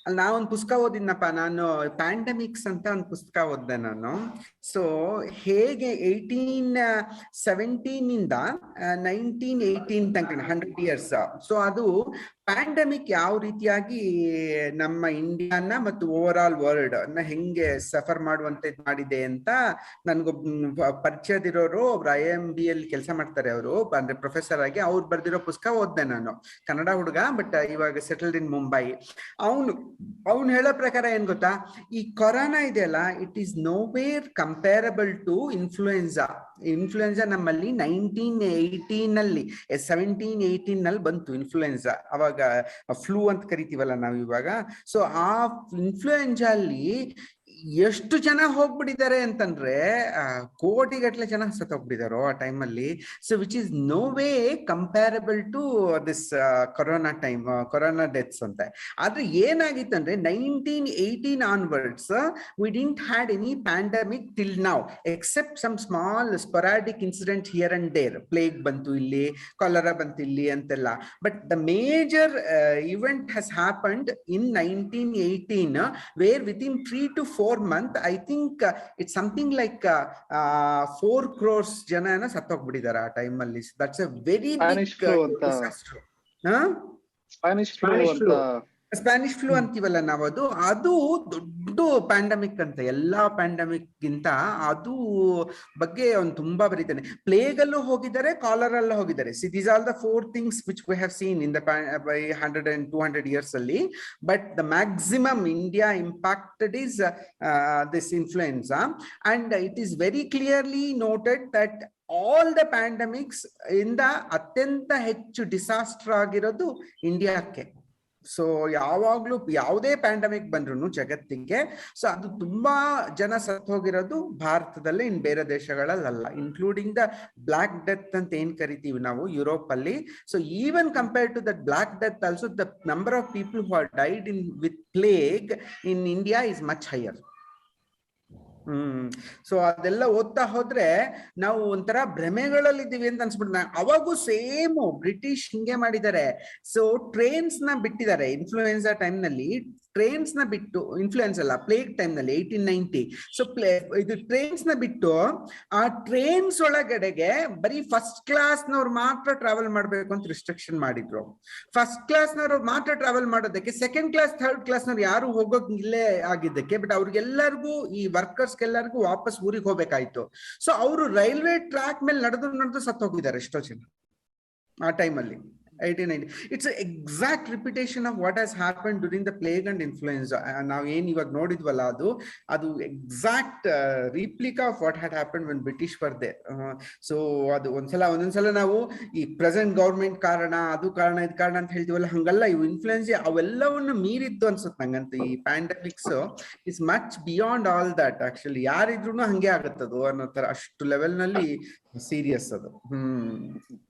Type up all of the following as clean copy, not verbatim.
ಅಲ್ಲಿ ನಾವೊಂದು ಪುಸ್ತಕ ಓದಿದ್ನಪ್ಪ, ನಾನು ಪ್ಯಾಂಡಮಿಕ್ಸ್ ಅಂತ ಒಂದು ಪುಸ್ತಕ ಓದಿದೆ ನಾನು. ಸೊ ಹೇಗೆ 1817 1918 ತನಕ 100 years. ಸೊ ಅದು ಪ್ಯಾಂಡಮಿಕ್ ಯಾವ ರೀತಿಯಾಗಿ ನಮ್ಮ ಇಂಡಿಯಾನ ಮತ್ತು ಓವರ್ ಆಲ್ ವರ್ಲ್ಡ್ ನ ಹೆಂಗೆ ಸಫರ್ ಮಾಡುವಂತೆ ಮಾಡಿದೆ ಅಂತ ನನ್ಗೊಬ್ಬ ಪರಿಚಯದಿರೋರು ಒಬ್ರು IIMB ಅಲ್ಲಿ ಕೆಲಸ ಮಾಡ್ತಾರೆ, ಅವರು ಅಂದ್ರೆ ಪ್ರೊಫೆಸರ್ ಆಗಿ. ಅವ್ರು ಬರ್ದಿರೋ ಪುಸ್ತಕ ಓದ್ದೆ ನಾನು. ಕನ್ನಡ ಹುಡುಗ, ಬಟ್ ಇವಾಗ ಸೆಟಲ್ಡ್ ಇನ್ ಮುಂಬೈ. ಅವ್ನು ಹೇಳೋ ಪ್ರಕಾರ ಏನ್ ಗೊತ್ತಾ, ಈ ಕೊರೋನಾ ಇದೆಯಲ್ಲ, it is nowhere comparable to influenza. Influenza ನಮ್ಮಲ್ಲಿ 1718 ನಲ್ಲಿ ಬಂತು ಇನ್ಫ್ಲೂಯೆನ್ಸಾ. ಅವಾಗ ಫ್ಲೂ ಅಂತ ಕರಿತೀವಲ್ಲ ನಾವು ಇವಾಗ. ಸೊ ಆ ಇನ್ಫ್ಲೂಯೆನ್ಸಾ ಅಲ್ಲಿ ಎಷ್ಟು ಜನ ಹೋಗ್ಬಿಟ್ಟಿದ್ದಾರೆ ಅಂತಂದ್ರೆ ಕೋಟಿಗಟ್ಟಲೆ ಜನ ಸತ್ತೋಗ್ಬಿಟ್ಟಿದಾರೋ ಆ ಟೈಮಲ್ಲಿ. So which is no way comparable to this corona time, corona deaths ಅಂತ. ಆದ್ರೆ ಏನಾಗಿತ್ತು ಅಂದ್ರೆ 1918 onwards we didn't had any pandemic till now, except some small sporadic incident here and there. Plague ಬಂತು ಇಲ್ಲಿ, ಕಾಲರಾ ಬಂತು ಇಲ್ಲಿ ಅಂತೆಲ್ಲ. But the major event has happened in 1918 where within 3 to 4 months I think it's something like 4 crores jana sattogbididaರೆ ಆ time ಅಲ್ಲಿ. That's a very big disaster. Spanish flu ಅಂತೀವಲ್ಲ ನಾವು, ಅದು ದೊಡ್ಡ ಪ್ಯಾಂಡಮಿಕ್ ಅಂತ. ಎಲ್ಲಾ ಪ್ಯಾಂಡಮಿಕ್ ಗಿಂತ ಅದು ಬಗ್ಗೆ ಅವ್ನು ತುಂಬಾ ಬರೀತಾನೆ. ಪ್ಲೇಗ್ ಅಲ್ಲೂ ಹೋಗಿದ್ದಾರೆ, ಕಾಲರ್ ಅಲ್ಲೂ ಹೋಗಿದ್ದಾರೆ. See these are the 4 things which we have seen in the by 100 and 200 years ಅಲ್ಲಿ. But the maximum India impacted is this influenza, and it is very clearly noted that all the pandemics ಇಂದ ಅತ್ಯಂತ ಹೆಚ್ಚು disaster ಆಗಿರೋದು ಇಂಡಿಯಾಕ್ಕೆ. So ಯಾವಾಗ್ಲೂ ಯಾವುದೇ pandemic ಬಂದ್ರು ಜಗತ್ತಿಗೆ, so ಅದು ತುಂಬಾ ಜನ ಸತ್ತು ಹೋಗಿರೋದು ಭಾರತದಲ್ಲೇ, ಇನ್ ಬೇರೆ ದೇಶಗಳಲ್ಲ. ಇನ್ಕ್ಲೂಡಿಂಗ್ ದ ಬ್ಲಾಕ್ ಡೆತ್ ಅಂತ ಏನ್ ಕರಿತೀವಿ ನಾವು ಯುರೋಪ್ ಅಲ್ಲಿ. So even compared to that black death also the number of people who are died in with plague in India is much higher. So ಅದೆಲ್ಲ ಓದ್ತಾ ಹೋದ್ರೆ ನಾವು ಒಂಥರ ಭ್ರಮೆಗಳಲ್ಲಿ ಇದ್ದೀವಿ ಅಂತ ಅನ್ಸ್ಬಿಟ್ಟು. ಅವಾಗೂ ಸೇಮ್ ಬ್ರಿಟಿಷ್ ಹಿಂಗೆ ಮಾಡಿದ್ದಾರೆ. ಸೊ ಟ್ರೈನ್ಸ್ ನ ಬಿಟ್ಟಿದ್ದಾರೆ ಇನ್ಫ್ಲೂಯೆನ್ಸಾ ಟೈಮ್ ನಲ್ಲಿ. ಟ್ರೈನ್ಸ್ ನ ಬಿಟ್ಟು, ಇನ್ಫ್ಲೂಯೆನ್ಸ್ ಅಲ್ಲ, ಪ್ಲೇಗ್ ಟೈಮ್ ನಲ್ಲಿ 1890. ಸೊ ಇದು ಟ್ರೈನ್ಸ್ ನ ಬಿಟ್ಟು ಆ ಟ್ರೈನ್ಸ್ ಒಳಗಡೆಗೆ ಬರೀ ಫಸ್ಟ್ ಕ್ಲಾಸ್ ನವ್ರು ಮಾತ್ರ ಟ್ರಾವೆಲ್ ಮಾಡ್ಬೇಕು ಅಂತ ರಿಸ್ಟ್ರಿಕ್ಷನ್ ಮಾಡಿದ್ರು. ಫಸ್ಟ್ ಕ್ಲಾಸ್ ನವ್ರು ಮಾತ್ರ ಟ್ರಾವೆಲ್ ಮಾಡೋದಕ್ಕೆ, ಸೆಕೆಂಡ್ ಕ್ಲಾಸ್ ಥರ್ಡ್ ಕ್ಲಾಸ್ ನವ್ರು ಯಾರು ಹೋಗೋಗಿಲ್ಲೇ ಆಗಿದ್ದಕ್ಕೆ, ಬಟ್ ಅವ್ರಿಗೆಲ್ಲರಿಗೂ ಈ ವರ್ಕರ್ಸ್ಗೆಲ್ಲರಿಗೂ ವಾಪಸ್ ಊರಿಗೆ ಹೋಗ್ಬೇಕಾಯ್ತು. ಸೊ ಅವರು ರೈಲ್ವೆ ಟ್ರ್ಯಾಕ್ ಮೇಲೆ ನಡೆದು ಸತ್ತು ಹೋಗಿದ್ದಾರೆ ಎಷ್ಟೋ ಜನ ಆ ಟೈಮಲ್ಲಿ 1890. It's an exact repetition of what has happened during the plague and influenza. ನಾವು ಏನ್ ಇವಾಗ ನೋಡಿದ್ವಲ್ಲ, ಅದು exact replica of what had happened when British were there. So ಅದು ಒಂದೊಂದ್ಸಲ ನಾವು ಈ ಪ್ರೆಸೆಂಟ್ ಗೌರ್ಮೆಂಟ್ ಕಾರಣ, ಅದು ಕಾರಣ, ಇದು ಕಾರಣ ಅಂತ ಹೇಳ್ತೀವಲ್ಲ, ಹಂಗಲ್ಲ. ಇವು ಇನ್ಫ್ಲೂಯೆನ್ಸಾ ಅವೆಲ್ಲವನ್ನು ಮೀರಿದ್ದು ಅನ್ಸುತ್ತೆ ನಂಗಂತ. ಈ pandemics is much beyond all that. Actually ಯಾರಿದ್ರು ಹಂಗೆ ಆಗುತ್ತದು ಅನ್ನೋ ತರ, ಅಷ್ಟು ಲೆವೆಲ್ ನಲ್ಲಿ ಸೀರಿಯಸ್ ಅದು.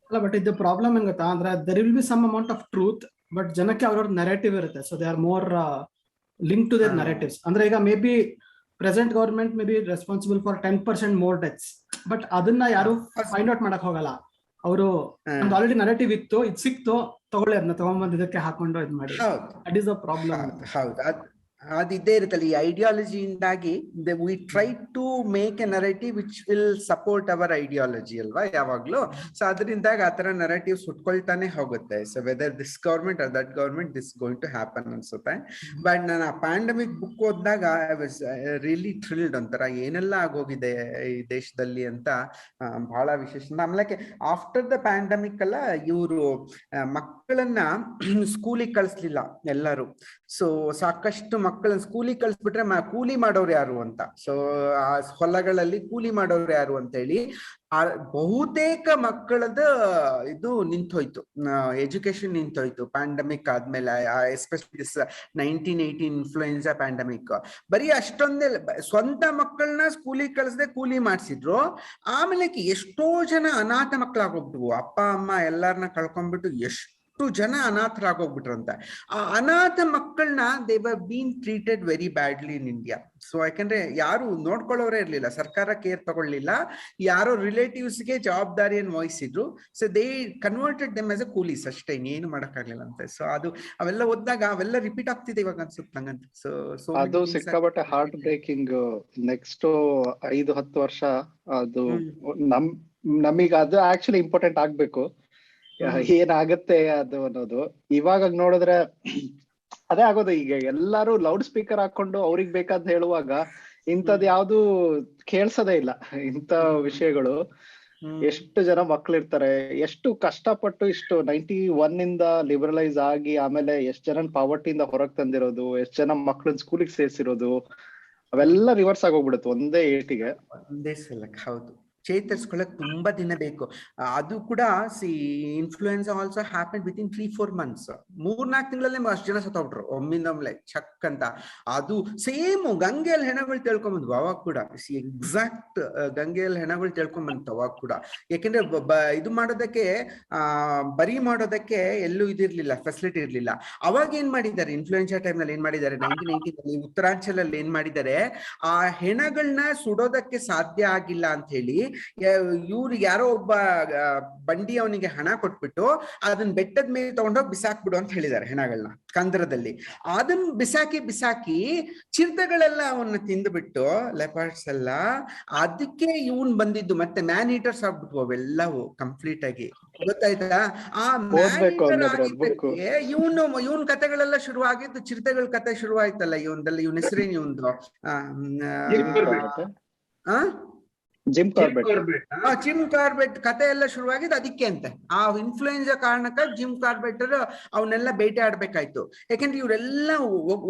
ಅಲ್ಲ, ಬಟ್ ಇದು ಪ್ರಾಬ್ಲಮ್ ಏನ್ ಗೊತ್ತಾ ಅಂದ್ರೆ, there will be some amount of truth, but ಜನಕ್ಕೆ ಅವ್ರವ್ರ ನೆರೇಟಿವ್ ಇರುತ್ತೆ. So they are more link to their narratives. ಅಂದ್ರೆ ಈಗ maybe present government maybe responsible for 10% more deaths, but ಅದನ್ನ ಯಾರು ಫೈಂಡ್ ಔಟ್ ಮಾಡಕ್ ಹೋಗಲ್ಲ. ಅವರು ಆಲ್ರೆಡಿ ನೆರೇಟಿವ್ ಇತ್ತು, ಇದು ಸಿಕ್ತು, ತಗೊಳ್ಳಿ ಅದನ್ನ ತಗೊಂಡ್ಬಂದು ಇದಕ್ಕೆ ಹಾಕೊಂಡು ಇದು ಮಾಡಿ. That is the problem. ಹೌದು, ಅದಿದ್ದೇ ಇರುತ್ತಲ್ಲ ಈ ಐಡಿಯಾಲಜಿಯಿಂದಾಗಿ. We try to make a narrative which will support our ideology ಅಲ್ವಾ ಯಾವಾಗ್ಲೂ. ಸೊ ಅದರಿಂದಾಗಿ ಆ ತರ ನರೇಟಿವ್ಸ್ ಹುಟ್ಕೊಳ್ತಾನೆ ಹೋಗುತ್ತೆ. So whether this government or that government, this going to happen ಅನ್ಸುತ್ತೆ. ಬಟ್ ನಾನು ಆ ಪ್ಯಾಂಡಮಿಕ್ ಬುಕ್ ಓದಿದಾಗ ಐ ವಾಸ್ ರಿಯಲಿ ಥ್ರಿಲ್ಡ್. ಒಂಥರ ಏನೆಲ್ಲ ಆಗೋಗಿದೆ ಈ ದೇಶದಲ್ಲಿ ಅಂತ ಬಹಳ ವಿಶೇಷ. ಆಮೇಲೆ ಆಫ್ಟರ್ ದ ಪ್ಯಾಂಡಮಿಕ್ ಅಲ್ಲ, ಇವರು ಮಕ್ಕಳನ್ನ ಸ್ಕೂಲಿಗೆ ಕಳಿಸ್ಲಿಲ್ಲ ಎಲ್ಲರೂ. ಸೊ ಸಾಕಷ್ಟು ಮಕ್ಕಳನ್ನ ಸ್ಕೂಲಿಗೆ ಕಳಿಸ್ಬಿಟ್ರೆ ಕೂಲಿ ಮಾಡೋರು ಯಾರು ಅಂತ. ಸೊ ಆ ಹೊಲಗಳಲ್ಲಿ ಕೂಲಿ ಮಾಡೋರು ಯಾರು ಅಂತ ಹೇಳಿ ಬಹುತೇಕ ಮಕ್ಕಳದ ಇದು ನಿಂತೋಯ್ತು, ಎಜುಕೇಶನ್ ನಿಂತೋಯ್ತು ಪ್ಯಾಂಡಮಿಕ್ ಆದ್ಮೇಲೆ. Especially this 1918 influenza pandemic. ಬರೀ ಅಷ್ಟೊಂದೇ, ಸ್ವಂತ ಮಕ್ಕಳನ್ನ ಸ್ಕೂಲಿಗೆ ಕಳಿಸದೆ ಕೂಲಿ ಮಾಡಿಸಿದ್ರು. ಆಮೇಲೆ ಎಷ್ಟೋ ಜನ ಅನಾಥ ಮಕ್ಕಳಾಗೋಗ್ಬಿಟ್ವು. ಅಪ್ಪ ಅಮ್ಮ ಎಲ್ಲಾರನ್ನ ಕಳ್ಕೊಂಡ್ಬಿಟ್ಟು ಎಷ್ಟು ಜನ ಅನಾಥರಾಗೋಗ್ಬಿಟ್ರಂತೆ. ಆ ಅನಾಥ ಮಕ್ಕಳನ್ನ they were been treated very badly in India. So ಯಾಕಂದ್ರೆ ಯಾರು ನೋಡ್ಕೊಳ್ಳೋರೇ ಇರ್ಲಿಲ್ಲ, ಸರ್ಕಾರ ಕೇರ್ ತಗೊಳ್ಳಿಲ್ಲ, ಯಾರೋ ರಿಲೇಟಿವ್ಸ್ಗೆ ಜವಾಬ್ದಾರಿಯನ್ನು ವಹಿಸಿದ್ರು. So they converted them as a coolies ಅಷ್ಟೇ, ಇನ್ನೇನು ಮಾಡಕ್ಕಾಗ್ಲಿಲ್ಲ ಅಂತೆ. ಸೊ ಅದು ಅವೆಲ್ಲ ಓದಿದಾಗ ಅವೆಲ್ಲ ರಿಪೀಟ್ ಆಗ್ತಿದೆ ಇವಾಗ ಅನ್ಸುತ್ತೆ ನಂಗಂತ. ಸೊ ಅದು ಸಿಕ್ಕಾಬಟ್ಟೆ ಹಾರ್ಟ್ ಬ್ರೇಕಿಂಗ್. ನೆಕ್ಸ್ಟ್ 5-10 ವರ್ಷ ಅದು ನಮೀಗ ಅದು ಆಕ್ಚುಲಿ ಇಂಪಾರ್ಟೆಂಟ್ ಆಗ್ಬೇಕು, ಏನಾಗತ್ತೆ ಅದು ಅನ್ನೋದು. ಇವಾಗ ನೋಡಿದ್ರೆ ಅದೇ ಆಗೋದು. ಈಗ ಎಲ್ಲಾರು ಲೌಡ್ ಸ್ಪೀಕರ್ ಹಾಕೊಂಡು ಅವ್ರಿಗೆ ಬೇಕಾದ್ ಹೇಳುವಾಗ ಇಂಥದ್ ಯಾವ್ದು ಕೇಳ್ಸೋದೇ ಇಲ್ಲ ಇಂಥ ವಿಷಯಗಳು. ಎಷ್ಟು ಜನ ಮಕ್ಳಿರ್ತಾರೆ, ಎಷ್ಟು ಕಷ್ಟಪಟ್ಟು ಇಷ್ಟು 91 ಇಂದ ಲಿಬರಲೈಸ್ ಆಗಿ ಆಮೇಲೆ ಎಷ್ಟ್ ಜನ ಪಾವರ್ಟಿಯಿಂದ ಹೊರಗ್ ತಂದಿರೋದು, ಎಷ್ಟ್ ಜನ ಮಕ್ಳನ್ನ ಸ್ಕೂಲಿಗೆ ಸೇರ್ಸಿರೋದು, ಅವೆಲ್ಲ ರಿವರ್ಸ್ ಆಗೋಗ್ಬಿಡುತ್ತೆ ಒಂದೇ ಏಟಿಗೆ. ಒಂದೇ ಸಲಕ್ಕೆ. ಹೌದು, ಚೇತರಿಸ್ಕೊಳ್ಳಕ್ ತುಂಬಾ ದಿನ ಬೇಕು. ಅದು ಕೂಡ influenza also happen with in 3-4 months. 3-4 ತಿಂಗಳಲ್ಲೇ ಅಷ್ಟು ಜನ ಸತ್ತೋಗ್ಬಿಟ್ರು ಒಮ್ಮಿಂದೊಮ್ಲೆ ಚಕ್ ಅಂತ. ಅದು ಸೇಮ್ ಗಂಗೆಯಲ್ಲಿ ಹೆಣಗಳು ತಿಳ್ಕೊಂಬಂದ್ವು ಅವಾಗ ಕೂಡ. ಎಕ್ಸಾಕ್ಟ್ ಗಂಗೆಯಲ್ಲಿ ಹೆಣಗಳು ತಿಳ್ಕೊಂಬಂತು ಅವಾಗ ಕೂಡ. ಯಾಕೆಂದ್ರೆ ಇದು ಮಾಡೋದಕ್ಕೆ ಬರಿ ಮಾಡೋದಕ್ಕೆ ಎಲ್ಲೂ ಇದಿರ್ಲಿಲ್ಲ, ಫೆಸಿಲಿಟಿ ಇರ್ಲಿಲ್ಲ. ಅವಾಗ ಏನ್ ಮಾಡಿದ್ದಾರೆ, ಇನ್ಫ್ಲೂಯೆನ್ಸಾ ಟೈಮ್ ನಲ್ಲಿ ಏನ್ ಮಾಡಿದ್ದಾರೆ, 1990 ಉತ್ತರಾಂಚಲಲ್ಲಿ ಏನ್ ಮಾಡಿದ್ದಾರೆ, ಆ ಹೆಣಗಳನ್ನ ಸುಡೋದಕ್ಕೆ ಸಾಧ್ಯ ಆಗಿಲ್ಲ ಅಂತ ಹೇಳಿ ಇವ್ರಿಗೆ ಯಾರೋ ಒಬ್ಬ ಬಂಡಿ ಅವನಿಗೆ ಹಣ ಕೊಟ್ಬಿಟ್ಟು ಅದನ್ನ ಬೆಟ್ಟದ ಮೇಲೆ ತಗೊಂಡೋಗಿ ಬಿಸಾಕ್ಬಿಡು ಅಂತ ಹೇಳಿದ್ದಾರೆ ಹೆಣಗಳನ್ನ ಕಂದರದಲ್ಲಿ. ಅದನ್ನ ಬಿಸಾಕಿ ಚಿರತೆಗಳೆಲ್ಲ ಅವನ್ನ ತಿಂದುಬಿಟ್ಟು, ಲೆಪರ್ಡ್ಸ್ ಎಲ್ಲ. ಅದಕ್ಕೆ ಇವನ್ ಬಂದಿದ್ದು ಮತ್ತೆ ಮ್ಯಾನ್ ಈಟರ್ಸ್ ಆಗ್ಬಿಟ್ವು ಅವೆಲ್ಲವು ಕಂಪ್ಲೀಟ್ ಆಗಿ. ಗೊತ್ತಾಯ್ತಾ? ಆ ಇವನ್ ಕತೆಗಳೆಲ್ಲ ಶುರುವಾಗಿದ್ದು, ಚಿರತೆಗಳ ಕತೆ ಶುರುವಾಯ್ತಲ್ಲ ಇವನ್ದಲ್ಲಿ. ಇವನ್ ಹೆಸರೇನು ಇವಂದು? ಜಿಮ್ ಕಾರ್ಬೆಟ್ ಕತೆ ಎಲ್ಲ ಶುರುವಾಗಿದ್ದು ಅದಕ್ಕೆ ಅಂತೆ. ಆ ಇನ್ಫ್ಲೂಯೆನ್ಸಾ ಕಾರಣಕ್ಕೆ ಜಿಮ್ ಕಾರ್ಬೆಟರ್ ಅವನ್ನೆಲ್ಲ ಬೇಟೆ ಆಡ್ಬೇಕಾಯ್ತು. ಯಾಕೆಂದ್ರೆ ಇವರೆಲ್ಲ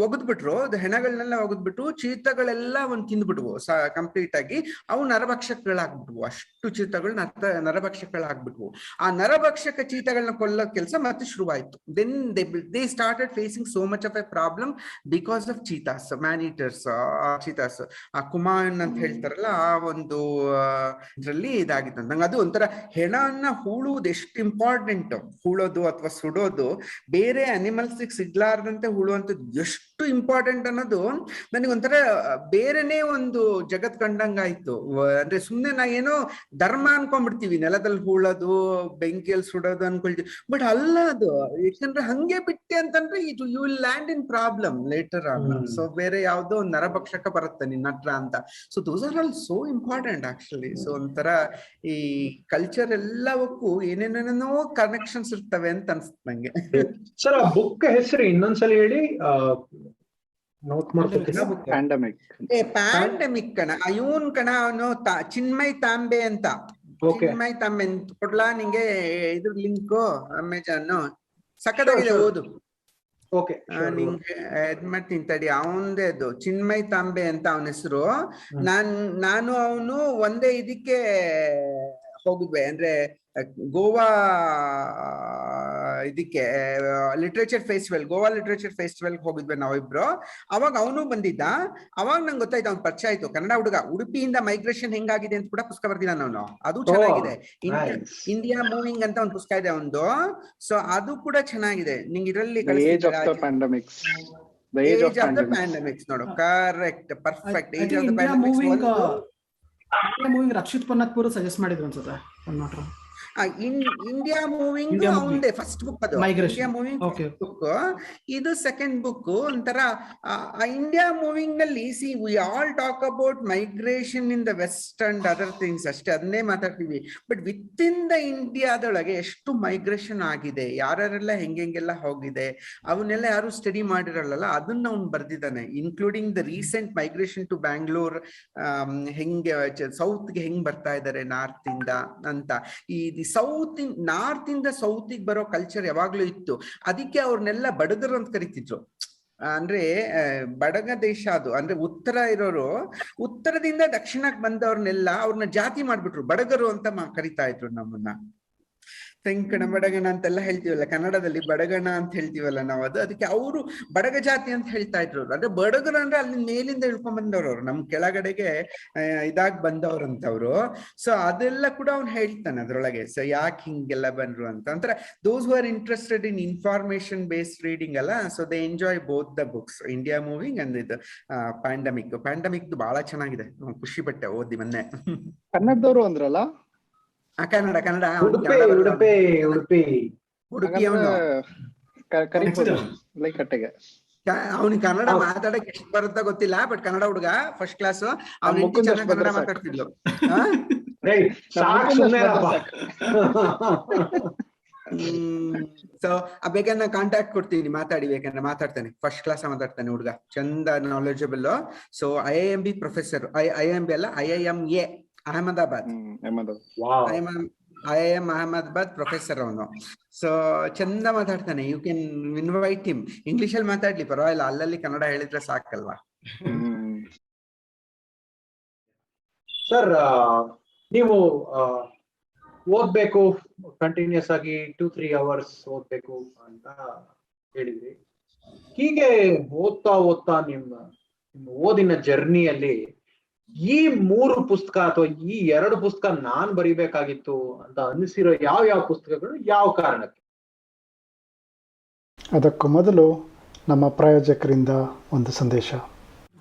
ಒಗದ್ಬಿಟ್ರು, ಹೆಣಗಳನ್ನೆಲ್ಲ ಒಗದ್ಬಿಟ್ಟು ಚೀತಗಳೆಲ್ಲ ಅವನ್ ತಿಂದ್ಬಿಟ್ವು ಕಂಪ್ಲೀಟ್ ಆಗಿ. ಅವು ನರಭಕ್ಷಕಗಳಾಗ್ಬಿಟ್ವು, ಅಷ್ಟು ಚೀತಗಳು ನರಭಕ್ಷಕಗಳಾಗ್ಬಿಟ್ವು. ಆ ನರಭಕ್ಷಕ ಚೀತಗಳನ್ನ ಕೊಲ್ಲೋ ಕೆಲಸ ಮತ್ತೆ ಶುರುವಾಯ್ತು. Then they started facing so much of a problem because of cheetahs, man eaters. Cheetahs, ಆ ಕುಮಾನ್ ಅಂತ ಹೇಳ್ತಾರಲ್ಲ, ಆ ಒಂದು ಇದ್ರಲ್ಲಿ ಇದಾಗಿತ್ತು. ನಂಗೆ ಅದು ಒಂಥರ ಹೆಣವನ್ನ ಹೂಳುವುದು ಎಷ್ಟು ಇಂಪಾರ್ಟೆಂಟ್, ಹೂಳೋದು ಅಥವಾ ಸುಡೋದು ಬೇರೆ ಅನಿಮಲ್ಸ್ ಸಿಗ್ಲಾರ್ದಂತೆ ಹೂಳುವಂಥದ್ದು ಎಷ್ಟು ಇಂಪಾರ್ಟೆಂಟ್ ಅನ್ನೋದು ನನಗೆ ಒಂಥರ ಬೇರೆನೇ ಒಂದು ಜಗತ್ ಕಂಡಂಗಾಯ್ತು. ಅಂದ್ರೆ ಸುಮ್ನೆ ನಾ ಏನೋ ಧರ್ಮ ಅನ್ಕೊಂಡ್ಬಿಡ್ತೀವಿ, ನೆಲದಲ್ಲಿ ಹೂಳೋದು, ಬೆಂಕಿಯಲ್ಲಿ ಸುಡೋದು ಅನ್ಕೊಳ್ತೀವಿ. ಬಟ್ ಅಲ್ಲ ಅದು. ಯಾಕಂದ್ರೆ ಹಂಗೆ ಬಿಟ್ಟೆ ಅಂತಂದ್ರೆ ಇದು you will land in problem later on. So ಬೇರೆ ಯಾವ್ದೋ ನರಭಕ್ಷಕ ಬರುತ್ತೆ ನಿನ್ನ ಹತ್ರ ಅಂತ. So those are all so important actually. So ಒಂಥರ ಈ ಕಲ್ಚರ್ ಎಲ್ಲವಕ್ಕೂ ಏನೇನೇನೋ ಕನೆಕ್ಷನ್ಸ್ ಇರ್ತವೆ ಅಂತ ಅನ್ಸುತ್ತೆ ನಂಗೆ. ಸರ್, ಆ ಬುಕ್ ಹೆಸರು ಇನ್ನೊಂದ್ಸಲ ಹೇಳಿ. ಪ್ಯಾಂಡಮಿಕ್ ಕಣ, ಇವನ್ ಕಣ, ಅವನು ಚಿನ್ಮಯ್ ತಾಂಬೆ ಅಂತ. ಚಿನ್ಮಯ್ ತಾಂಬೆ ಕೊಡ್ಲಾ ನಿಂಗೆ ಇದ್ರ ಲಿಂಕ್? ಅಮೆಜಾನ್ ಸಕ್ಕತ್ತಾಗಿದೆ, ಓದು. ನಿಂಗೆ ಇದ್ ಮಾಡ್ತೀನಿ ತಡಿ. ಅವಂದೇ ಅದು ಚಿನ್ಮಯ್ ತಾಂಬೆ ಅಂತ ಅವನ ಹೆಸರು. ನಾನು ಅವನು ಒಂದೇ ಇದಕ್ಕೆ ಹೋಗಿದ್ವಿ, ಅಂದ್ರೆ ಗೋವಾ ಇದಕ್ಕೆ literature festival, Goa literature festival ಹೋಗಿದ್ವಿ ನಾವಿಬ್ರು. ಅವಾಗ ಅವನು ಬಂದಿದ್ದ. ಅವಾಗ ನಂಗೆ ಗೊತ್ತಾಯ್ತು, ಅವ್ನು ಪರಿಚಯ ಆಯ್ತು. ಕನ್ನಡ ಹುಡುಗ, ಉಡುಪಿಯಿಂದ ಮೈಗ್ರೇಷನ್ ಹೆಂಗಾಗಿದೆ ಅಂತ ಕೂಡ ಪುಸ್ತಕ ಬರ್ದಿಲ್ಲ ನಾನು. ಅದು ಚೆನ್ನಾಗಿದೆ. ಇಂಡಿಯಾ ಮೂವಿಂಗ್ ಅಂತ ಒಂದು ಪುಸ್ತಕ ಇದೆ ಒಂದು. ಸೊ ಅದು ಕೂಡ ಚೆನ್ನಾಗಿದೆ. ನಿಂಗೆ ಇದರಲ್ಲಿ ಏಜ್ ಆಫ್ ದ ಪ್ಯಾಂಡಮಿಕ್ಸ್ ನೋಡು. Correct, perfect. Age of the pandemics moving Rakshith Ponnathpur suggest ಮಾಡಿದ್ರು ಅನ್ಸುತ್ತೆ. ಇಂಡಿಯಾ ಮೂವಿಂಗ್ ಅವಂದೇ ಫಸ್ಟ್ ಬುಕ್. ಅದು ಇಂಡಿಯಾ ಮೂವಿಂಗ್ ಬುಕ್, ಇದು ಸೆಕೆಂಡ್ ಬುಕ್. ಒಂಥರ ಇಂಡಿಯಾ ಮೂವಿಂಗ್ ನಲ್ಲಿ we all talk about migration in the west and other things ಅಷ್ಟೇ, ಅದನ್ನೇ ಮಾತಾಡ್ತೀವಿ. ಬಟ್ ವಿತ್ ಇನ್ ದ ಇಂಡಿಯಾದೊಳಗೆ ಎಷ್ಟು ಮೈಗ್ರೇಷನ್ ಆಗಿದೆ, ಯಾರೆಲ್ಲ ಹೆಂಗೆಲ್ಲ ಹೋಗಿದೆ, ಅವನ್ನೆಲ್ಲ ಯಾರು ಸ್ಟಡಿ ಮಾಡಿರಲ್ಲ. ಅದನ್ನ ಅವ್ನು ಬರ್ದಿದ್ದಾನೆ, including the recent migration to Bangalore, ಹೆಂಗೆ ಸೌತ್ಗೆ ಹೆಂಗ್ ಬರ್ತಾ ಇದ್ದಾರೆ ನಾರ್ತ್ ಇಂದ ಅಂತ. ಈ ನಾರ್ತ್ ಇಂದ ಸೌತಿಗೆ ಬರೋ ಕಲ್ಚರ್ ಯಾವಾಗ್ಲೂ ಇತ್ತು. ಅದಕ್ಕೆ ಅವ್ರನ್ನೆಲ್ಲ ಬಡಗರು ಅಂತ ಕರಿತಿದ್ರು. ಅಂದ್ರೆ ಬಡಗ ದೇಶ ಅದು. ಅಂದ್ರೆ ಉತ್ತರ ಇರೋರು, ಉತ್ತರದಿಂದ ದಕ್ಷಿಣಕ್ಕೆ ಬಂದವ್ರನ್ನೆಲ್ಲ ಅವ್ರನ್ನ ಜಾತಿ ಮಾಡ್ಬಿಟ್ರು, ಬಡಗರು ಅಂತ ಕರಿತಾ ಇದ್ರು ನಮ್ಮನ್ನ. ತೆಂಕಣ ಬಡಗಣ ಅಂತೆಲ್ಲ ಹೇಳ್ತೀವಲ್ಲ, ಕನ್ನಡದಲ್ಲಿ ಬಡಗಣ ಅಂತ ಹೇಳ್ತೀವಲ್ಲ ನಾವು, ಅದಕ್ಕೆ ಅವರು ಬಡಗ ಜಾತಿ ಅಂತ ಹೇಳ್ತಾ ಇದ್ರು ಅವ್ರು. ಅಂದ್ರೆ ಬಡಗರು ಅಂದ್ರೆ ಅಲ್ಲಿ ಮೇಲಿಂದ ಇಳ್ಕೊಂಡ್ ಬಂದವ್ರು ಅವ್ರು, ನಮ್ ಕೆಳಗಡೆಗೆ ಇದಾಗ್ ಬಂದವ್ರಂತವ್ರು. ಸೊ ಅದೆಲ್ಲ ಕೂಡ ಅವ್ನು ಹೇಳ್ತಾನೆ ಅದ್ರೊಳಗೆ. ಸೊ ಯಾಕೆ ಹಿಂಗೆಲ್ಲ ಬಂದ್ರು ಅಂತ. ಅಂದ್ರೆ those who are interested in information based reading ಅಲ್ಲ, so they enjoy both the books, India moving and ಇದು ಪ್ಯಾಂಡಮಿಕ್ ಬಹಳ ಚೆನ್ನಾಗಿದೆ, ಖುಷಿ ಪಟ್ಟೆ ಓದಿ ಮೊನ್ನೆ. ಕನ್ನಡದವರು ಅಂದ್ರಲ್ಲ? ಕನ್ನಡ ಉಡುಪಿ ಅವನು ಕರಿಬೋದು ಲೈಕ್ ಕಟ್ಟೆಗೆ. ಅವ್ನಿಗೆ ಕನ್ನಡ ಮಾತಾಡಕ್ ಎಷ್ಟು ಬರುತ್ತಾ ಗೊತ್ತಿಲ್ಲ, ಬಟ್ ಕನ್ನಡ ಹುಡುಗ ಫಸ್ಟ್ ಕ್ಲಾಸ್. ಅವ್ನು ಚೆನ್ನಾಗಿ ಕನ್ನಡ ಮಾತಾಡ್ತಿದ್ಲು. ಸೊ ಬೇಕಾದ್ರೆ ಕಾಂಟ್ಯಾಕ್ಟ್ ಕೊಡ್ತೀನಿ, ಮಾತಾಡಿ, ಬೇಕಂದ್ರೆ ಮಾತಾಡ್ತಾನೆ. ಫಸ್ಟ್ ಕ್ಲಾಸ್ ಮಾತಾಡ್ತಾನೆ ಹುಡುಗ, ಚಂದ knowledgeable. So IIMB professor, IIMB ಅಲ್ಲ IIMA Ahmedabad, IIM Ahmedabad professor ಅವನು. ಸೊ ಚಂದ ಮಾತಾಡ್ತಾನೆ. You can invite him. English ಅಲ್ಲಿ ಮಾತಾಡ್ಲಿ ಪರವಾಗಿಲ್ಲ, ಅಲ್ಲಲ್ಲಿ ಕನ್ನಡ ಹೇಳಿದ್ರೆ ಸಾಕಲ್ವಾ. ಸರ್, ನೀವು ಓದ್ಬೇಕು ಕಂಟಿನ್ಯೂಸ್ ಆಗಿ 2-3 hours ಓದ್ಬೇಕು ಅಂತ ಹೇಳಿದ್ರಿ. ಹೀಗೆ ಓದ್ತಾ ನಿಮ್ಮ ಓದಿನ ಜರ್ನಿಯಲ್ಲಿ ಈ 3 ಪುಸ್ತಕ ಅಥವಾ ಈ 2 ಪುಸ್ತಕ ನಾನ್ ಬರಿಬೇಕಾಗಿತ್ತು ಅಂತ ಅನಿಸಿರೋ ಯಾವ ಪುಸ್ತಕಗಳು, ಯಾವ ಕಾರಣಕ್ಕೆ? ಅದಕ್ಕೂ ಮೊದಲು ನಮ್ಮ ಪ್ರಾಯೋಜಕರಿಂದ ಒಂದು ಸಂದೇಶ.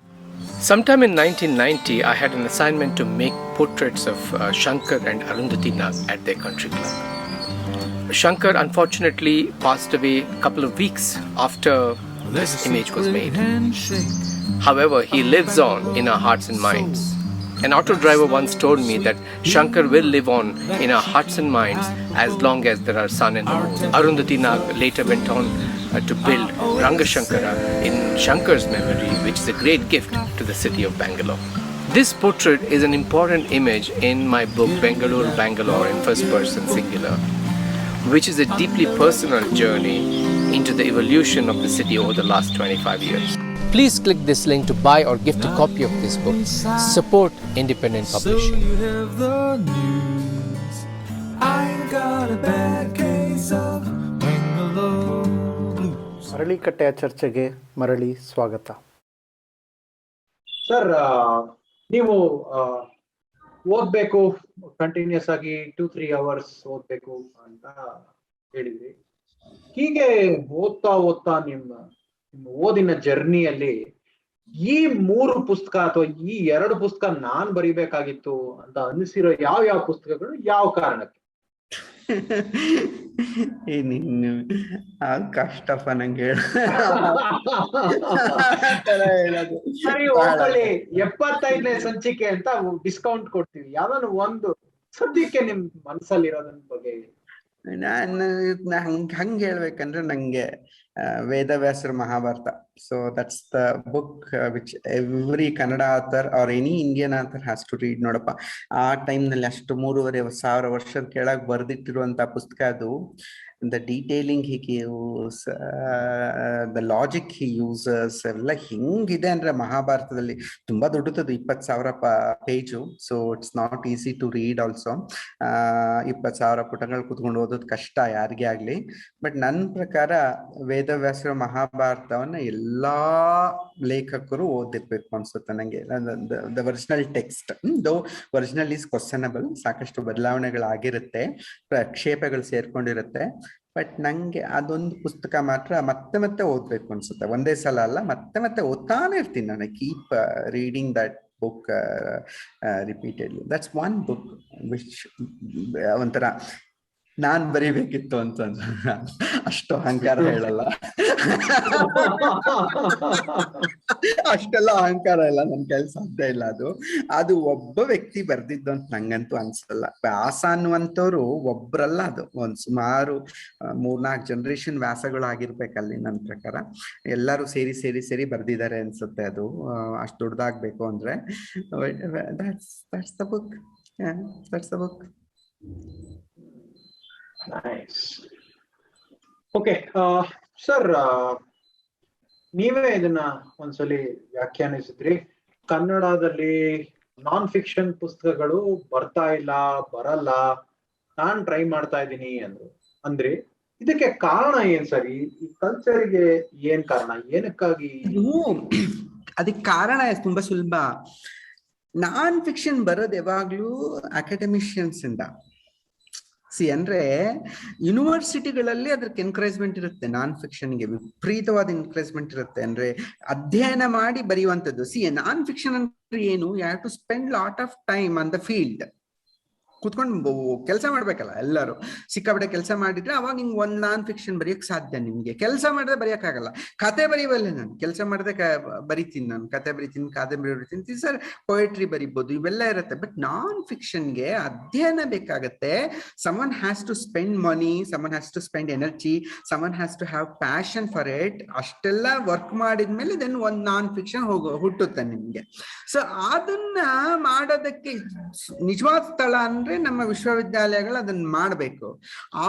Sometime in 1990, I had an assignment to make portraits of Shankar and Arundhati Nag at their country club. Shankar unfortunately passed away a couple of weeks after this image was made. However, he lives on in our hearts and minds. An auto driver once told me that Shankar will live on in our hearts and minds as long as there are sun and moon. Arundhati Nag later went on to build Rangashankara in Shankar's memory, which is a great gift to the city of Bangalore. This portrait is an important image in my book Bangalore in first person singular, which is a deeply personal journey into the evolution of the city over the last 25 years. Please click this link to buy or gift a copy of this book. Support independent publishing. So you have the news. I got a bad case of Bangalore blues. ಮರಳಿಕಟ್ಟೆಯ ಚರ್ಚೆಗೆ ಮರಳಿ ಸ್ವಾಗತ. Sir, ನೀವು ಓದ್ಬೇಕು continuous ಆಗಿ 2-3 hours ಓದ್ಬೇಕು ಅಂತ ಹೇಳಿದ್ರಿ. ಹೀಗೆ ಓದ್ತಾ ನಿಮ್ಮ ಓದಿನ ಜರ್ನಿಯಲ್ಲಿ ಈ 3 ಪುಸ್ತಕ ಅಥವಾ ಈ 2 ಪುಸ್ತಕ ನಾನ್ ಬರಿಬೇಕಾಗಿತ್ತು ಅಂತ ಅನಿಸಿರೋ ಯಾವ ಪುಸ್ತಕಗಳು, ಯಾವ ಕಾರಣಕ್ಕೆ? ಕಷ್ಟಪ್ಪ ನಂಗೆ ಸರಿ, 75ನೇ ಸಂಚಿಕೆ ಅಂತ ಡಿಸ್ಕೌಂಟ್ ಕೊಡ್ತೀವಿ. ಯಾವ್ದಾದ್ರು ಒಂದು ಸದ್ಯಕ್ಕೆ ನಿಮ್ ಮನಸ್ಸಲ್ಲಿ ಇರೋದನ್ನ ಬಗ್ಗೆ ಹಂಗ್ ಹೇಳ್ಬೇಕಂದ್ರೆ ನಂಗೆ ವೇದವ್ಯಾಸರ Mahabharata. So that's the book which every Kannada author or any Indian author has to read. ನೋಡಪ್ಪ, ಆ ಟೈಮ್ನಲ್ಲಿ ಅಷ್ಟು 3,500 ವರ್ಷದ ಕೆಳಗೆ ಬರ್ದಿಟ್ಟಿರುವಂತ ಪುಸ್ತಕ ಅದು. the detailing he gives, the logic he uses, ಎಲ್ಲ ಹಿಂಗಿದೆ ಅಂದ್ರೆ ಮಹಾಭಾರತದಲ್ಲಿ ತುಂಬಾ ದೊಡ್ಡದು, 20,000 page. So it's not easy to read also. 20,000 ಪುಟಗಳು ಕುತ್ಕೊಂಡು ಓದೋದು ಕಷ್ಟ ಯಾರಿಗೇ ಆಗ್ಲಿ. ಬಟ್ ನನ್ನ ಪ್ರಕಾರ ವೇದವ್ಯಾಸರ ಮಹಾಭಾರತವನ್ನ ಎಲ್ಲಾ ಲೇಖಕರು ಓದಿರ್ಬೇಕು ಅನ್ಸುತ್ತೆ ನಂಗೆ. ದ ಒರಿಜಿನಲ್ ಟೆಕ್ಸ್ಟ್, ದೋ ಒರಿಜಿನಲ್ ಈಸ್ ಕ್ವಶನಬಲ್, ಸಾಕಷ್ಟು ಬದಲಾವಣೆಗಳಾಗಿರುತ್ತೆ, ಪ್ರಕ್ಷೇಪಗಳು ಸೇರ್ಕೊಂಡಿರುತ್ತೆ. ಬಟ್ ನಂಗೆ ಅದೊಂದು ಪುಸ್ತಕ ಮಾತ್ರ ಮತ್ತೆ ಮತ್ತೆ ಓದ್ಬೇಕು ಅನ್ಸುತ್ತೆ. ಒಂದೇ ಸಲ ಅಲ್ಲ, ಮತ್ತೆ ಮತ್ತೆ ಓದ್ತಾನೆ ಇರ್ತೀನಿ ನಾನು. Keep reading that book repeatedly. That's one book which ಒಂಥರ ನಾನ್ ಬರೀಬೇಕಿತ್ತು ಅಂತ ಅಷ್ಟು ಅಹಂಕಾರ ಹೇಳಲ್ಲ, ಅಷ್ಟೆಲ್ಲ ಅಹಂಕಾರ ಇಲ್ಲ, ನನ್ ಕೈಲಿ ಸಾಧ್ಯ ಇಲ್ಲ. ಅದು ಒಬ್ಬ ವ್ಯಕ್ತಿ ಬರ್ದಿದ್ದು ಅಂತ ನಂಗಂತೂ ಅನ್ಸಲ್ಲ. ವ್ಯಾಸ ಅನ್ನುವಂಥವ್ರು ಒಬ್ರಲ್ಲ, ಅದು ಒಂದ್ ಸುಮಾರು 3-4 ಜನರೇಷನ್ ವ್ಯಾಸಗಳು ಆಗಿರ್ಬೇಕಲ್ಲಿ ನನ್ನ ಪ್ರಕಾರ. ಎಲ್ಲರೂ ಸೇರಿ ಬರ್ದಿದ್ದಾರೆ ಅನ್ಸುತ್ತೆ. ಅದು ಅಷ್ಟು ದೊಡ್ಡದಾಗ್ಬೇಕು ಅಂದ್ರೆ that's the book. Yeah, that's the book. Nice. Okay sir, ನೀವೇ ಇದನ್ನ ಒಂದ್ಸಲಿ ವ್ಯಾಖ್ಯಾನಿಸಿದ್ರಿ. ಕನ್ನಡದಲ್ಲಿ ನಾನ್ ಫಿಕ್ಷನ್ ಪುಸ್ತಕಗಳು ಬರ್ತಾ ಇಲ್ಲ, ಬರಲ್ಲ ನಾನ್ ಟ್ರೈ ಮಾಡ್ತಾ ಇದ್ದೀನಿ ಅಂದ್ರು. ಅಂದ್ರೆ ಇದಕ್ಕೆ ಕಾರಣ ಏನ್ ಸರ್? ಈ ಕಲ್ಚರ್ಗೆ ಏನ್ ಕಾರಣ? ಏನಕ್ಕಾಗಿ? ಅದಕ್ಕೆ ಕಾರಣ ತುಂಬಾ ಸುಲಭ. ನಾನ್ ಫಿಕ್ಷನ್ ಬರೋದು ಯಾವಾಗ್ಲೂ ಅಕಾಡೆಮಿಷಿಯನ್ಸ್ ಇಂದ. ಅಂದ್ರೆ ಯೂನಿವರ್ಸಿಟಿಗಳಲ್ಲಿ ಅದಕ್ಕೆ ಎನ್ಕರೇಜ್ಮೆಂಟ್ ಇರುತ್ತೆ, ನಾನ್ ಫಿಕ್ಷನ್ಗೆ ವಿಪರೀತವಾದ ಎನ್ಕರೇಜ್ಮೆಂಟ್ ಇರುತ್ತೆ. ಅಂದ್ರೆ ಅಧ್ಯಯನ ಮಾಡಿ ಬರೆಯುವಂಥದ್ದು. ನಾನ್ ಫಿಕ್ಷನ್ ಅಂದ್ರೆ ಏನು? You have to spend lot of time on the field. ಕೂತ್ಕೊಂಡು ಕೆಲಸ ಮಾಡ್ಬೇಕಲ್ಲ ಎಲ್ಲರೂ. ಸಿಕ್ಕಾಪಟ್ಟೆ ಕೆಲಸ ಮಾಡಿದ್ರೆ ಅವಾಗ ನಿಂಗೆ ಒಂದ್ ನಾನ್ ಫಿಕ್ಷನ್ ಬರೆಯಕ್ ಸಾಧ್ಯ. ನಿಮ್ಗೆ ಕೆಲಸ ಮಾಡಿದ್ರೆ ಬರೆಯಕ್ಕಾಗಲ್ಲ. ಕತೆ ಬರೀವಲ್ಲ, ನಾನು ಕೆಲಸ ಮಾಡಿದ್ರೆ ಬರಿತೀನಿ, ನಾನು ಕತೆ ಬರಿತೀನಿ, ಕಾದಂಬರಿ ಬರಿತೀನಿ, ಸರ್ ಪೊಯೆಟ್ರಿ ಬರಿಬೋದು, ಇವೆಲ್ಲ ಇರುತ್ತೆ. ಬಟ್ ನಾನ್ ಫಿಕ್ಷನ್ಗೆ ಅಧ್ಯಯನ ಬೇಕಾಗತ್ತೆ. Someone has to spend money, someone has to spend energy, someone has to have passion for it. ಅಷ್ಟೆಲ್ಲ ವರ್ಕ್ ಮಾಡಿದ್ಮೇಲೆ ದೆನ್ ಒಂದ್ ನಾನ್ ಫಿಕ್ಷನ್ ಹುಟ್ಟುತ್ತೆ ನಿಮ್ಗೆ. ಸೊ ಅದನ್ನ ಮಾಡೋದಕ್ಕೆ ನಿಜವಾದ ಸ್ಥಳ ಅಂದ್ರೆ ನಮ್ಮ ವಿಶ್ವವಿದ್ಯಾಲಯಗಳು ಅದನ್ನ ಮಾಡ್ಬೇಕು.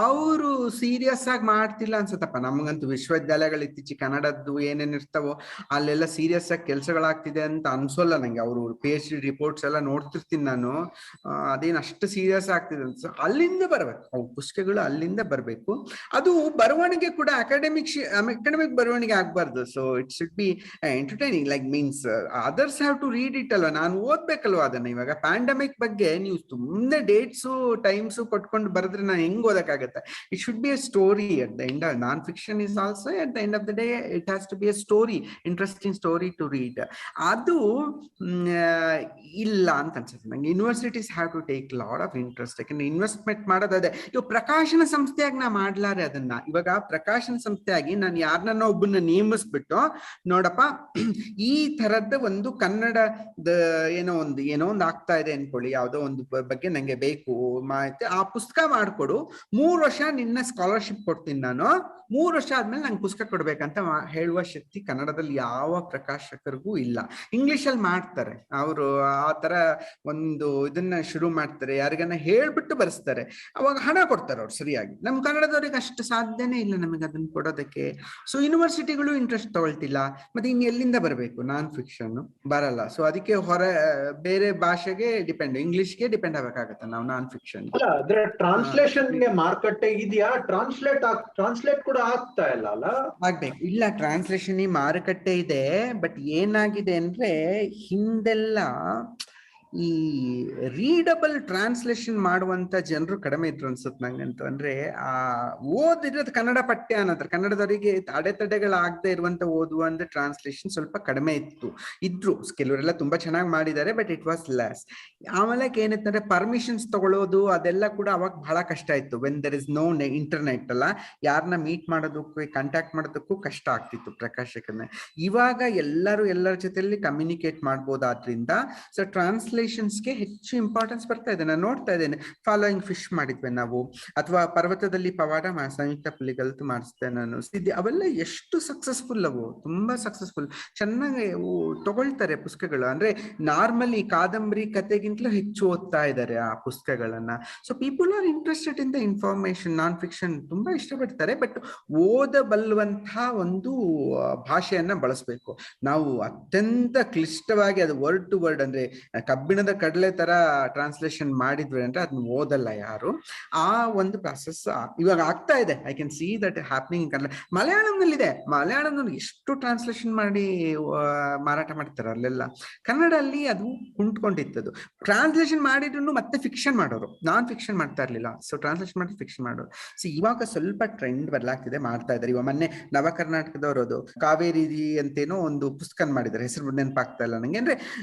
ಅವರು ಸೀರಿಯಸ್ ಆಗಿ ಮಾಡ್ತಿಲ್ಲ ಅನ್ಸತ್ತಪ್ಪ. ನಮ್ಗಂತೂ ವಿಶ್ವವಿದ್ಯಾಲಯಗಳು ಇತ್ತೀಚೆಗೆ ಕನ್ನಡದ್ದು ಏನೇನ್ ಇರ್ತಾವೋ ಅಲ್ಲೆಲ್ಲ ಸೀರಿಯಸ್ ಆಗಿ ಕೆಲ್ಸಗಳಾಗ್ತಿದೆ ಅಂತ ಅನ್ಸೋಲ್ಲ ನಂಗೆ. ಅವರು PhD ರಿಪೋರ್ಟ್ಸ್ ಎಲ್ಲ ನೋಡ್ತಿರ್ತೀನಿ ನಾನು, ಅದೇನ್ ಅಷ್ಟು ಸೀರಿಯಸ್ ಆಗ್ತಿದೆ ಅಂತ. ಅಲ್ಲಿಂದ ಬರ್ಬೇಕು ಅವು ಪುಸ್ತಕಗಳು, ಅಲ್ಲಿಂದ ಬರ್ಬೇಕು. ಅದು ಬರವಣಿಗೆ ಕೂಡ ಅಕಾಡೆಮಿಕ್ ಬರವಣಿಗೆ ಆಗ್ಬಾರ್ದು. So it should be entertaining, like means others have to read it ಅಲ್ವಾ, ನಾನು ಓದ್ಬೇಕಲ್ವಾ ಅದನ್ನ. ಇವಾಗ ಪ್ಯಾಂಡಮಿಕ್ ಬಗ್ಗೆ ನೀವು ಸುಮ್ಮನೆ ಡೇಟ್ಸು ಟೈಮ್ಸು ಕೊಟ್ಕೊಂಡು ಬರೆದ್ರೆ ನಾನು ಹೆಂಗ್ ಓದಕ್ಕಾಗತ್ತೆ? It should be a story at the end. Non fiction is also at the end of the day it has to be a story, interesting story to read. ಅದು ಇಲ್ಲ ಅಂತ ಅನ್ಸುತ್ತೆ ನಂಗೆ. Universities have to take lot of interest. ಯಾಕಂದ್ರೆ investment ಮಾಡೋದೇ. ಇವಾಗ ಪ್ರಕಾಶನ ಸಂಸ್ಥೆಯಾಗಿ ನಾ ಮಾಡ್ಲಾರೆ ಅದನ್ನ. ಇವಾಗ ಪ್ರಕಾಶನ ಸಂಸ್ಥೆಯಾಗಿ ನಾನು ಯಾರನ್ನ ಒಬ್ಬನ್ನ ನೇಮಿಸ್ಬಿಟ್ಟು, ನೋಡಪ್ಪ ಈ ತರದ್ದು ಒಂದು ಕನ್ನಡದ ಏನೋ ಒಂದು ಆಗ್ತಾ ಇದೆ ಅನ್ಕೊಳ್ಳಿ, ಯಾವ್ದೋ ಒಂದು ಬಗ್ಗೆ ನಂಗೆ ಬೇಕು ಮಾಹಿತಿ, ಆ ಪುಸ್ತಕ ಮಾಡ್ಕೊಡು, 3 ವರ್ಷ ನಿನ್ನ ಸ್ಕಾಲರ್ಶಿಪ್ ಕೊಡ್ತೀನಿ ನಾನು, 3 ವರ್ಷ ಆದ್ಮೇಲೆ ನಂಗೆ ಪುಸ್ತಕ ಕೊಡ್ಬೇಕಂತ ಹೇಳುವ ಶಕ್ತಿ ಕನ್ನಡದಲ್ಲಿ ಯಾವ ಪ್ರಕಾಶಕರಿಗೂ ಇಲ್ಲ. ಇಂಗ್ಲಿಷ್ ಅಲ್ಲಿ ಮಾಡ್ತಾರೆ ಅವರು, ಆ ತರ ಒಂದು ಇದನ್ನ ಶುರು ಮಾಡ್ತಾರೆ, ಯಾರಿಗನ್ನ ಹೇಳ್ಬಿಟ್ಟು ಬರೆಸ್ತಾರೆ, ಅವಾಗ ಹಣ ಕೊಡ್ತಾರೆ ಅವ್ರು ಸರಿಯಾಗಿ. ನಮ್ ಕನ್ನಡದವ್ರಿಗೆ ಅಷ್ಟು ಸಾಧ್ಯನೇ ಇಲ್ಲ ನಮಗೆ ಅದನ್ನ ಕೊಡೋದಕ್ಕೆ. ಸೊ ಯೂನಿವರ್ಸಿಟಿಗಳು ಇಂಟ್ರೆಸ್ಟ್ ತಗೊಳ್ತಿಲ್ಲ. ಮತ್ತೆ ಇನ್ ಎಲ್ಲಿಂದ ಬರಬೇಕು? ನಾನ್ ಫಿಕ್ಷನ್ ಬರಲ್ಲ. ಸೊ ಅದಕ್ಕೆ ಬೇರೆ ಭಾಷೆಗೆ ಡಿಪೆಂಡ್, ಇಂಗ್ಲಿಷ್ಗೆ ಡಿಪೆಂಡ್ ಆಗಬೇಕಾಗತ್ತೆ ನಾವು ನಾನ್ ಫಿಕ್ಷನ್. ಅದ್ರ ಟ್ರಾನ್ಸ್ಲೇಷನ್ಗೆ ಮಾರುಕಟ್ಟೆ ಇದೆಯಾ? ಟ್ರಾನ್ಸ್ಲೇಟ್ ಕೂಡ ಆಗ್ತಾ ಇಲ್ಲ ಅಲ್ಲ? ಆಗ್ಬೇಕು. ಇಲ್ಲ, ಟ್ರಾನ್ಸ್ಲೇಷನ್ ಮಾರುಕಟ್ಟೆ ಇದೆ. ಬಟ್ ಏನಾಗಿದೆ ಅಂದ್ರೆ ಹಿಂದೆಲ್ಲ ಈ ರೀಡಬಲ್ ಟ್ರಾನ್ಸ್ಲೇಷನ್ ಮಾಡುವಂತ ಜನರು ಕಡಿಮೆ ಇದ್ರು ಅನ್ಸುತ್ತೆ ನಂಗಂತೂ. ಅಂದ್ರೆ ಆ ಓದಿರೋದು ಕನ್ನಡ ಪಠ್ಯ ಅನ್ನತ್ರ, ಕನ್ನಡದವರಿಗೆ ಅಡೆತಡೆಗಳಾಗದೆ ಇರುವಂತ ಓದುವ ಅಂದ್ರೆ ಟ್ರಾನ್ಸ್ಲೇಷನ್ ಸ್ವಲ್ಪ ಕಡಿಮೆ ಇದ್ರು. ಕೆಲವರೆಲ್ಲ ತುಂಬಾ ಚೆನ್ನಾಗಿ ಮಾಡಿದ್ದಾರೆ, ಬಟ್ ಇಟ್ ವಾಸ್ ಲೆಸ್. ಆಮೇಲೆ ಏನಿತ್ತಂದ್ರೆ ಪರ್ಮಿಷನ್ಸ್ ತಗೊಳ್ಳೋದು ಅದೆಲ್ಲ ಕೂಡ ಅವಾಗ ಬಹಳ ಕಷ್ಟ ಇತ್ತು. When there is no internet ಅಲ್ಲ, ಯಾರನ್ನ ಮೀಟ್ ಮಾಡೋದಕ್ಕೂ ಕಾಂಟ್ಯಾಕ್ಟ್ ಮಾಡೋದಕ್ಕೂ ಕಷ್ಟ ಆಗ್ತಿತ್ತು ಪ್ರಕಾಶಕರನ್ನ. ಇವಾಗ ಎಲ್ಲರ ಜೊತೆಯಲ್ಲಿ ಕಮ್ಯುನಿಕೇಟ್ ಮಾಡ್ಬೋದಾದ್ರಿಂದ ಸೊ ಟ್ರಾನ್ಸ್ಲೇಷನ್ಸ್ಗೆ ಹೆಚ್ಚು ಇಂಪಾರ್ಟೆನ್ಸ್ ಬರ್ತಾ ಇದೆ. ನಾನು ನೋಡ್ತಾ ಇದ್ದೇನೆ, ಫಾಲೋಯಿಂಗ್ ಫಿಶ್ ಮಾಡಿದ್ವಿ ನಾವು, ಅಥವಾ ಪರ್ವತದಲ್ಲಿ ಪವಾಡ ಸಂಯುಕ್ತ ಪುಲಿಗಲ್ತು ಮಾಡಿಸ್ದೆ ನಾನು. ಅವೆಲ್ಲ ಎಷ್ಟು ಸಕ್ಸಸ್ಫುಲ್, ಅವು ತುಂಬಾ ಸಕ್ಸಸ್ಫುಲ್, ಚೆನ್ನಾಗಿ ತಗೊಳ್ತಾರೆ ಪುಸ್ತಕಗಳು. ಅಂದ್ರೆ ನಾರ್ಮಲಿ ಕಾದಂಬರಿ ಕತೆಗಿಂತಲೂ ಹೆಚ್ಚು ಓದ್ತಾ ಇದ್ದಾರೆ ಆ ಪುಸ್ತಕಗಳನ್ನ. So people are interested in the information. Non fiction ತುಂಬಾ ಇಷ್ಟಪಡ್ತಾರೆ. ಬಟ್ ಓದಬಲ್ಲುವಂತಹ ಒಂದು ಭಾಷೆಯನ್ನ ಬಳಸಬೇಕು ನಾವು. ಅತ್ಯಂತ ಕ್ಲಿಷ್ಟವಾಗಿ ಅದು ವರ್ಡ್ ಟು ವರ್ಡ್, ಅಂದ್ರೆ ಕಬ್ಬಿಣದ ಕಡಲೆ ತರ ಟ್ರಾನ್ಸ್ಲೇಷನ್ ಮಾಡಿದ್ವಿ ಅಂದ್ರೆ ಅದನ್ನ ಓದಲ್ಲ ಯಾರು. ಆ ಒಂದು ಪ್ರಾಸೆಸ್ ಇವಾಗ ಆಗ್ತಾ ಇದೆ. I can see that happening in Kannada. ಮಲಯಾಳಂನಲ್ಲಿ ಇದೆ, ಮಲಯಾಳಂನಲ್ಲಿ ಎಷ್ಟು ಟ್ರಾನ್ಸ್ಲೇಷನ್ ಮಾಡಿ ಮಾರಾಟ ಮಾಡ್ತಾರೆ ಅಲ್ಲೆಲ್ಲ. ಕನ್ನಡಲ್ಲಿ ಅದು ಕುಂಟ್ಕೊಂಡಿತ್ತದು. ಟ್ರಾನ್ಸ್ಲೇಷನ್ ಮಾಡಿದ್ರು ಮತ್ತೆ ಫಿಕ್ಷನ್ ಮಾಡೋರು, ನಾನ್ ಫಿಕ್ಷನ್ ಮಾಡ್ತಾ ಇರ್ಲಿಲ್ಲ. ಸೊ ಟ್ರಾನ್ಸ್ಲೇಷನ್ ಮಾಡಿ ಫಿಕ್ಷನ್ ಮಾಡೋರು. ಸೊ ಇವಾಗ ಸ್ವಲ್ಪ ಟ್ರೆಂಡ್ ಬದಲಾಗ್ತಿದೆ, ಮಾಡ್ತಾ ಇದ್ದಾರೆ. ಇವಾಗ ಮೊನ್ನೆ ನವ ಕರ್ನಾಟಕದವರದು ಕಾವೇರಿ ಅಂತೇನೋ ಒಂದು ಪುಸ್ತಕ ಮಾಡಿದ್ದಾರೆ, ಹೆಸರು ನೆನಪಾಗ್ತಾ ಇಲ್ಲ ನಂಗೆ. ಅಂದ್ರೆ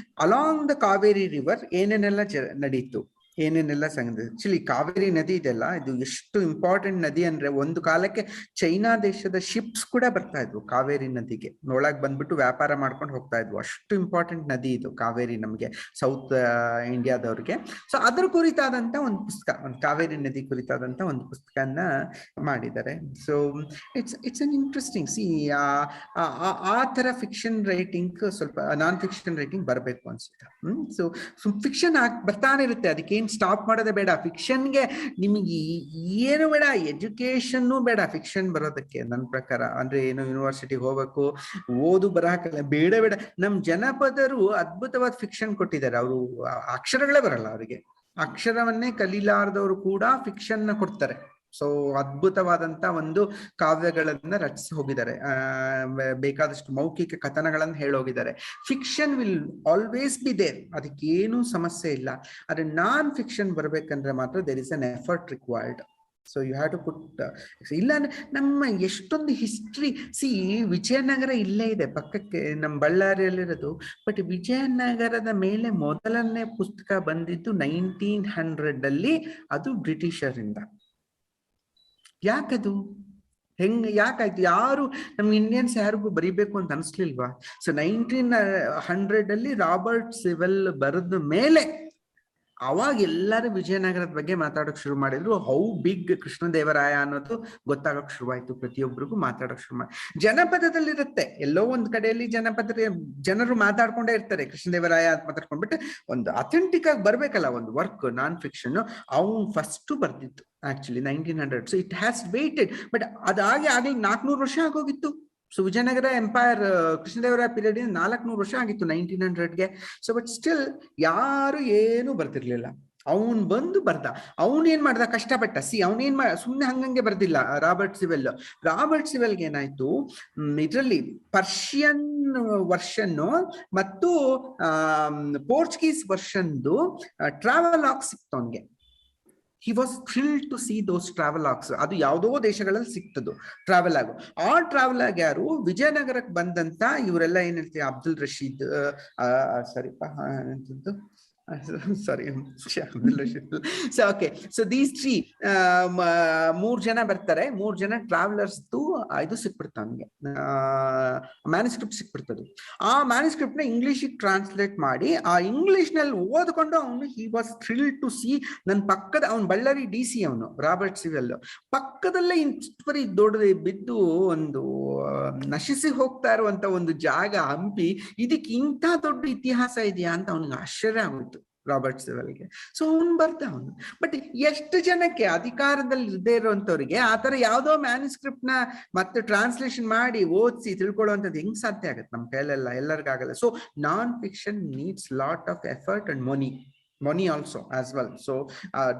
ಅಲಾಂಗ್ ದ ಕಾವೇರಿ ರಿವರ್ ಏನೇನೆಲ್ಲ ನಡೀತು, ಏನೇನೆಲ್ಲ ಸಂಗತಿ. ಆಕ್ಚುಲಿ ಕಾವೇರಿ ನದಿ ಇದೆಲ್ಲ, ಇದು ಎಷ್ಟು ಇಂಪಾರ್ಟೆಂಟ್ ನದಿ ಅಂದ್ರೆ ಒಂದು ಕಾಲಕ್ಕೆ ಚೈನಾ ದೇಶದ ಶಿಪ್ಸ್ ಕೂಡ ಬರ್ತಾ ಇದ್ವು ಕಾವೇರಿ ನದಿಗೆ, ಒಳಗ್ ಬಂದ್ಬಿಟ್ಟು ವ್ಯಾಪಾರ ಮಾಡ್ಕೊಂಡು ಹೋಗ್ತಾ ಇದ್ವು. ಅಷ್ಟು ಇಂಪಾರ್ಟೆಂಟ್ ನದಿ ಇದು ಕಾವೇರಿ ನಮ್ಗೆ, ಸೌತ್ ಇಂಡಿಯಾದವ್ರಿಗೆ. ಸೊ ಅದ್ರ ಕುರಿತಾದಂತ ಒಂದು ಪುಸ್ತಕ, ಒಂದು ಕಾವೇರಿ ನದಿ ಕುರಿತಾದಂತ ಒಂದು ಪುಸ್ತಕನ ಮಾಡಿದ್ದಾರೆ. So it's an interesting. C ಆ ತರ ಫಿಕ್ಷನ್ ರೈಟಿಂಗ್, ಸ್ವಲ್ಪ ನಾನ್ ಫಿಕ್ಷನ್ ರೈಟಿಂಗ್ ಬರಬೇಕು ಅನ್ಸುತ್ತೆ. ಸೊ ಫಿಕ್ಷನ್ ಬರ್ತಾನೆ ಇರುತ್ತೆ, ಅದಕ್ಕೇನ್ ಸ್ಟಾಪ್ ಮಾಡೋದೇ ಬೇಡ. ಫಿಕ್ಷನ್ಗೆ ನಿಮಗೆ ಏನು ಬೇಡ, ಎಜುಕೇಶನ್ ಬೇಡ ಫಿಕ್ಷನ್ ಬರೋದಕ್ಕೆ ನನ್ನ ಪ್ರಕಾರ. ಅಂದ್ರೆ ಏನು ಯೂನಿವರ್ಸಿಟಿಗೆ ಹೋಗ್ಬೇಕು, ಓದು ಬರಹಕ್ಕಲ್ಲ, ಬೇಡ. ನಮ್ ಜನಪದರು ಅದ್ಭುತವಾದ ಫಿಕ್ಷನ್ ಕೊಟ್ಟಿದ್ದಾರೆ. ಅವರು ಅಕ್ಷರಗಳೇ ಬರಲ್ಲ ಅವರಿಗೆ, ಅಕ್ಷರವನ್ನೇ ಕಲೀಲಾರದವರು ಕೂಡ ಫಿಕ್ಷನ್ ನ ಕೊಡ್ತಾರೆ. ಸೊ ಅದ್ಭುತವಾದಂತ ಒಂದು ಕಾವ್ಯಗಳನ್ನ ರಚಿಸಿ ಹೋಗಿದ್ದಾರೆ, ಬೇಕಾದಷ್ಟು ಮೌಖಿಕ ಕಥನಗಳನ್ನ ಹೇಳೋಗಿದ್ದಾರೆ. Fiction will always be there, ಅದಕ್ಕೇನು ಸಮಸ್ಯೆ ಇಲ್ಲ. ಆದ್ರೆ ನಾನ್ ಫಿಕ್ಷನ್ ಬರ್ಬೇಕಂದ್ರೆ ಮಾತ್ರ there is an effort required. So you have to put, ಇಲ್ಲ ನಮ್ಮ ಎಷ್ಟೊಂದು ಹಿಸ್ಟ್ರಿ. ವಿಜಯನಗರ ಇಲ್ಲೇ ಇದೆ ಪಕ್ಕಕ್ಕೆ, ನಮ್ಮ ಬಳ್ಳಾರಿಯಲ್ಲಿರೋದು. ಬಟ್ ವಿಜಯನಗರದ ಮೇಲೆ ಮೊದಲನೇ ಪುಸ್ತಕ ಬಂದಿದ್ದು 1900 ಅಲ್ಲಿ, ಅದು ಬ್ರಿಟಿಷರಿಂದ. ಯಾಕದು ಯಾಕಾಯ್ತು? ಯಾರು ನಮ್ಮ ಇಂಡಿಯನ್ಸ್ ಯಾರಿಗೂ ಬರಿಬೇಕು ಅಂತ ಅನ್ಸ್ಲಿಲ್ವಾ? ಸೊ 1900 ಅಲ್ಲಿ ರಾಬರ್ಟ್ ಸಿವೆಲ್ ಬರೆದ ಮೇಲೆ ಅವಾಗ ಎಲ್ಲರೂ ವಿಜಯನಗರದ ಬಗ್ಗೆ ಮಾತಾಡೋಕ್ ಶುರು ಮಾಡಿದ್ರು. ಹೌ ಬಿಗ್ ಕೃಷ್ಣದೇವರಾಯ ಅನ್ನೋದು ಗೊತ್ತಾಗಕ್ ಶುರುವಾಯ್ತು, ಪ್ರತಿಯೊಬ್ಬರಿಗೂ ಮಾತಾಡೋಕ್ ಶುರು ಮಾಡಿ. ಜನಪದದಲ್ಲಿರುತ್ತೆ, ಎಲ್ಲೋ ಒಂದ್ ಕಡೆಯಲ್ಲಿ ಜನರು ಮಾತಾಡ್ಕೊಂಡೇ ಇರ್ತಾರೆ, ಕೃಷ್ಣದೇವರಾಯ ಅಂತ ಮಾತಾಡ್ಕೊಂಡ್ಬಿಟ್ಟು. ಒಂದು ಅಥೆಂಟಿಕ್ ಆಗಿ ಬರ್ಬೇಕಲ್ಲ ಒಂದು ವರ್ಕ್, ನಾನ್ ಫಿಕ್ಷನ್. ಅವ್ನು ಫಸ್ಟ್ ಬರ್ದಿತ್ತು actually 1900. So it has waited, but ಅದಾಗಿ ಆಗ್ಲಿ 400 ವರ್ಷ ಆಗೋಗಿತ್ತು. So Vijayanagara empire Krishnadevaraya period 400 ವರ್ಷ ಆಗಿತ್ತು 1900ಗೆ. ಸೊ ಬಟ್ ಸ್ಟಿಲ್ ಯಾರು ಏನು ಬರ್ತಿರ್ಲಿಲ್ಲ. ಅವನ್ ಬಂದು ಬರ್ದ, ಅವನ್ ಏನ್ ಮಾಡ್ದ, ಕಷ್ಟಪಟ್ಟ. ಅವನೇನ್ ಸುಮ್ನೆ ಹಂಗಂಗೆ ಬರ್ದಿಲ್ಲ. ರಾಬರ್ಟ್ ಸಿವೆಲ್ಗೆ ಏನಾಯ್ತು, ಇದ್ರಲ್ಲಿ ಪರ್ಷಿಯನ್ ವರ್ಷನ್ ಮತ್ತು ಪೋರ್ಚುಗೀಸ್ ವರ್ಷನ್ದು ಟ್ರಾವೆಲಾಗ್ ಸಿಕ್ತು ಅವನ್ಗೆ. He was thrilled to see those travelogues. ಅದು ಯಾವುದೋ ದೇಶಗಳಲ್ಲಿ ಸಿಕ್ತದು ಟ್ರಾವೆಲಾಗ್. ಆ ಟ್ರಾವೆಲಾಗ್ ಯಾರು, ವಿಜಯನಗರಕ್ಕೆ ಬಂದಂತ ಇವರೆಲ್ಲ ಏನ್ ಹೇಳ್ತೀವಿ, Abdul Rashid, Abdul Rashid. So okay, so these 3 ಮೂರ್ ಜನ ಬರ್ತಾರೆ. 3 ಜನ ಟ್ರಾವೆಲರ್ಸ್ ಇದು ಸಿಕ್ಬಿಡ್ತ ಅವನಿಗೆ, ಮ್ಯಾನುಸ್ಕ್ರಿಪ್ಟ್ ಸಿಕ್ಬಿಡ್ತದು. ಆ ಮ್ಯಾನುಸ್ಕ್ರಿಪ್ಟ್ ನ ಇಂಗ್ಲಿಷಿಗೆ ಟ್ರಾನ್ಸ್ಲೇಟ್ ಮಾಡಿ ಆ ಇಂಗ್ಲಿಷ್ ನಲ್ಲಿ ಓದ್ಕೊಂಡು ಅವನು he was thrilled to see. ನನ್ನ ಪಕ್ಕದ, ಅವನು ಬಳ್ಳಾರಿ DC, ಅವನು ರಾಬರ್ಟ್ ಸಿವೆಲ್ ಪಕ್ಕದಲ್ಲೇ ಬರೀ ದೊಡ್ಡದು ಬಿದ್ದು ಒಂದು ನಶಿಸಿ ಹೋಗ್ತಾ ಇರುವಂತ ಒಂದು ಜಾಗ ಹಂಪಿ, ಇದಕ್ಕೆ ಇಂಥ ದೊಡ್ಡ ಇತಿಹಾಸ ಇದೆಯಾ ಅಂತ ಅವನಿಗೆ ಆಶ್ಚರ್ಯ ಆಗೋಯ್ತು ರಾಬರ್ಟ್ ಸಿವೆಲ್ಗೆ. ಸೊ ಅವನು ಬರ್ದ ಅವನು. ಬಟ್ ಎಷ್ಟು ಜನಕ್ಕೆ ಅಧಿಕಾರದಲ್ಲಿ ಇರದೇ ಇರುವಂತವ್ರಿಗೆ ಆತರ ಯಾವ್ದೋ ಮ್ಯಾನುಸ್ಕ್ರಿಪ್ಟ್ ನ ಮತ್ತೆ ಟ್ರಾನ್ಸ್ಲೇಷನ್ ಮಾಡಿ ಓದಿಸಿ ತಿಳ್ಕೊಳ್ಳುವಂಥದ್ದು ಹೆಂಗ್ ಸಾಧ್ಯ ಆಗತ್ತೆ? ನಮ್ಮ ಕೈಲೆಲ್ಲ ಎಲ್ಲರಿಗಾಗಲ್ಲ. So non fiction needs lot of effort and money also as well. So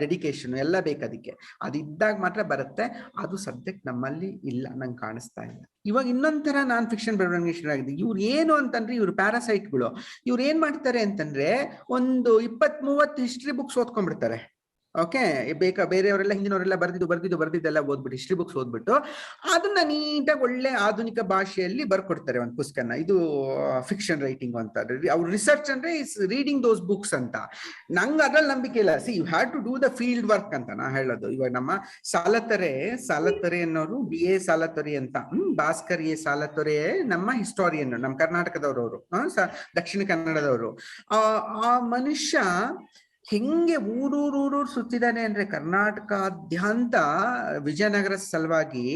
dedication ಎಲ್ಲ ಬೇಕು ಅದಕ್ಕೆ. ಅದಿದ್ದಾಗ ಮಾತ್ರ ಬರುತ್ತೆ. ಅದು ಸದ್ಯಕ್ಕೆ ನಮ್ಮಲ್ಲಿ ಇಲ್ಲ, ನಂಗೆ ಕಾಣಿಸ್ತಾ ಇಲ್ಲ. ಇವಾಗ ಇನ್ನೊಂಥರ ನಾನ್ ಫಿಕ್ಷನ್ ಬೆಳವಣಿಗೆ ಶುರು ಆಗಿದೆ. ಇವ್ರು ಏನು ಅಂತಂದ್ರೆ, ಇವ್ರು ಪ್ಯಾರಾಸೈಟ್ಗಳು. ಇವ್ರು ಏನ್ ಮಾಡ್ತಾರೆ ಅಂತಂದ್ರೆ, ಒಂದು 20-30 ಹಿಸ್ಟ್ರಿ ಬುಕ್ಸ್ ಓದ್ಕೊಂಡ್ಬಿಡ್ತಾರೆ. ಓಕೆ, ಬೇರೆಯವರೆಲ್ಲ ಹಿಂದಿನವರೆಲ್ಲ ಬರ್ದಿದ್ದೆಲ್ಲ ಓದ್ಬಿಟ್ಟು ಹಿಸ್ಟ್ರಿ ಬುಕ್ಸ್ ಓದ್ಬಿಟ್ಟು ಅದನ್ನ ನೀಟಾಗಿ ಒಳ್ಳೆ ಆಧುನಿಕ ಭಾಷೆಯಲ್ಲಿ ಬರ್ಕೊಡ್ತಾರೆ ಒಂದು ಪುಸ್ತಕನ. ಇದು ಫಿಕ್ಷನ್ ರೈಟಿಂಗ್ ಅಂತ. ಅವ್ರ ರಿಸರ್ಚ್ ಅಂದ್ರೆ ಇಸ್ ರೀಡಿಂಗ್ ದೋಸ್ ಬುಕ್ಸ್ ಅಂತ. ನಂಗೆ ಅದ್ರಲ್ಲಿ ನಂಬಿಕೆ ಇಲ್ಲ. You have to do the field work ಅಂತ ನಾ ಹೇಳೋದು. ಇವಾಗ ನಮ್ಮ ಸಾಲತೊರೆ ಅನ್ನೋರು, BA ಸಾಲತೊರೆ ಅಂತ, ಭಾಸ್ಕರ್ ಎ ಸಾಲತೊರೆ ನಮ್ಮ ಹಿಸ್ಟೋರಿಯನ್, ನಮ್ಮ ಕರ್ನಾಟಕದವರು, ದಕ್ಷಿಣ ಕನ್ನಡದವರು. ಆ ಮನುಷ್ಯ ಹೆಂಗೆ ಊರೂರು ಸುತ್ತಿದ್ದಾನೆ ಅಂದ್ರೆ, ಕರ್ನಾಟಕಾದ್ಯಂತ ವಿಜಯನಗರ ಸಲುವಾಗಿ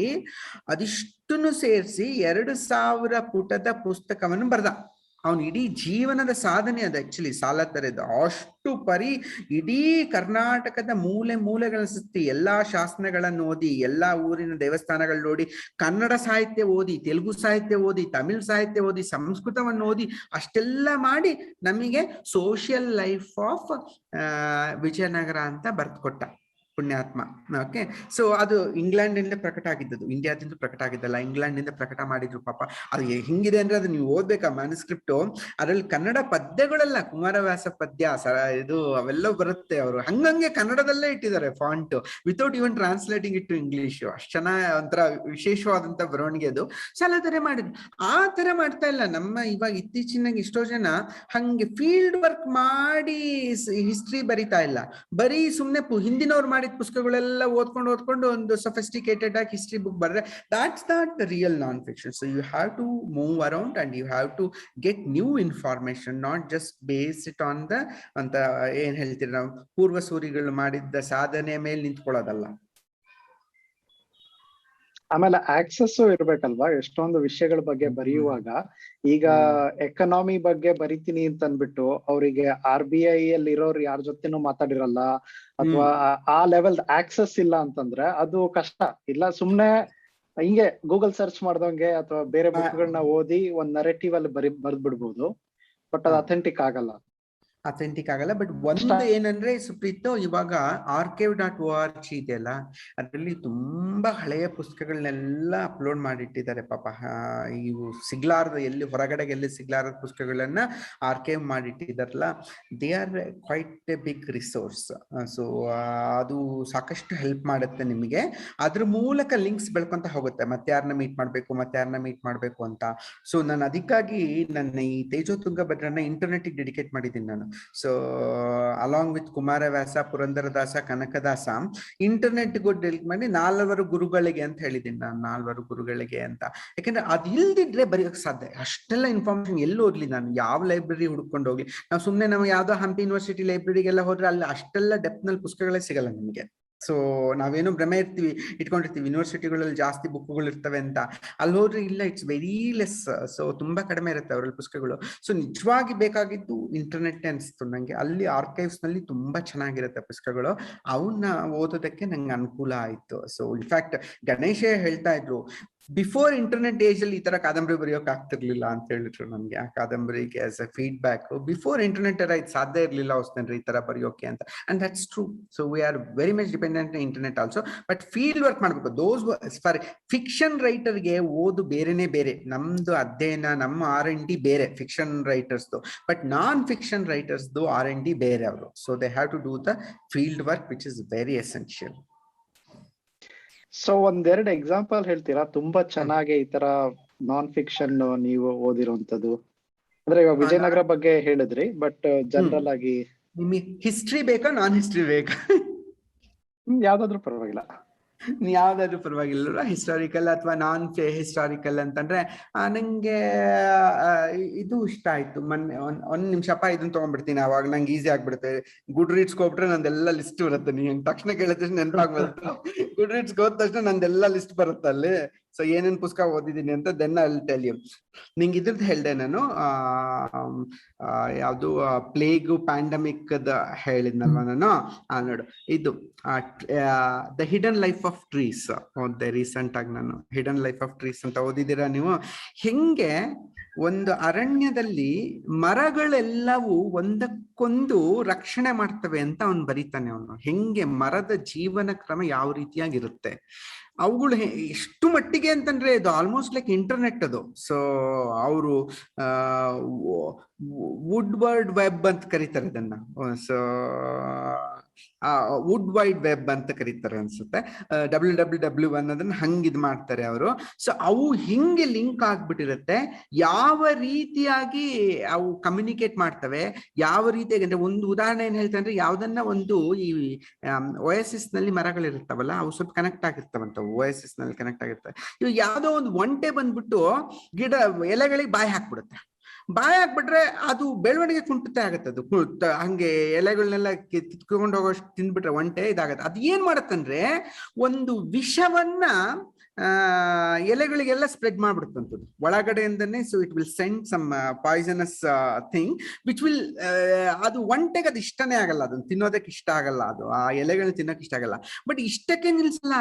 ಅದಿಷ್ಟನ್ನು ಸೇರಿಸಿ 2000 ಪುಟದ ಪುಸ್ತಕವನ್ನು ಬರ್ದ. ಅವನು ಇಡೀ ಜೀವನದ ಸಾಧನೆ ಅದು ಆಕ್ಚುಲಿ ಸಾಲತೊರೆದು. ಅಷ್ಟು ಇಡೀ ಕರ್ನಾಟಕದ ಮೂಲೆಗಳನ್ನ ಸುತ್ತಿ, ಎಲ್ಲಾ ಶಾಸನಗಳನ್ನು ಓದಿ, ಎಲ್ಲಾ ಊರಿನ ದೇವಸ್ಥಾನಗಳು ನೋಡಿ, ಕನ್ನಡ ಸಾಹಿತ್ಯ ಓದಿ, ತೆಲುಗು ಸಾಹಿತ್ಯ ಓದಿ, ತಮಿಳ್ ಸಾಹಿತ್ಯ ಓದಿ, ಸಂಸ್ಕೃತವನ್ನು ಓದಿ, ಅಷ್ಟೆಲ್ಲ ಮಾಡಿ ನಮಗೆ ಸೋಷಿಯಲ್ ಲೈಫ್ ಆಫ್ ವಿಜಯನಗರ ಅಂತ ಬರ್ದ್ಕೊಟ್ಟ ಪುಣ್ಯಾತ್ಮ. ಓಕೆ, ಸೊ ಅದು ಇಂಗ್ಲೆಂಡ್ ಇಂದ ಪ್ರಕಟ ಆಗಿದ್ದದು, ಇಂಡಿಯಾದಿಂದ ಪ್ರಕಟ ಆಗಿದ್ದಲ್ಲ, ಇಂಗ್ಲೆಂಡ್ ಇಂದ ಪ್ರಕಟ ಮಾಡಿದ್ರು. ಪಾಪ ಅದು ಹಿಂಗಿದೆ ಅಂದ್ರೆ ಅದು ನೀವು ಓದ್ಬೇಕಾ ಮ್ಯಾನುಸ್ಕ್ರಿಪ್ಟ್. ಅದ್ರಲ್ಲಿ ಕನ್ನಡ ಪದ್ಯಗಳೆಲ್ಲ, ಕುಮಾರವ್ಯಾಸ ಪದ್ಯ ಇದು ಅವೆಲ್ಲ ಬರುತ್ತೆ. ಅವರು ಹಂಗಂಗೆ ಕನ್ನಡದಲ್ಲೇ ಇಟ್ಟಿದ್ದಾರೆ font, without even translating it to English. ಅಷ್ಟು ಚೆನ್ನಾಗಿ ಒಂಥರ ವಿಶೇಷವಾದಂತ ಬರವಣಿಗೆ ಅದು. ಸಾಲತೊರೆ ಮಾಡಿದ್ರು. ಆ ತರ ಮಾಡ್ತಾ ಇಲ್ಲ ನಮ್ಮ ಇವಾಗ ಇತ್ತೀಚಿನಾಗ ಎಷ್ಟೋ ಜನ ಹಂಗೆ ಫೀಲ್ಡ್ ವರ್ಕ್ ಮಾಡಿ ಹಿಸ್ಟ್ರಿ ಬರಿತಾ ಇಲ್ಲ. ಬರೀ ಸುಮ್ನೆ ಹಿಂದಿನವ್ರು ಮಾಡಿ ಪುಸ್ತಕಗಳೆಲ್ಲ ಓದ್ಕೊಂಡು ಒಂದು ಸೊಫಿಸ್ಟಿಕೇಟೆಡ್ ಆಗಿ ಹಿಸ್ಟ್ರಿ ಬುಕ್ ಬರೆದ್ರೆ that's not the real non-fiction. So you have to move around and you have to get new information, not just base it on the ಅಂತ ಏನ್ ಹೇಳ್ತೀರಿ ನಾವು, ಪೂರ್ವ ಸೂರಿಗಳು ಮಾಡಿದ್ದ ಸಾಧನೆ ಮೇಲೆ ನಿಂತ್ಕೊಳ್ಳೋದಲ್ಲ. ಆಮೇಲೆ ಆಕ್ಸೆಸ್ ಇರ್ಬೇಕಲ್ವಾ ಎಷ್ಟೊಂದು ವಿಷಯಗಳ ಬಗ್ಗೆ ಬರೆಯುವಾಗ. ಈಗ ಎಕನಾಮಿ ಬಗ್ಗೆ ಬರಿತೀನಿ ಅಂತ ಅಂದ್ಬಿಟ್ಟು ಅವರಿಗೆ RBI ಅಲ್ಲಿ ಇರೋರು ಯಾರ ಜೊತೆನೂ ಮಾತಾಡಿರಲ್ಲ, ಅಥವಾ ಆ ಲೆವೆಲ್ ಆಕ್ಸೆಸ್ ಇಲ್ಲ ಅಂತಂದ್ರೆ ಅದು ಕಷ್ಟ. ಇಲ್ಲ ಸುಮ್ನೆ ಹಿಂಗೆ ಗೂಗಲ್ ಸರ್ಚ್ ಮಾಡ್ದಂಗೆ ಅಥವಾ ಬೇರೆ ಬುಕ್ಗಳನ್ನ ಓದಿ ಒಂದ್ ನರೇಟಿವ್ ಅಲ್ಲಿ ಬರ್ದ್ ಬಿಡ್ಬೋದು, ಬಟ್ ಅದು ಅಥೆಂಟಿಕ್ ಆಗಲ್ಲ. ಅಥೆಂಟಿಕ್ ಆಗಲ್ಲ. ಬಟ್ ಒಂದು ಏನಂದ್ರೆ ಸುಪ್ರೀತ್, ಇವಾಗ archive.org ಇದೆಯಲ್ಲ, ಅದರಲ್ಲಿ ತುಂಬಾ ಹಳೆಯ ಪುಸ್ತಕಗಳನ್ನೆಲ್ಲ ಅಪ್ಲೋಡ್ ಮಾಡಿಟ್ಟಿದ್ದಾರೆ ಪಾಪ. ಇವು ಸಿಗ್ಲಾರದ, ಎಲ್ಲಿ ಹೊರಗಡೆಗೆ ಎಲ್ಲಿ ಸಿಗ್ಲಾರದ ಪುಸ್ತಕಗಳನ್ನ ಆರ್ಕೈವ್ ಮಾಡಿಟ್ಟಿದಾರಲ್ಲ, they are quite a big resource. So ಅದು ಸಾಕಷ್ಟು ಹೆಲ್ಪ್ ಮಾಡುತ್ತೆ ನಿಮಗೆ. ಅದ್ರ ಮೂಲಕ ಲಿಂಕ್ಸ್ ಬೆಳ್ಕೊಂತ ಹೋಗುತ್ತೆ, ಮತ್ತೆ ಯಾರನ್ನ ಮೀಟ್ ಮಾಡ್ಬೇಕು ಅಂತ. ಸೊ ನಾನು ಅದಕ್ಕಾಗಿ ನನ್ನ ಈ ತೇಜೋ ತುಂಗಭದ್ರನ ಇಂಟರ್ನೆಟ್ ಡೆಡಿಕೇಟ್ ಮಾಡಿದ್ದೀನಿ ನಾನು. So along with Kumaravyasa, Purandaradasa, Kanakadasa, internet delete ಮಾಡಿ 4 ಗುರುಗಳಿಗೆ ಅಂತ ಹೇಳಿದ್ದೀನಿ ನಾನು, 4 ಗುರುಗಳಿಗೆ ಅಂತ. ಯಾಕಂದ್ರೆ ಅದು ಇಲ್ದಿದ್ರೆ ಬರೆಯೋಕೆ ಸಾಧ್ಯ. ಅಷ್ಟೆಲ್ಲ ಇನ್ಫಾರ್ಮೇಶನ್ ಎಲ್ಲಿ ಓದ್ಲಿ ನಾನು, ಯಾವ ಲೈಬ್ರರಿ ಹುಡ್ಕೊಂಡು ಹೋಗ್ಲಿ. ನಾವು ಸುಮ್ಮನೆ ನಾವು ಯಾವ್ದೋ ಹಂಪಿ ಯೂನಿವರ್ಸಿಟಿ ಲೈಬ್ರರಿಗೆಲ್ಲ ಹೋದ್ರೆ ಅಲ್ಲಿ ಅಷ್ಟೆಲ್ಲ ಡೆಪ್ತ್ ನಲ್ಲಿ ಪುಸ್ತಕಗಳೇ ಸಿಗಲ್ಲ ನಿಮಗೆ. ಸೊ ನಾವೇನು ಭ್ರಮೆ ಇಟ್ಕೊಂಡಿರ್ತೀವಿ ಯೂನಿವರ್ಸಿಟಿಗಳಲ್ಲಿ ಜಾಸ್ತಿ ಬುಕ್ಗಳು ಇರ್ತವೆ ಅಂತ. ಅಲ್ಲಿ ಹೋದ್ರೆ ಇಲ್ಲ, ಇಟ್ಸ್ ವೆರಿ ಲೆಸ್. ಸೊ ತುಂಬಾ ಕಡಿಮೆ ಇರುತ್ತೆ ಅವರಲ್ಲಿ ಪುಸ್ತಕಗಳು. ಸೊ ನಿಜವಾಗಿ ಬೇಕಾಗಿದ್ದು ಇಂಟರ್ನೆಟ್ ಅನಿಸ್ತು ನಂಗೆ. ಅಲ್ಲಿ ಆರ್ಕೈವ್ಸ್ ನಲ್ಲಿ ತುಂಬಾ ಚೆನ್ನಾಗಿರುತ್ತೆ ಪುಸ್ತಕಗಳು, ಅವನ್ನ ಓದೋದಕ್ಕೆ ನಂಗೆ ಅನುಕೂಲ ಆಯ್ತು. ಸೊ ಇನ್ಫ್ಯಾಕ್ಟ್ ಗಣೇಶ ಹೇಳ್ತಾ ಇದ್ರು, ಬಿಫೋರ್ ಇಂಟರ್ನೆಟ್ ಏಜ್ ಅಲ್ಲಿ ಈ ತರ ಕಾದಂಬರಿ ಬರೆಯೋಕೆ ಆಗ್ತಿರ್ಲಿಲ್ಲ ಅಂತ ಹೇಳಿದ್ರು ನಮ್ಗೆ. ಆ ಕಾದಂಬರಿಗೆ as a feedback, before internet ಎಲ್ಲ ಇದು ಸಾಧ್ಯ ಇರ್ಲಿಲ್ಲ ಹೊಸದನ್ರಿ ಈ ತರ ಬರೆಯೋಕೆ ಅಂತ. And that's true. So we are very much dependent internet also. But field work ಮಾಡ್ಬೇಕು. ದೋಸ್ ಫಾರ್ ಫಿಕ್ಷನ್ ರೈಟರ್ಗೆ ಓದು ಬೇರೆನೆ ಬೇರೆ, ನಮ್ದು ಅಧ್ಯಯನ, ನಮ್ಮ R&D ಬೇರೆ ಫಿಕ್ಷನ್ ರೈಟರ್ಸ್ದು. ಬಟ್ ನಾನ್ ಫಿಕ್ಷನ್ ರೈಟರ್ಸ್ದು R&D ಬೇರೆ ಅವರು. So they have to do the field work which is very essential. So ಒಂದೆರಡು ಎಕ್ಸಾಂಪಲ್ ಹೇಳ್ತೀರಾ ತುಂಬಾ ಚೆನ್ನಾಗಿ ಈ ತರ ನಾನ್ ಫಿಕ್ಷನ್ ನೀವು ಓದಿರುವಂತದ್ದು? ಅಂದ್ರೆ ಇವಾಗ ವಿಜಯನಗರ ಬಗ್ಗೆ ಹೇಳಿದ್ರಿ, ಬಟ್ ಜನರಲ್ ಆಗಿ ನಿಮಗೆ ಹಿಸ್ಟ್ರಿ ಬೇಕಾ, ನಾನ್ ಹಿಸ್ಟ್ರಿ ಬೇಕಾ? ಯಾವ್ದಾದ್ರು ಪರವಾಗಿಲ್ಲ. ಯಾವ್ದಾದ್ರು ಪರವಾಗಿಲ್ಲ. ಹಿಸ್ಟಾರಿಕಲ್ ಅಥವಾ ನಾನ್ ಹಿಸ್ಟಾರಿಕಲ್ ಅಂತಂದ್ರೆ ನಂಗೆ ಇದು ಇಷ್ಟ ಆಯ್ತು. ಮೊನ್ನೆ ಒಂದ್ ನಿಮಿಷಪ್ಪ ಇದನ್ನ ತಗೊಂಡ್ಬಿಡ್ತೀನಿ, ಅವಾಗ ನಂಗೆ ಈಸಿ ಆಗ್ಬಿಡುತ್ತೆ. ಗುಡ್ ರೀಡ್ಸ್ ಹೋಗ್ಬಿಟ್ರೆ ನಂದೆಲ್ಲ ಲಿಸ್ಟ್ ಬರುತ್ತೆ. ನೀವು ತಕ್ಷಣ ಕೇಳಿದ ತಕ್ಷಣ ನೆನಪಾಗ್ಬರುತ್ತೆ. ಗುಡ್ ರೀಡ್ಸ್ ಹೋದ ತಕ್ಷಣ ನಂದೆಲ್ಲ ಲಿಸ್ಟ್ ಬರುತ್ತೆ ಅಲ್ಲಿ. ಸೊ ಏನೇನ್ ಪುಸ್ತಕ ಓದಿದೀನಿ ಅಂತ then I will tell you. ನಿಂಗೆ ಇದ್ರದ್ದು ಹೇಳ್ದೆ ನಾನು, ಯಾವ್ದು ಪ್ಲೇಗ್ ಪ್ಯಾಂಡಮಿಕ್ ಹೇಳಿದ್ನಲ್ವ ನಾನು. ನೋಡು, ಇದು the hidden life of trees ಓದ್ದೆ ರೀಸೆಂಟ್ ಆಗಿ ನಾನು. ಹಿಡನ್ ಲೈಫ್ ಆಫ್ ಟ್ರೀಸ್ ಅಂತ ಓದಿದ್ದೀರಾ ನೀವು? ಹೆಂಗೆ ಒಂದು ಅರಣ್ಯದಲ್ಲಿ ಮರಗಳೆಲ್ಲವೂ ಒಂದಕ್ಕೊಂದು ರಕ್ಷಣೆ ಮಾಡ್ತವೆ ಅಂತ ಅವನು ಬರೀತಾನೆ. ಅವನು ಹೆಂಗೆ ಮರದ ಜೀವನ ಕ್ರಮ ಯಾವ ರೀತಿಯಾಗಿರುತ್ತೆ, ಅವುಗಳು ಎಷ್ಟು ಮಟ್ಟಿಗೆ ಅಂತಂದ್ರೆ ಇದು ಆಲ್ಮೋಸ್ಟ್ ಲೈಕ್ ಇಂಟರ್ನೆಟ್ ಅದು. ಸೊ ಅವರು ವುಡ್ ವರ್ಡ್ ವೆಬ್ ಅಂತ ಕರೀತಾರೆ ಇದನ್ನ. ಸೊ ವುಡ್ ವೈಡ್ ವೆಬ್ ಅಂತ ಕರೀತಾರೆ ಅನ್ಸುತ್ತೆ. WWW ಅನ್ನೋದನ್ನ ಹಂಗ್ ಇದ್ ಮಾಡ್ತಾರೆ ಅವರು. ಸೊ ಅವು ಹಿಂಗೆ ಲಿಂಕ್ ಆಗ್ಬಿಟ್ಟಿರುತ್ತೆ, ಯಾವ ರೀತಿಯಾಗಿ ಅವು ಕಮ್ಯುನಿಕೇಟ್ ಮಾಡ್ತವೆ, ಯಾವ ರೀತಿಯಾಗಿ ಅಂದ್ರೆ ಒಂದು ಉದಾಹರಣೆ ಏನ್ ಹೇಳ್ತಾರೆ ಅಂದ್ರೆ, ಯಾವ್ದನ್ನ ಒಂದು ಈ OSS ನಲ್ಲಿ ಮರಗಳಿರ್ತಾವಲ್ಲ, ಅವು ಸ್ವಲ್ಪ ಕನೆಕ್ಟ್ ಆಗಿರ್ತಾವಂತ, OSS ನಲ್ಲಿ ಕನೆಕ್ಟ್ ಆಗಿರ್ತವೆ. ಇವು ಯಾವ್ದೋ ಒಂದು ಒಂಟೆ ಬಂದ್ಬಿಟ್ಟು ಗಿಡ ಎಲೆಗಳಿಗೆ ಬಾಯಿ ಹಾಕ್ಬಿಡುತ್ತೆ. ಬಾಯಿ ಹಾಕ್ಬಿಟ್ರೆ ಅದು ಬೆಳವಣಿಗೆ ಕುಂಠಿತ ಆಗತ್ತೆ. ಅದು ಹಂಗೆ ಎಲೆಗಳನ್ನೆಲ್ಲ ಕಿತ್ಕೊಂಡು ಹೋಗೋಷ್ಟು ತಿಂದ್ಬಿಟ್ರೆ ಒಂಟೆ ಇದಾಗತ್ತೆ. ಅದು ಏನ್ ಮಾಡತ್ತಂದ್ರೆ ಒಂದು ವಿಷವನ್ನ ಎಲೆಗಳಿಗೆಲ್ಲ ಸ್ಪ್ರೆಡ್ ಮಾಡ್ಬಿಡುತ್ತಂಥದ್ದು ಒಳಗಡೆಯಿಂದನೇ. So it will send some poisonous thing which will, ಅದು ಒಂಟೆಗೆ ಅದು ಇಷ್ಟನೇ ಆಗಲ್ಲ, ಅದನ್ನ ತಿನ್ನೋದಕ್ಕೆ ಇಷ್ಟ ಆಗಲ್ಲ, ಅದು ಆ ಎಲೆಗಳನ್ನ ತಿನ್ನೋಕೆ ಇಷ್ಟ ಆಗಲ್ಲ. ಬಟ್ ಇಷ್ಟಕ್ಕೆ ನಿಲ್ಸಲ್ಲ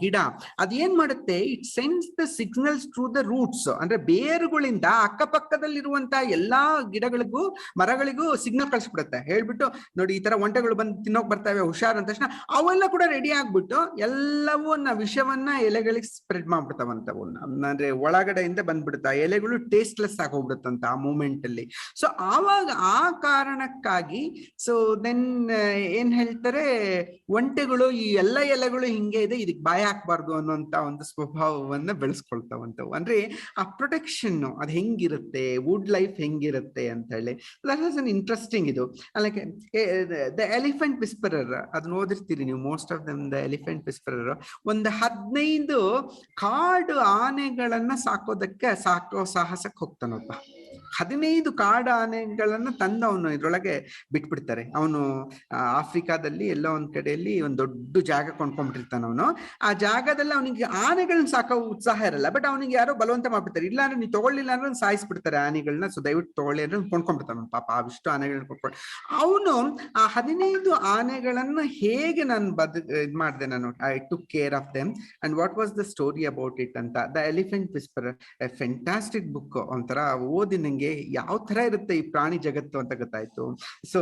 ಗಿಡ. ಅದೇನ್ ಮಾಡುತ್ತೆ, it sends the signals through the roots, ಅಂದ್ರೆ ಬೇರುಗಳಿಂದ ಅಕ್ಕಪಕ್ಕದಲ್ಲಿರುವಂತ ಎಲ್ಲಾ ಗಿಡಗಳಿಗೂ ಮರಗಳಿಗೂ ಸಿಗ್ನಲ್ ಕಳಿಸ್ಬಿಡುತ್ತೆ. ಹೇಳ್ಬಿಟ್ಟು ನೋಡಿ ಈ ತರ ಒಂಟೆಗಳು ಬಂದು ತಿನ್ನೋಕ್ ಬರ್ತವೆ ಹುಷಾರ್ ಅಂದ ತಕ್ಷಣ ಅವೆಲ್ಲ ಕೂಡ ರೆಡಿ ಆಗ್ಬಿಟ್ಟು ಎಲ್ಲವೂ ವಿಷವನ್ನ ಎಲೆಗಳಿಗೆ ಸ್ಪ್ರೆಡ್ ಮಾಡ್ಬಿಡ್ತಾವಂತವು. ಅಂದ್ರೆ ಒಳಗಡೆಯಿಂದ ಬಂದ್ಬಿಡುತ್ತಾ ಎಲೆಗಳು ಟೇಸ್ಟ್ಲೆಸ್ ಆಗಿ ಹೋಗ್ಬಿಡುತ್ತಂತ ಆ ಮೂಮೆಂಟ್ ಅಲ್ಲಿ. ಸೊ ಆವಾಗ ಆ ಕಾರಣಕ್ಕಾಗಿ ಸೊ ದೆನ್ ಏನ್ ಹೇಳ್ತಾರೆ, ಒಂಟೆಗಳು ಈ ಎಲ್ಲ ಎಲೆಗಳು ಹಿಂಗೆ ಇದೆ, ಇದಕ್ ಬಾಯಿ ಹಾಕ್ಬಾರ್ದು ಅನ್ನೋಂತ ಒಂದು ಸ್ವಭಾವವನ್ನ ಬೆಳೆಸ್ಕೊಳ್ತಾವಂತವು. ಅಂದ್ರೆ ಆ ಪ್ರೊಟೆಕ್ಷನ್ ಅದು ಹೆಂಗಿರುತ್ತೆ, ವುಡ್ ಲೈಫ್ ಹೆಂಗಿರುತ್ತೆ ಅಂತ ಹೇಳಿ. That was an interesting. ಇದು ಲೈಕ್ ದ ಎಲಿಫೆಂಟ್ ವಿಸ್ಪರರ್, ಅದನ್ನ ಓದಿರ್ತೀರಿ ನೀವು most of them. The elephant ವಿಸ್ಪರರ್ ಒಂದು 15 ಕಾಡು ಆನೆಗಳನ್ನ ಸಾಕೋ ಸಾಹಸಕ್ಕೆ ಹೋಗ್ತಾನೊಬ್ಬ. 15 ಕಾಡು ಆನೆಗಳನ್ನ ತಂದು ಅವನು ಇದ್ರೊಳಗೆ ಬಿಟ್ಬಿಡ್ತಾರೆ. ಅವನು ಆಫ್ರಿಕಾದಲ್ಲಿ ಎಲ್ಲೋ ಒಂದ್ ಕಡೆಯಲ್ಲಿ ಒಂದ್ ದೊಡ್ಡ ಜಾಗ ಕೊಂಡ್ಕೊಂಡ್ಬಿಟ್ಟಿರ್ತಾನ ಅವನು. ಆ ಜಾಗದಲ್ಲಿ ಅವನಿಗೆ ಆನೆಗಳನ್ನ ಸಾಕೋ ಉತ್ಸಾಹ ಇರಲ್ಲ, ಬಟ್ ಅವನಿಗೆ ಯಾರೋ ಬಲವಂತ ಮಾಡ್ಬಿಡ್ತಾರೆ. ಇಲ್ಲ ಅಂದ್ರೆ ನೀವು ತಗೊಳ್ಳಿಲ್ಲ ಅಂದ್ರೆ ಸಾಯಿಸ್ಬಿಡ್ತಾರೆ ಆನೆಗಳನ್ನ. ಸೊ ದಯವಿಟ್ಟು ತಗೊಳ್ಳಿ ಅಂದ್ರೆ ಕೊಂಡ್ಕೊಂಡ್ಬಿಡ್ತಾನ ಪಾಪ. ಅವಿಷ್ಟು ಆನೆಗಳನ್ನ ಕೊಂಡ್ಕೊಂಡು ಅವನು ಆ 15 ಆನೆಗಳನ್ನ ಹೇಗೆ ನಾನು ಇದ್ ಮಾಡಿದೆ ನಾನು, I took care of them and what was the story about it ಅಂತ. The elephant whisperer, a fantastic book. ಒಂಥರ ಓದಿ ನಂಗೆ ನಂಗೆ ಯಾವ ತರ ಇರುತ್ತೆ ಈ ಪ್ರಾಣಿ ಜಗತ್ತು ಅಂತ ಗೊತ್ತಾಯ್ತು. So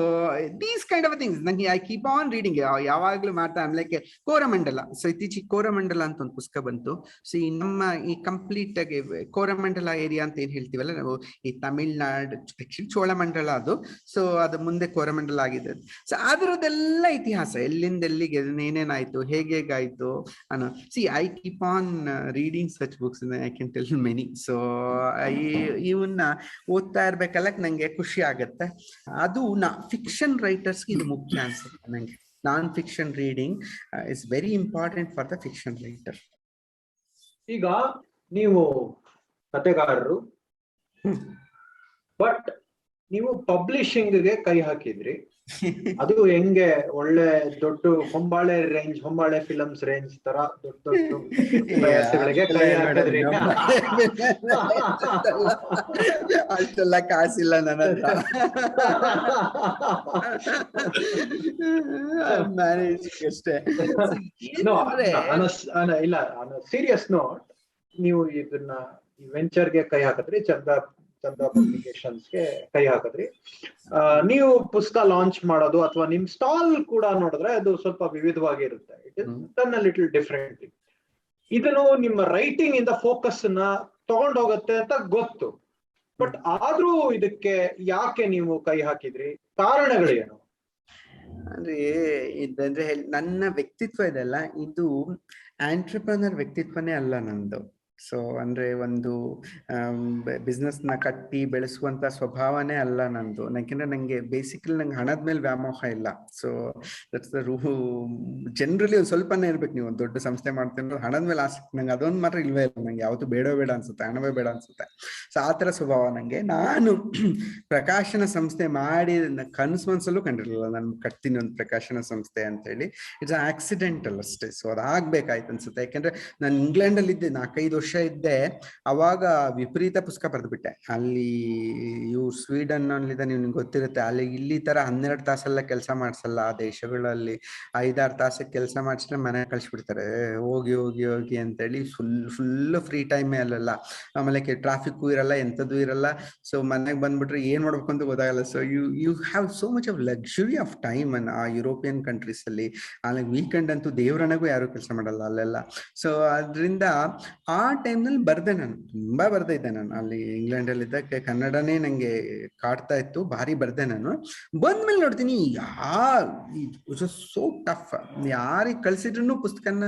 these kind of things ನಂಗೆ ಐ ಕೀಪ್ ಆನ್ ರೀಡಿಂಗ್, ಯಾವಾಗ್ಲೂ ಮಾಡ್ತಾ ಆಮೇಲೆ ಕೋರಮಂಡಲ. ಸೊ ಇತ್ತೀಚೆಗೆ ಕೋರಮಂಡಲ ಅಂತ ಒಂದು ಪುಸ್ತಕ ಬಂತು. ಸೊ ಈ ನಮ್ಮ ಈ ಕಂಪ್ಲೀಟ್ ಆಗಿ ಕೋರಮಂಡಲ ಏರಿಯಾ ಅಂತ ಏನ್ ಹೇಳ್ತೀವಲ್ಲ ನಾವು, ಈ ತಮಿಳ್ನಾಡು ಆಕ್ಚುಲಿ ಚೋಳಮಂಡಲ ಅದು. ಸೊ ಅದು ಮುಂದೆ ಕೋರಮಂಡಲ ಆಗಿದೆ. ಸೊ ಅದರದ್ದೆಲ್ಲ ಇತಿಹಾಸ ಎಲ್ಲಿಂದ ಎಲ್ಲಿಗೆ ಏನೇನಾಯ್ತು ಹೇಗಾಯ್ತು ಅನ್ನೋ. C I keep on reading such books, I can tell many. So ಇವನ್ನ ಓದ್ತಾ ಇರ್ಬೇಕಲ್ಲ ನಂಗೆ ಖುಷಿ ಆಗತ್ತೆ. ಅದು ಫಿಕ್ಷನ್ ರೈಟರ್ಸ್ಗೆ ಇದು ಮುಖ್ಯ ಅನ್ಸುತ್ತೆ ನಂಗೆ. ನಾನ್ fiction reading is very important for the fiction writer. ಈಗ ನೀವು ಕಥೆಗಾರರು, ಬಟ್ ನೀವು ಪಬ್ಲಿಷಿಂಗ್ಗೆ ಕೈ ಹಾಕಿದ್ರಿ. ಅದು ಹೆಂಗೆ ಒಳ್ಳೆ ದೊಡ್ಡ ಹೊಂಬಾಳೆ ಫಿಲಮ್ಸ್ ರೇಂಜ್ ತರ ದೊಡ್ಡ ಪ್ರಯಾಸಗಳಿಗೆ ಕೈ ಹಾಕಿದ್ರಿ. ಅಷ್ಟೆಲ್ಲ ಕಾಸಿಲ್ಲ ನನ್ನ ಹತ್ರ. ಅಷ್ಟೇ. ಇಲ್ಲ, ಸೀರಿಯಸ್ ನೋಟ್, ನೀವು ಇದನ್ನ ವೆಂಚರ್ಗೆ ಕೈ ಹಾಕಿದ್ರಿ, ಚಂದ ಪಬ್ಲಿಕೇಶನ್ಸ್ಗೆ ಕೈ ಹಾಕಿದ್ರಿ. ನೀವು ಪುಸ್ತಕ ಲಾಂಚ್ ಮಾಡೋದು ಅಥವಾ ನಿಮ್ ಸ್ಟಾಲ್ ಕೂಡ ನೋಡಿದ್ರೆ ಅದು ಸ್ವಲ್ಪ ವಿವಿಧವಾಗಿರುತ್ತೆ. It is done a little different. ಇದನ್ನು ನಿಮ್ಮ ರೈಟಿಂಗ್ ಇಂದ ಫೋಕಸ್ ನ ತಗೊಂಡ್ ಹೋಗುತ್ತೆ ಅಂತ ಗೊತ್ತು, ಬಟ್ ಆದ್ರೂ ಇದಕ್ಕೆ ಯಾಕೆ ನೀವು ಕೈ ಹಾಕಿದ್ರಿ? ಕಾರಣಗಳೇನು? ಅಂದ್ರೆ ಇದಂದ್ರೆ ನನ್ನ ವ್ಯಕ್ತಿತ್ವ ಇದೆಲ್ಲ, ಇದು ಆಂಟ್ರಪ್ರನರ್ ವ್ಯಕ್ತಿತ್ವನೇ ಅಲ್ಲ ನಂದು. ಸೊ ಅಂದ್ರೆ ಒಂದು ಬಿಸ್ನೆಸ್ ನ ಕಟ್ಟಿ ಬೆಳೆಸುವಂತ ಸ್ವಭಾವನೇ ಅಲ್ಲ ನಂದು. ಯಾಕೆಂದ್ರೆ ನಂಗೆ ಬೇಸಿಕಲಿ ನಂಗೆ ಹಣದ ಮೇಲೆ ವ್ಯಾಮೋಹ ಇಲ್ಲ. ಸೊ ದಟ್ಸ್ ದ ಜನರಲಿ ಒಂದು ಸ್ವಲ್ಪನೇ ಇರ್ಬೇಕು. ನೀವು ಒಂದು ದೊಡ್ಡ ಸಂಸ್ಥೆ ಮಾಡ್ತೀನಿ ಹಣದ ಮೇಲೆ ಆಸಕ್ತಿ, ನಂಗೆ ಅದೊಂದು ಮಾತ್ರ ಇಲ್ವೇ ಇಲ್ಲ. ನಂಗೆ ಯಾವತ್ತು ಬೇಡ ಅನ್ಸುತ್ತೆ, ಹಣವೇ ಬೇಡ ಅನ್ಸುತ್ತೆ. ಸೊ ಆ ತರ ಸ್ವಭಾವ ನಂಗೆ. ನಾನು ಪ್ರಕಾಶನ ಸಂಸ್ಥೆ ಮಾಡಿ ಕನಸು ಮನ್ಸಲ್ಲೂ ಕಂಡಿರಲಿಲ್ಲ ನಾನು ಕಟ್ತೀನಿ ಒಂದು ಪ್ರಕಾಶನ ಸಂಸ್ಥೆ ಅಂತ ಹೇಳಿ. ಇಟ್ಸ್ ಆಕ್ಸಿಡೆಂಟಲ್ ಅಷ್ಟೇ. ಸೊ ಅದಾಗ್ಬೇಕಾಯ್ತು ಅನ್ಸುತ್ತೆ. ಯಾಕಂದ್ರೆ ನಾನು ಇಂಗ್ಲೆಂಡ್ ಅಲ್ಲಿ ಇದ್ದೆ 4-5 ವರ್ಷ ಇದ್ದೆ. ಅವಾಗ ವಿಪರೀತ ಪುಸ್ತಕ ಬರೆದ್ಬಿಟ್ಟೆ. ಅಲ್ಲಿ ಇವ್ರು ಸ್ವೀಡನ್ ಅಲ್ಲಿದೆ, ನಿಮ್ಗೆ ಗೊತ್ತಿರುತ್ತೆ. ಅಲ್ಲಿ ಇಲ್ಲಿ ತರ 12 ತಾಸೆಲ್ಲ ಕೆಲಸ ಮಾಡ್ಸಲ್ಲ. ಆ ದೇಶಗಳಲ್ಲಿ 5-6 ತಾಸ ಕೆಲಸ ಮಾಡಿಸಿದ್ರೆ ಮನೆ ಕಳ್ಸಿಬಿಡ್ತಾರೆ. ಹೋಗಿ ಅಂತೇಳಿ ಫುಲ್ ಫ್ರೀ ಟೈಮೇ ಅಲ್ಲೆಲ್ಲ. ಆಮೇಲೆ ಟ್ರಾಫಿಕ್ ಇರಲ್ಲ, ಎಂಥದ್ದು ಇರಲ್ಲ. ಸೊ ಮನೆಗೆ ಬಂದ್ಬಿಟ್ರೆ ಏನ್ ಮಾಡ್ಬೇಕು ಅಂತ ಗೊತ್ತಾಗಲ್ಲ. So you have so much of luxury of time ಆ ಯುರೋಪಿಯನ್ ಕಂಟ್ರೀಸ್ ಅಲ್ಲಿ. ಆಮೇಲೆ ವೀಕೆಂಡ್ ಅಂತೂ ದೇವ್ರನಿಗೂ ಯಾರು ಕೆಲಸ ಮಾಡಲ್ಲ ಅಲ್ಲೆಲ್ಲ. ಸೊ ಅದರಿಂದ ಆ ಟೈಮ್ನಲ್ಲಿ ಬರ್ದೆ, ನಾನು ತುಂಬಾ ಬರ್ದೆ ಇದ್ದೆ. ನಾನು ಅಲ್ಲಿ ಇಂಗ್ಲೆಂಡ್ ಅಲ್ಲಿ ಇದ್ದಕ್ಕೆ ಕನ್ನಡನೇ ನಂಗೆ ಕಾಡ್ತಾ ಇತ್ತು, ಭಾರಿ ಬರ್ದೆ. ನಾನು ಬಂದ್ಮೇಲೆ ನೋಡ್ತೀನಿ ಸೋ ಟಫ್. ಯಾರಿಗೆ ಕಳ್ಸಿದ್ರು ಪುಸ್ತಕನ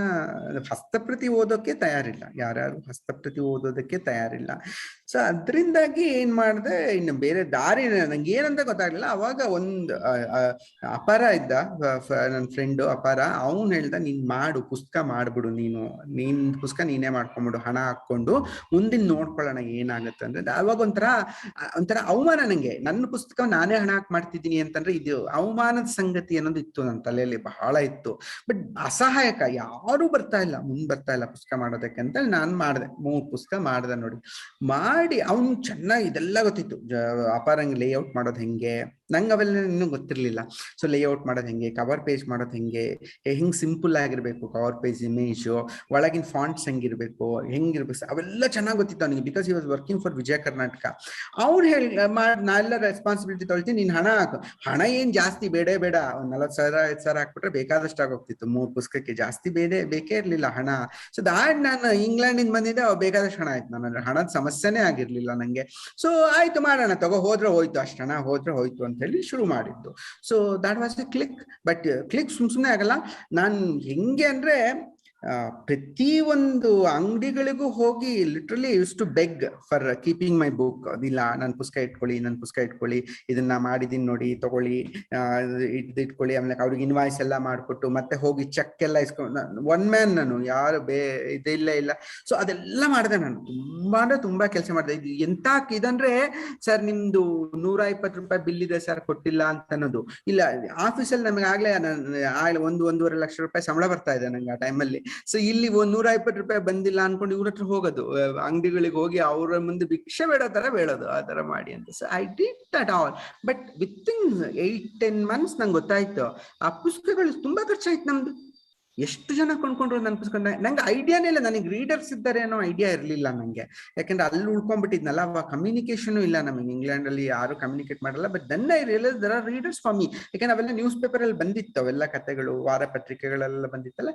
ಹಸ್ತಪ್ರತಿ ಓದೋಕೆ ತಯಾರಿಲ್ಲ, ಯಾರ್ಯಾರು ಹಸ್ತಪ್ರತಿ ಓದೋದಕ್ಕೆ ತಯಾರಿಲ್ಲ. ಸೊ ಅದರಿಂದಾಗಿ ಏನ್ ಮಾಡಿದೆ, ಇನ್ನು ಬೇರೆ ದಾರಿ ನಂಗೆ ಏನಂತ ಗೊತ್ತಾಗ್ಲಿಲ್ಲ. ಅವಾಗ ಒಂದು ಅಪಾರ ಇದ್ದ ನನ್ನ ಫ್ರೆಂಡು ಅಪಾರ, ಅವ್ನು ಹೇಳ್ದ, ನೀನ್ ಮಾಡು ಪುಸ್ತಕ ಮಾಡ್ಬಿಡು, ನೀನ್ ಪುಸ್ತಕ ನೀನೇ ಮಾಡ್ಕೊಂಬಿಡು, ಹಣ ಹಾಕೊಂಡು ಮುಂದಿನ ನೋಡ್ಕೊಳ್ಳೋಣ ಏನಾಗುತ್ತೆ ಅಂದ್ರೆ. ಅವಾಗ ಒಂಥರ ಅವಮಾನ ನಂಗೆ. ನನ್ನ ಪುಸ್ತಕ ನಾನೇ ಹಣ ಹಾಕಿ ಮಾಡ್ತಿದ್ದೀನಿ ಅಂತಂದ್ರೆ ಇದು ಅವಮಾನದ ಸಂಗತಿ ಅನ್ನೋದು ಇತ್ತು ನನ್ನ ತಲೆಯಲ್ಲಿ, ಬಹಳ ಇತ್ತು. ಬಟ್ ಅಸಹಾಯಕ, ಯಾರು ಬರ್ತಾ ಇಲ್ಲ ಪುಸ್ತಕ ಮಾಡೋದಕ್ಕೆ ಅಂತ ನಾನು ಮಾಡಿದೆ. 3 ಪುಸ್ತಕ ಮಾಡಿದೆ ನೋಡಿ. ಮಾಡಿ ಅವ್ನು ಚೆನ್ನಾಗಿ ಇದೆಲ್ಲ ಗೊತ್ತಿತ್ತು. ಅಪಾರಂಗ್ ಲೇಔಟ್ ಮಾಡೋದು ಹೆಂಗೆ, ನಂಗೆ ಅವೆಲ್ಲ ಇನ್ನೂ ಗೊತ್ತಿರ್ಲಿಲ್ಲ. ಸೊ ಲೇಔಟ್ ಮಾಡೋದು ಹೆಂಗೆ, ಕವರ್ ಪೇಜ್ ಮಾಡೋದು ಹೆಂಗ್ ಸಿಂಪಲ್ ಆಗಿರ್ಬೇಕು ಕವರ್ ಪೇಜ್ ಇಮೇಜು, ಒಳಗಿನ ಫಾಂಟ್ಸ್ ಹೆಂಗಿರ್ಬೇಕು ಅವೆಲ್ಲ ಚೆನ್ನಾಗಿ ಗೊತ್ತಿತ್ತು ಅವನಿಗೆ. Because he was working for Vijaya Karnataka. ಅವ್ನು ನಾ ಎಲ್ಲ ರೆಸ್ಪಾನ್ಸಿಬಿಲಿಟಿ ತೊಳ್ತೀನಿ, ನೀನ್ ಹಣ ಹಾಕು. ಹಣ ಏನ್ ಜಾಸ್ತಿ ಬೇಡ, ಒಂದ್ 40,000 5,000 ಹಾಕ್ಬಿಟ್ರೆ ಬೇಕಾದಷ್ಟು ಆಗೋಗ್ತಿತ್ತು. 3 ಪುಸ್ತಕಕ್ಕೆ ಜಾಸ್ತಿ ಬೇಕೇ ಇರ್ಲಿಲ್ಲ ಹಣ. ಸೊ ನಾನು ಇಂಗ್ಲೆಂಡ್ ಇಂದ ಬಂದಿದ್ದೆ, ಬೇಕಾದಷ್ಟು ಹಣ ಆಯ್ತು. ನನ್ನ ಹಣದ ಸಮಸ್ಯೆನೇ ಆಗಿರ್ಲಿಲ್ಲ ನಂಗೆ. ಸೊ ಆಯ್ತು ಮಾಡೋಣ ತಗೋ, ಹೋದ್ರೆ ಹೋಯ್ತು, ಅಷ್ಟು ಹಣ ಹೋದ್ರೆ ಹೋಯ್ತು ಅಂತ ಹೇಳಿ ಶುರು ಮಾಡಿದ್ದು. So that was a click. But click ಸುಮ್ನೆ ಆಗಲ್ಲ. ನಾನು ಹೆಂಗೆ ಅಂದ್ರೆ ಪ್ರತಿ ಒಂದು ಅಂಗಡಿಗಳಿಗೂ ಹೋಗಿ literally use to beg for keeping my book. ಅದಿಲ್ಲ, ನನ್ನ ಪುಸ್ತಕ ಇಟ್ಕೊಳ್ಳಿ, ಇದನ್ನ ಮಾಡಿದೀನಿ ನೋಡಿ, ತಗೊಳ್ಳಿ, ಇಟ್ಕೊಳ್ಳಿ. ಆಮೇಲೆ ಅವ್ರಿಗೆ ಇನ್ವಾಯ್ಸ್ ಎಲ್ಲ ಮಾಡ್ಕೊಟ್ಟು ಮತ್ತೆ ಹೋಗಿ ಚೆಕ್ ಎಲ್ಲ ಇಸ್ಕೊಂಡು, ಒನ್ ಮ್ಯಾನ್ ನಾನು, ಯಾರು ಇಲ್ಲ. ಸೊ ಅದೆಲ್ಲ ಮಾಡಿದೆ ನಾನು. ತುಂಬಾ ಅಂದ್ರೆ ತುಂಬಾ ಕೆಲಸ ಮಾಡಿದೆ. ಇದು ಎಂತ ಇದಂದ್ರೆ, ಸರ್ ನಿಮ್ದು 120 ರೂಪಾಯಿ ಬಿಲ್ ಇದೆ ಸರ್, ಕೊಟ್ಟಿಲ್ಲ ಅಂತ ಅನ್ನೋದು ಇಲ್ಲ. ಆಫೀಸಲ್ಲಿ ನಮಗೆ ಆಗ್ಲೇ 1.5 ಲಕ್ಷ ರೂಪಾಯಿ ಸಂಬಳ ಬರ್ತಾ ಇದೆ ನಂಗೆ ಆ ಟೈಮಲ್ಲಿ. ಸೊ ಇಲ್ಲಿ 120 ರೂಪಾಯಿ ಬಂದಿಲ್ಲ ಅನ್ಕೊಂಡು ಇವ್ರ ಹತ್ರ ಹೋಗೋದು, ಅಂಗಡಿಗಳಿಗೆ ಹೋಗಿ ಅವರ ಮುಂದೆ ಭಿಕ್ಷೆ ಬೇಡೋದು, ಆ ತರ ಮಾಡಿ ಅಂತ. So I did that all. But with in 8-10 months ನಂಗೆ ಗೊತ್ತಾಯ್ತು ಆ ಪುಸ್ತಕಗಳು ತುಂಬಾ ಖರ್ಚಾಯ್ತು ನಮ್ದು. ಎಷ್ಟು ಜನ ಕೊಂಡ್ಕೊಂಡ್ರು ನನ್ನ ಪುಸ್ತಕ. ನಂಗೆ ಐಡಿಯಾನೇ ಇಲ್ಲ, ನನಗೆ ರೀಡರ್ಸ್ ಇದ್ದಾರೆ ಅನ್ನೋ ಐಡಿಯಾ ಇರಲಿಲ್ಲ ನಂಗೆ, ಯಾಕಂದ್ರೆ ಅಲ್ಲಿ ಉಳ್ಕೊಂಡ್ಬಿಟ್ಟಿದ್ನಲ್ಲ, ಅವಾಗ ಕಮ್ಯುನಿಕೇಶನ್ ಇಲ್ಲ ನಮಗೆ, ಇಂಗ್ಲೆಂಡ್ ಅಲ್ಲಿ ಯಾರು ಕಮ್ಯುನಿಕೇಟ್ ಮಾಡಲ್ಲ. But then I realise there are readers for me, ಯಾಕಂದ್ರೆ ಅವೆಲ್ಲ ನ್ಯೂಸ್ ಪೇಪರ್ ಅಲ್ಲಿ ಬಂದಿತ್ತು, ಅವೆಲ್ಲ ಕಥೆಗಳು ವಾರ ಪತ್ರಿಕೆಗಳೆಲ್ಲ ಬಂದಿತ್ತಲ್ಲ.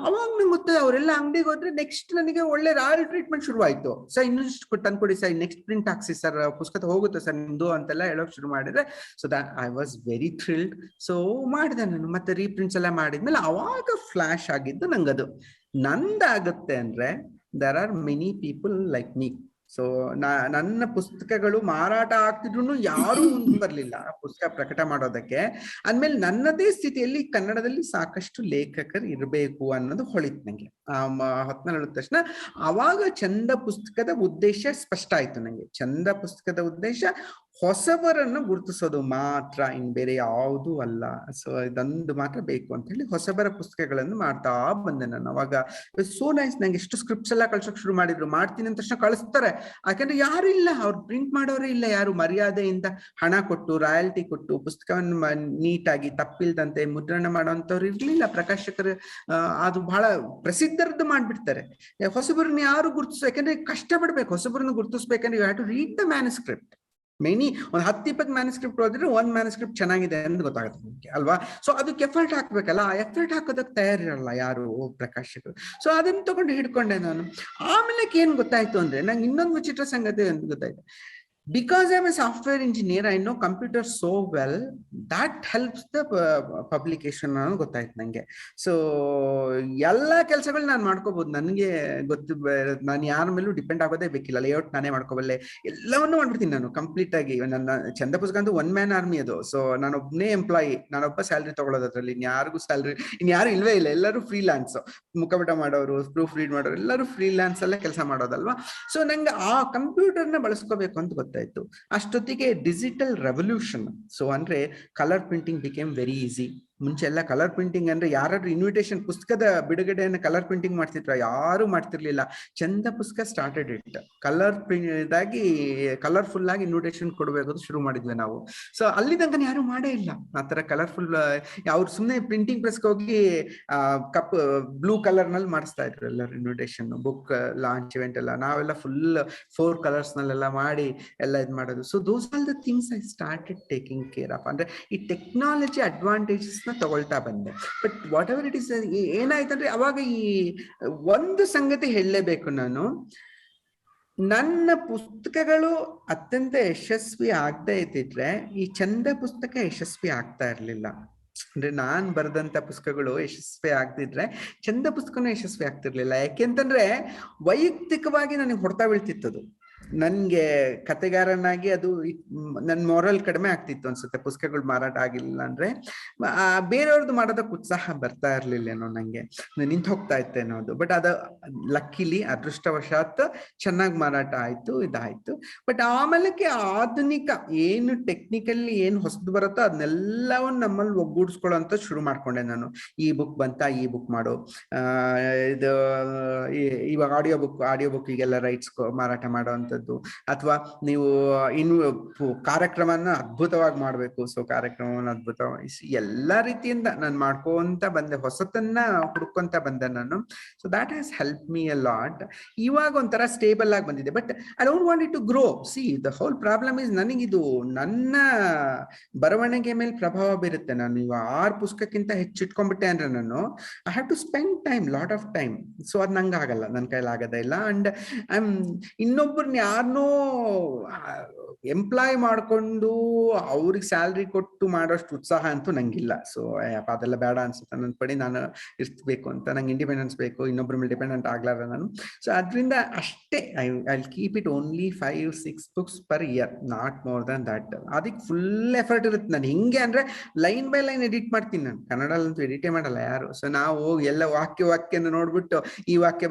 ಅವಾಗ ನಂಗೆ ಗೊತ್ತದೆ, ಅವರೆಲ್ಲ ಅಂಗಡಿಗೆ ಹೋದ್ರೆ ನೆಕ್ಸ್ಟ್ ನನಗೆ ಒಳ್ಳೆ ರಾಯಲ್ ಟ್ರೀಟ್ಮೆಂಟ್ ಶುರು ಆಯ್ತು. ಸರ್ ಇನ್ನಷ್ಟು ತಂದ್ಕೊಡಿ ಸರ್, ನೆಕ್ಸ್ಟ್ ಪ್ರಿಂಟ್ ಹಾಕ್ಸಿ ಸರ್, ಪುಸ್ತಕ ಹೋಗುತ್ತೆ ಸರ್ ನಿಮ್ದು ಅಂತೆಲ್ಲ ಹೇಳೋಕ್ ಶುರು ಮಾಡಿದ್ರೆ, so that I was very thrilled. So ಮಾಡಿದೆ ನಾನು, ಮತ್ತೆ ರೀಪ್ರಿಂಟ್ಸ್ ಎಲ್ಲ ಮಾಡಿದ್ಮೇಲೆ ಅವಾಗ ಫ್ಲಾಶ್ ಆಗಿದ್ದು ನಂಗದು ನಂದಾಗುತ್ತೆ ಅಂದ್ರೆ there are many people like me. So ನನ್ನ ಪುಸ್ತಕಗಳು ಮಾರಾಟ ಆಗ್ತಿದ್ರು ಯಾರು ಮುಂದೆ ಬರ್ಲಿಲ್ಲ ಪುಸ್ತಕ ಪ್ರಕಟ ಮಾಡೋದಕ್ಕೆ. ಅಂದ್ಮೇಲೆ ನನ್ನದೇ ಸ್ಥಿತಿಯಲ್ಲಿ ಕನ್ನಡದಲ್ಲಿ ಸಾಕಷ್ಟು ಲೇಖಕರು ಇರಬೇಕು ಅನ್ನೋದು ಹೊಳಿತು ನಂಗೆ. ಹೊತ್ನಲ್ಲಿ ಹೇಳಿದ ತಕ್ಷಣ ಅವಾಗ ಚಂದ ಪುಸ್ತಕದ ಉದ್ದೇಶ ಸ್ಪಷ್ಟ ಆಯ್ತು ನಂಗೆ. ಚಂದ ಪುಸ್ತಕದ ಉದ್ದೇಶ ಹೊಸಬರನ್ನು ಗುರುತಿಸೋದು ಮಾತ್ರ, ಇನ್ ಬೇರೆ ಯಾವುದೂ ಅಲ್ಲ. ಸೊ ಇದೊಂದು ಮಾತ್ರ ಬೇಕು ಅಂತ ಹೇಳಿ ಹೊಸಬರ ಪುಸ್ತಕಗಳನ್ನು ಮಾಡ್ತಾ ಬಂದೆ ನಾನು. ಅವಾಗ ಸೋ ನೈಸ್, ನಂಗೆ ಎಷ್ಟು ಸ್ಕ್ರಿಪ್ಟ್ಸ್ ಎಲ್ಲ ಕಳ್ಸೋಕ್ ಶುರು ಮಾಡಿದ್ರು. ಮಾಡ್ತೀನಿ ಅಂತ ತಕ್ಷಣ ಕಳಿಸ್ತಾರೆ, ಯಾಕಂದ್ರೆ ಯಾರು ಇಲ್ಲ, ಅವ್ರು ಪ್ರಿಂಟ್ ಮಾಡೋರೇ ಇಲ್ಲ ಯಾರು. ಮರ್ಯಾದೆಯಿಂದ ಹಣ ಕೊಟ್ಟು ರಾಯಲ್ಟಿ ಕೊಟ್ಟು ಪುಸ್ತಕವನ್ನು ನೀಟಾಗಿ ತಪ್ಪಿಲ್ದಂತೆ ಮುದ್ರಣ ಮಾಡೋಂಥವ್ರು ಇರ್ಲಿಲ್ಲ ಪ್ರಕಾಶಕರು. ಅದು ಬಹಳ ಪ್ರಸಿದ್ಧರದ್ದು ಮಾಡ್ಬಿಡ್ತಾರೆ. ಹೊಸಬರನ್ನ ಯಾರು ಗುರುತಿಸ್, ಯಾಕಂದ್ರೆ ಕಷ್ಟ ಪಡ್ಬೇಕು ಹೊಸಬರನ್ನು ಗುರುತಿಸ್ಬೇಕಂದ್ರೆ you have to read the manuscript. Many ಒಂದು 10-20 ಮ್ಯಾನುಸ್ಕ್ರಿಪ್ಟ್ ಓದಿದ್ರೆ ಒಂದು ಮ್ಯಾನುಸ್ಕ್ರಿಪ್ಟ್ ಚೆನ್ನಾಗಿದೆ ಅಂತ ಗೊತ್ತಾಗುತ್ತೆ ನಿಮ್ಗೆ ಅಲ್ವಾ. ಸೊ ಅದಕ್ಕೆ ಎಫರ್ಟ್ ಹಾಕ್ಬೇಕಲ್ಲ, ಆ ಎಫರ್ಟ್ ಹಾಕೋದಕ್ಕೆ ತಯಾರಿರಲ್ಲ ಯಾರು ಪ್ರಕಾಶಕರು. ಸೊ ಅದನ್ನ ತಗೊಂಡು ಹಿಡ್ಕೊಂಡೆ ನಾನು. ಆಮೇಲೆ ಏನ್ ಗೊತ್ತಾಯ್ತು ಅಂದ್ರೆ ನಂಗೆ ಇನ್ನೊಂದು ವಿಚಿತ್ರ ಸಂಗತಿ ಅಂತ ಗೊತ್ತಾಯ್ತು. Because I'm a software engineer, I know computers so well, that helps the publication ಅನ್ನೋದು ಗೊತ್ತಾಯ್ತು ನಂಗೆ. ಸೊ ಎಲ್ಲ ಕೆಲಸಗಳು ನಾನು ಮಾಡ್ಕೋಬಹುದು, ನನಗೆ ಗೊತ್ತು, ನಾನು ಯಾರ ಮೇಲೂ ಡಿಪೆಂಡ್ ಆಗೋದೇ ಬೇಕಿಲ್ಲ. ಲೇಔಟ್ ನಾನೇ ಮಾಡ್ಕೋಬಲ್ಲೆ, ಎಲ್ಲವನ್ನೂ ಮಾಡ್ಬಿಡ್ತೀನಿ ನಾನು ಕಂಪ್ಲೀಟ್ ಆಗಿ. ನನ್ನ ಚಂದ ಪುಸ್ತಕ ಅಂತೂ 1 man army ಅದು. ಸೊ ನಾನೊಬ್ಬನೇ ಎಂಪ್ಲಾಯಿ, ನಾನೊಬ್ಬ ಸ್ಯಾಲ್ರಿ ತಗೊಳ್ಳೋದು ಅದ್ರಲ್ಲಿ. ಇನ್ಯಾರಿಗೂ ಸ್ಯಾಲ್ರಿ ಇನ್ಯಾರು ಇಲ್ವೇ ಇಲ್ಲ, ಎಲ್ಲರೂ ಫ್ರೀಲಾನ್ಸ್. ಮುಖಪಟ ಮಾಡೋರು, ಪ್ರೂಫ್ ರೀಡ್ ಮಾಡೋರು ಎಲ್ಲರೂ ಫ್ರೀಲಾನ್ಸ್ ಅಲ್ಲೇ ಕೆಲಸ ಮಾಡೋದಲ್ವಾ. ಸೊ ನಂಗೆ ಆ ಕಂಪ್ಯೂಟರ್ನ ಬಳಸ್ಕೋಬೇಕು ಅಂತ ಗೊತ್ತಾಯ್ತು. ಅಷ್ಟೊತ್ತಿಗೆ ಡಿಜಿಟಲ್ ರೆವಲ್ಯೂಷನ್. ಸೊ ಅಂದ್ರೆ colour printing became very easy. ಮುಂಚೆ ಎಲ್ಲ ಕಲರ್ ಪ್ರಿಂಟಿಂಗ್ ಅಂದ್ರೆ ಯಾರಾದ್ರೂ ಇನ್ವಿಟೇಷನ್ ಪುಸ್ತಕದ ಬಿಡುಗಡೆಯನ್ನು ಕಲರ್ ಪ್ರಿಂಟಿಂಗ್ ಮಾಡ್ತಿದ್ರ, ಯಾರು ಮಾಡ್ತಿರ್ಲಿಲ್ಲ. ಚಂದ ಪುಸ್ತಕ ಸ್ಟಾರ್ಟೆಡ್ ಇಟ್ ಕಲರ್ ಪ್ರಿಂಟ್ ಆಗಿ ಕಲರ್ಫುಲ್ ಆಗಿ ಇನ್ವಿಟೇಷನ್ ಕೊಡಬೇಕು ಶುರು ಮಾಡಿದ್ವಿ ನಾವು. ಸೊ ಅಲ್ಲಿ ತನಕ ಯಾರು ಮಾಡೇ ಇಲ್ಲ ಆ ತರ ಕಲರ್ಫುಲ್. ಅವ್ರು ಸುಮ್ಮನೆ ಪ್ರಿಂಟಿಂಗ್ ಪ್ರೆಸ್ಗೆ ಹೋಗಿ ಕಪ್ ಬ್ಲೂ ಕಲರ್ ನಲ್ಲಿ ಮಾಡಿಸ್ತಾ ಇದ್ರು ಎಲ್ಲರೂ ಇನ್ವಿಟೇಷನ್, ಬುಕ್ ಲಾಂಚ್ ಇವೆಂಟ್ ಎಲ್ಲ. ನಾವೆಲ್ಲ ಫುಲ್ 4 colors ನಲ್ಲೆಲ್ಲ ಮಾಡಿ ಎಲ್ಲ ಇದ್ ಮಾಡೋದು. So those all the things I started taking care of. ಅಂದ್ರೆ ಈ ಟೆಕ್ನಾಲಜಿ ಅಡ್ವಾಂಟೇಜಸ್ ತಗೊಳ್ತಾ ಬಂದೆ. But whatever it is, ಏನಾಯ್ತಂದ್ರೆ ಅವಾಗ ಈ ಒಂದು ಸಂಗತಿ ಹೇಳಲೇಬೇಕು ನಾನು. ನನ್ನ ಪುಸ್ತಕಗಳು ಅತ್ಯಂತ ಯಶಸ್ವಿ ಆಗದೆ ಇದ್ದಿದ್ರೆ ಈ ಚಂದ ಪುಸ್ತಕ ಯಶಸ್ವಿ ಆಗ್ತಾ ಇರ್ಲಿಲ್ಲ. ಅಂದ್ರೆ ನಾನ್ ಬರೆದಂತ ಪುಸ್ತಕಗಳು ಯಶಸ್ವಿ ಆಗ್ತಿದ್ರೆ ಚಂದ ಪುಸ್ತಕನೂ ಯಶಸ್ವಿ ಆಗ್ತಿರ್ಲಿಲ್ಲ. ಯಾಕೆಂತಂದ್ರೆ ವೈಯಕ್ತಿಕವಾಗಿ ನನಗೆ ಹೊಡ್ತಾ ಬೀಳ್ತಿತ್ತದು. ನನ್ಗೆ ಕತೆಗಾರನಾಗಿ ಅದು ನನ್ ಮೊರಲ್ ಕಡಿಮೆ ಆಗ್ತಿತ್ತು ಅನ್ಸುತ್ತೆ ಪುಸ್ತಕಗಳು ಮಾರಾಟ ಆಗಿಲ್ಲ ಅಂದ್ರೆ. ಬೇರೆಯವ್ರದ್ದು ಮಾಡೋದಕ್ಕೆ ಉತ್ಸಾಹ ಬರ್ತಾ ಇರ್ಲಿಲ್ಲೇನೋ, ನಂಗೆ ನಿಂತು ಹೋಗ್ತಾ ಇತ್ತೆ ಅನ್ನೋದು. ಬಟ್ ಅದು ಲಕ್ಕಿಲಿ ಅದೃಷ್ಟವಶಾತ್ ಚೆನ್ನಾಗಿ ಮಾರಾಟ ಆಯ್ತು, ಇದಾಯ್ತು. ಬಟ್ ಆಮೇಲಕ್ಕೆ ಆಧುನಿಕ ಏನು ಟೆಕ್ನಿಕಲಿ ಏನು ಹೊಸದು ಬರುತ್ತೋ ಅದನ್ನೆಲ್ಲವನ್ನು ನಮ್ಮಲ್ಲಿ ಒಗ್ಗೂಡಿಸ್ಕೊಳ್ಳೋಂತ ಶುರು ಮಾಡ್ಕೊಂಡೆ ನಾನು. ಈ ಬುಕ್ ಬಂತ, ಈ ಬುಕ್ ಮಾಡು, ಇದು ಇವಾಗ ಆಡಿಯೋ ಬುಕ್ ಈಗೆಲ್ಲ ರೈಟ್ಸ್ ಮಾರಾಟ ಮಾಡೋವಂಥದ್ದು, ಅಥವಾ ನೀವು ಇನ್ನು ಕಾರ್ಯಕ್ರಮನ ಅದ್ಭುತವಾಗಿ ಮಾಡ್ಬೇಕು, ಸೊ ಕಾರ್ಯಕ್ರಮವನ್ನು ಅದ್ಭುತವಾಗಿ ಎಲ್ಲ ರೀತಿಯಿಂದ ನಾನು ಮಾಡ್ಕೊಂತ ಬಂದೆ, ಹೊಸತನ್ನ ಹುಡ್ಕೊಂತ ಬಂದೆ ನಾನು. So that has help me a lot. ಇವಾಗ ಒಂಥರ ಸ್ಟೇಬಲ್ ಆಗಿ ಬಂದಿದೆ. But I don't want it to grow. See the whole problem is, ನನಗಿದು ನನ್ನ ಬರವಣಿಗೆ ಮೇಲೆ ಪ್ರಭಾವ ಬೀರುತ್ತೆ. ನಾನು ಇವಾಗ 6 ಪುಸ್ತಕಕ್ಕಿಂತ ಹೆಚ್ಚಿಟ್ಕೊಂಡ್ಬಿಟ್ಟೆ ಅಂದ್ರೆ ನಾನು I have to spend time, lot of time. So ಅದ್ ನಂಗೆ ಆಗಲ್ಲ, ನನ್ನ ಕೈಲಿ ಆಗೋದೇ ಇಲ್ಲ. ಅಂಡ್ ಇನ್ನೊಬ್ಬರನ್ನ ಯಾರನ್ನೋ ಎಂಪ್ಲಾಯ್ ಮಾಡ್ಕೊಂಡು ಅವ್ರಿಗೆ ಸ್ಯಾಲ್ರಿ ಕೊಟ್ಟು ಮಾಡೋಷ್ಟು ಉತ್ಸಾಹ ಅಂತೂ ನಂಗಿಲ್ಲ. ಸೊ ಅದೆಲ್ಲ ಬೇಡ ಅನ್ಸುತ್ತೆ ನನ್ನ ಪಡಿ. ನಾನು ಇರ್ಬೇಕು ಅಂತ, ನಂಗೆ ಇಂಡಿಪೆಂಡೆನ್ಸ್ ಬೇಕು, ಇನ್ನೊಬ್ಬರ ಮೇಲೆ ಡಿಪೆಂಡೆಂಟ್ ಆಗ್ಲಾರ ನಾನು. ಸೊ ಅದರಿಂದ ಅಷ್ಟೇ I keep it only 5-6 books per year, not more than that. ಅದಕ್ಕೆ ಫುಲ್ ಎಫರ್ಟ್ ಇರುತ್ತೆ. ನಾನು ಹಿಂಗೆ ಅಂದ್ರೆ ಲೈನ್ ಬೈ ಲೈನ್ ಎಡಿಟ್ ಮಾಡ್ತೀನಿ ನಾನು. ಕನ್ನಡಲ್ಲಂತೂ ಎಡಿಟೇ ಮಾಡಲ್ಲ ಯಾರು. ಸೊ ನಾವು ಹೋಗಿ ಎಲ್ಲ ವಾಕ್ಯನ ನೋಡ್ಬಿಟ್ಟು ಈ ವಾಕ್ಯ